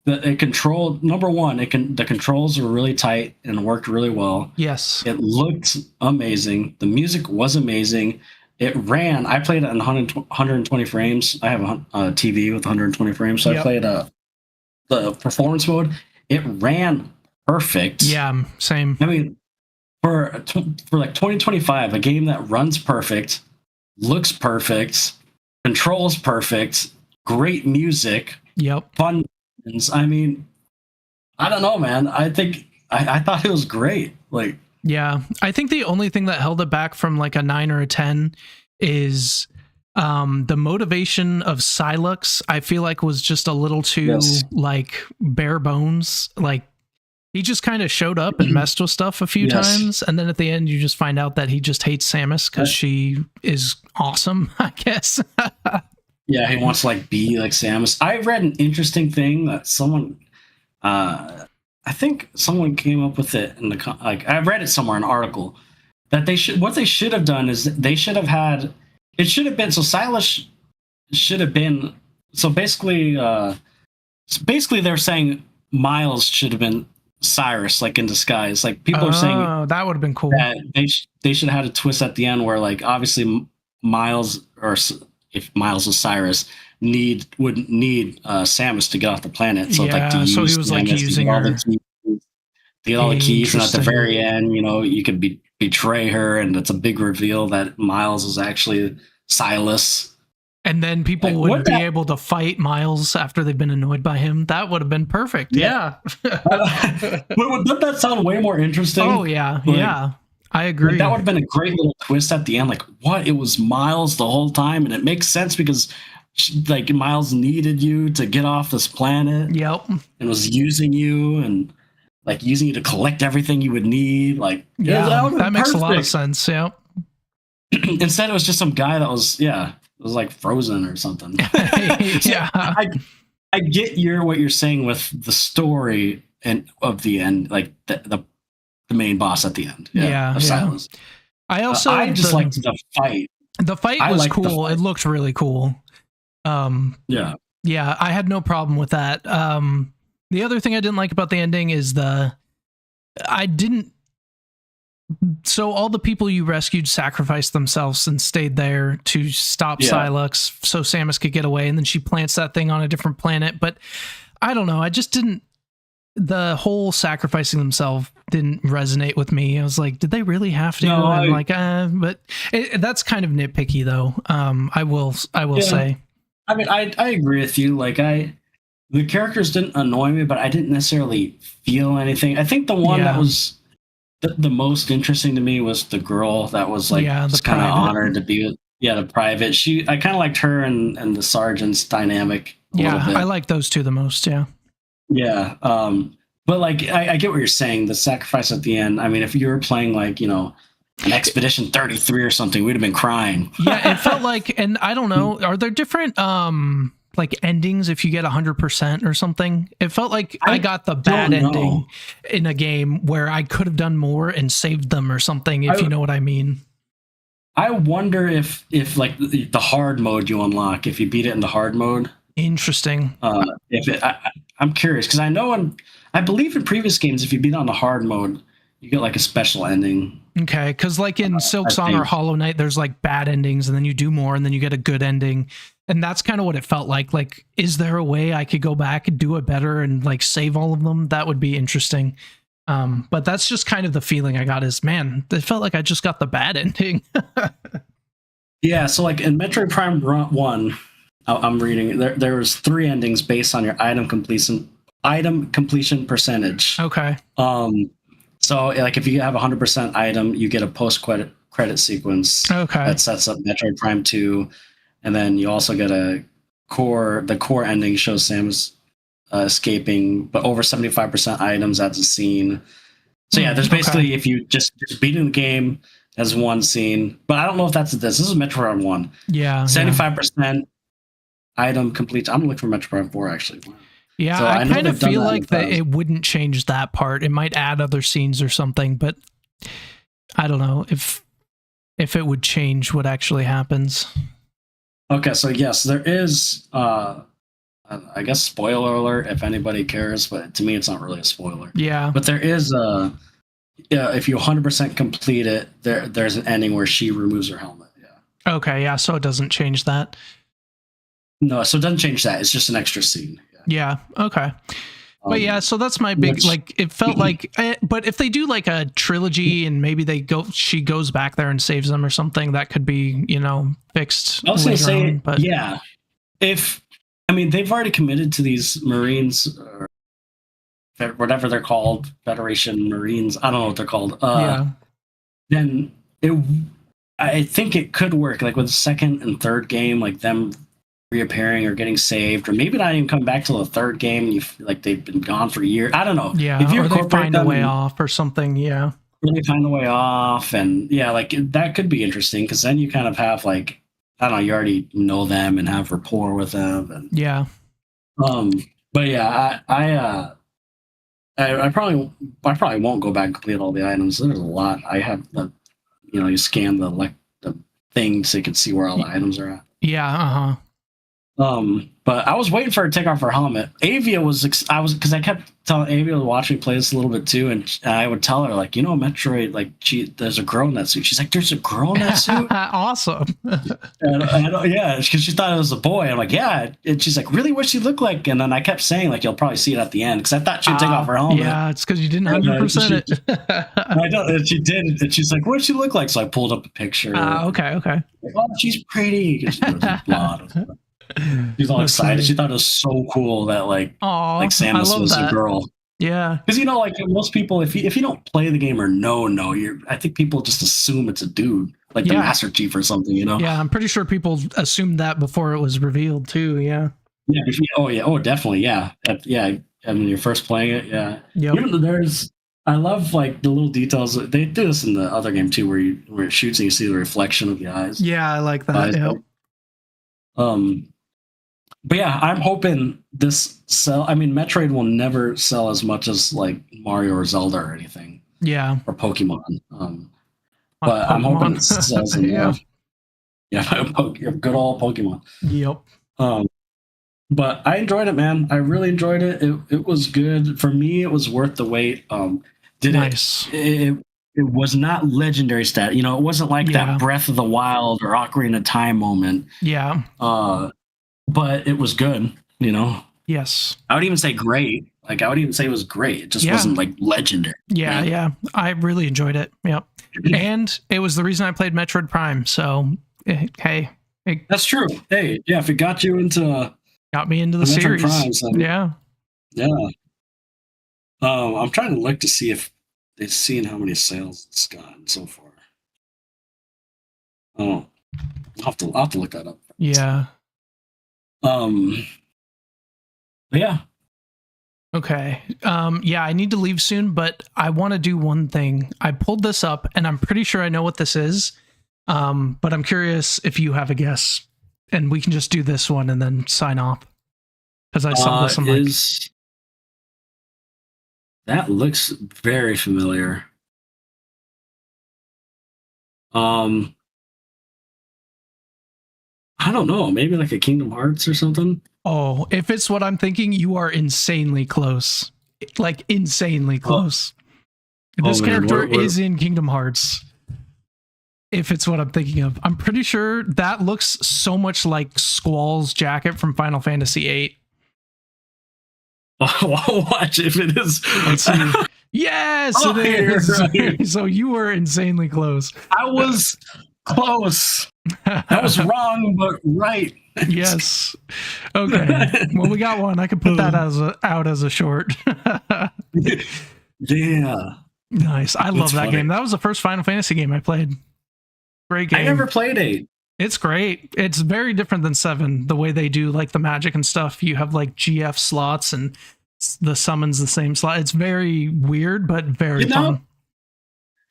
the control. Number one, the controls were really tight and worked really well. Yes, it looked amazing. The music was amazing. It ran. I played it in 120 frames. I have a TV with 120 frames, so I played the performance mode. It ran perfect. Yeah, same. I mean, for like 2025, a game that runs perfect, looks perfect, controls perfect, great music. Yep. Fun. I mean, I don't know, man. I think I thought it was great. Like, yeah, I think the only thing that held it back from like a 9 or a 10 is the motivation of Silux. I feel like was just a little too like bare bones. Like he just kind of showed up and messed with stuff a few times, and then at the end you just find out that he just hates Samus because she is awesome, I guess. Yeah, he wants to like be like Samus. I read an interesting thing that someone, I think someone came up with it in the like. I read it somewhere, an article that what they should have done is they should have had. It should have been so Silas should have been so basically. They're saying Miles should have been Cyrus, like in disguise. Like people are saying that would have been cool. That they should have had a twist at the end where like obviously Miles or. If Miles was Cyrus, wouldn't need Samus to get off the planet. So like to so he was like using her to get all the keys, and at the very end, you could betray her, and it's a big reveal that Miles is actually Silas. And then people would be able to fight Miles after they've been annoyed by him. That would have been perfect. Yeah. Wouldn't that sound way more interesting? Oh yeah, yeah. I agree. Like, that would have been a great little twist at the end. Like, what? It was Miles the whole time, and it makes sense because like Miles needed you to get off this planet. Yep. And was using you and like using you to collect everything you would need. Like, yeah, that makes perfect. a lot of sense. Yeah. Instead, it was just some guy that was, it was like frozen or something. Yeah. I get what you're saying with the story and of the end, like the main boss at the end. Yeah. Silence. I just liked the fight. The fight was cool. It looked really cool. Yeah, I had no problem with that. The other thing I didn't like about the ending is so all the people you rescued sacrificed themselves and stayed there to stop Sylux so Samus could get away, and then she plants that thing on a different planet. But I don't know, I just didn't, the whole sacrificing themselves didn't resonate with me. I was like, did they really have to? No, I'm like, but that's kind of nitpicky though. I will say. I mean, I agree with you. Like the characters didn't annoy me, but I didn't necessarily feel anything. I think the one that was the most interesting to me was the girl that was like just kind of honored to be with, the private. I kind of liked her and the sergeant's dynamic. I like those two the most. Yeah. Yeah. But like, I get what you're saying. The sacrifice at the end. I mean, if you were playing like, an Expedition 33 or something, we'd have been crying. Yeah. It felt like, and I don't know, are there different, like endings if you get 100% or something? It felt like I got the bad ending in a game where I could have done more and saved them or something, if you know what I mean. I wonder if like the hard mode you unlock, if you beat it in the hard mode. Interesting. I'm curious because I believe in previous games, if you beat on the hard mode, you get like a special ending. Okay, because like in Silk Song or Hollow Knight, there's like bad endings, and then you do more, and then you get a good ending. And that's kind of what it felt like. Like, is there a way I could go back and do it better and like save all of them? That would be interesting. But that's just kind of the feeling I got is, man, it felt like I just got the bad ending. Yeah, so like in Metroid Prime 1, I'm reading, there was 3 endings based on your item completion percentage. Okay. So like if you have 100% item, you get a post-credit sequence. Okay. That sets up Metroid Prime 2. And then you also get the core ending shows Samus escaping, but over 75% items adds a scene. So yeah, there's basically, if you just beating the game as one scene, but I don't know if that's this. This is Metroid 1. Yeah. 75% item complete. I'm looking for Metroid Prime 4 actually. Yeah, so I kind of feel like that it wouldn't change that part. It might add other scenes or something, but I don't know if it would change what actually happens. Okay, so yes, there is, I guess, spoiler alert if anybody cares, but to me, it's not really a spoiler. Yeah. But there is, if you 100% complete it, there's an ending where she removes her helmet. Yeah. Okay, yeah, so it doesn't change that. No, so it doesn't change that. It's just an extra scene. Yeah, okay. But yeah, so that's my big, like, it felt like, but if they do like a trilogy and maybe she goes back there and saves them or something, that could be, fixed. I was going to say, but yeah, they've already committed to these Marines, or whatever they're called, Federation Marines, I don't know what they're called. Then I think it could work, like with the second and third game, like them reappearing or getting saved, or maybe not even coming back till the third game. You feel like they've been gone for years. I don't know. Yeah, if you find a way off or something. Yeah, really find a way off, and yeah, like that could be interesting because then you kind of have like, I don't know, you already know them and have rapport with them. And, yeah. But yeah, I probably won't go back and complete all the items. There's a lot. I have you scan the thing so you can see where all the items are at. Yeah. But I was waiting for her to take off her helmet. Avia because I kept telling Avia to watch me play this a little bit too, and I would tell her like, Metroid, like there's a girl in that suit. She's like, there's a girl in that suit. Awesome. Yeah, because she thought it was a boy. I'm like, yeah, and she's like, really, what she look like? And then I kept saying like, you'll probably see it at the end because I thought she'd take off her helmet. Yeah, it's because you didn't 100% it. I know, and she did, and she's like, what'd she look like? So I pulled up a picture. Okay. Like, oh, she's pretty. She was blonde. She's all excited. Funny. She thought it was so cool that like Samus was a girl. Yeah, because like most people, if you don't play the game or I think people just assume it's a dude. like the Master Chief or something, you know? Yeah, I'm pretty sure people assumed that before it was revealed too. Yeah. Oh, definitely. Yeah. Yeah. And when you're first playing it, yeah. Yep. Even though I love like the little details. They do this in the other game too, where it shoots and you see the reflection of the eyes. Yeah, I like that. Yep. But yeah, I'm hoping this Metroid will never sell as much as like Mario or Zelda or anything. Yeah. Or Pokemon. But I'm hoping it sells enough. Yeah, good old Pokemon. Yep. But I enjoyed it, man. I really enjoyed it. It was good. For me, it was worth the wait. Nice. It was not legendary stat. It wasn't like that Breath of the Wild or Ocarina of Time moment. Yeah. But it was good, Yes. I would even say great. Like, I would even say it was great. It just wasn't like legendary. Yeah, right? yeah. I really enjoyed it. Yep. And it was the reason I played Metroid Prime. So, hey. That's true. Hey, yeah, if it got you into... Got me into the series. Prime, so, yeah. I'm trying to look to see if they've seen how many sales it's gotten so far. Oh, I'll have to look that up. Yeah. Yeah. Okay. Yeah, I need to leave soon, but I want to do one thing. I pulled this up, and I'm pretty sure I know what this is. But I'm curious if you have a guess, and we can just do this one and then sign off. Because I saw this. I'm like, that looks very familiar. I don't know. Maybe like a Kingdom Hearts or something. Oh, if it's what I'm thinking, you are insanely close. Like insanely close. This character is in Kingdom Hearts. If it's what I'm thinking of, I'm pretty sure that looks so much like Squall's jacket from Final Fantasy VIII. Watch if it is. Let's see. Yes, it is. Right. So you were insanely close. I was close. I was wrong, but right. Yes. Okay. Well, we got one. I could put that out as a short. Yeah. Nice. I love that game. That was the first Final Fantasy game I played. Great game. I never played 8. It's great. It's very different than 7. The way they do like the magic and stuff. You have like GF slots and the summons the same slot. It's very weird, but very fun.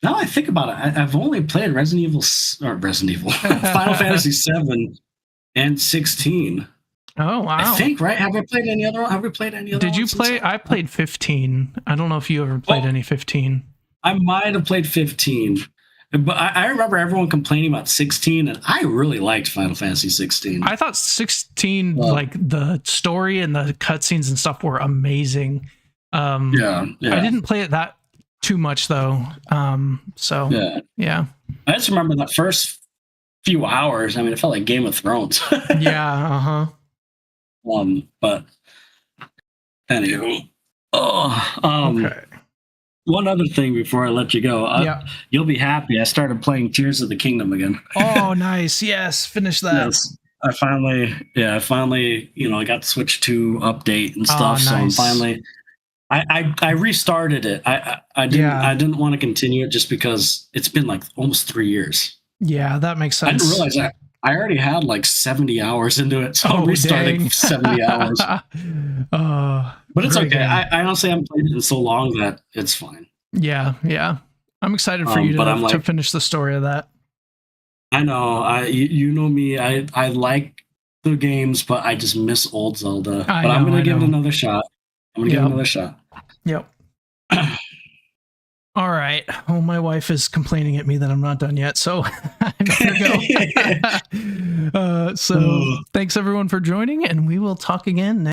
Now I think about it, I've only played Resident Evil, Final Fantasy 7 and 16. Oh wow! I think, right? Have we played any other? Did you play? I played 15. I don't know if you ever played any 15. I might have played 15, but I remember everyone complaining about 16, and I really liked Final Fantasy 16. I thought 16, like the story and the cutscenes and stuff, were amazing. Yeah. I didn't play it that too much though. So yeah. I just remember the first few hours. I mean, it felt like Game of Thrones. Yeah. But anywho, okay. One other thing before I let you go. You'll be happy. I started playing Tears of the Kingdom again. Oh, nice. Yes, finish that. Yes. I finally, I got the Switch 2 update and stuff. Nice. So I'm finally. I restarted it. I didn't want to continue it just because it's been like almost 3 years. Yeah, that makes sense. I didn't realize that. I already had like 70 hours into it, so I'm restarting 70 hours. But it's okay. Game. I honestly haven't played it in so long that it's fine. Yeah. I'm excited for you to finish the story of that. I know. You know me. I like the games, but I just miss old Zelda. I'm going to give it another shot. Yep. All right. Well, my wife is complaining at me that I'm not done yet, so I better go. So thanks everyone for joining, and we will talk again next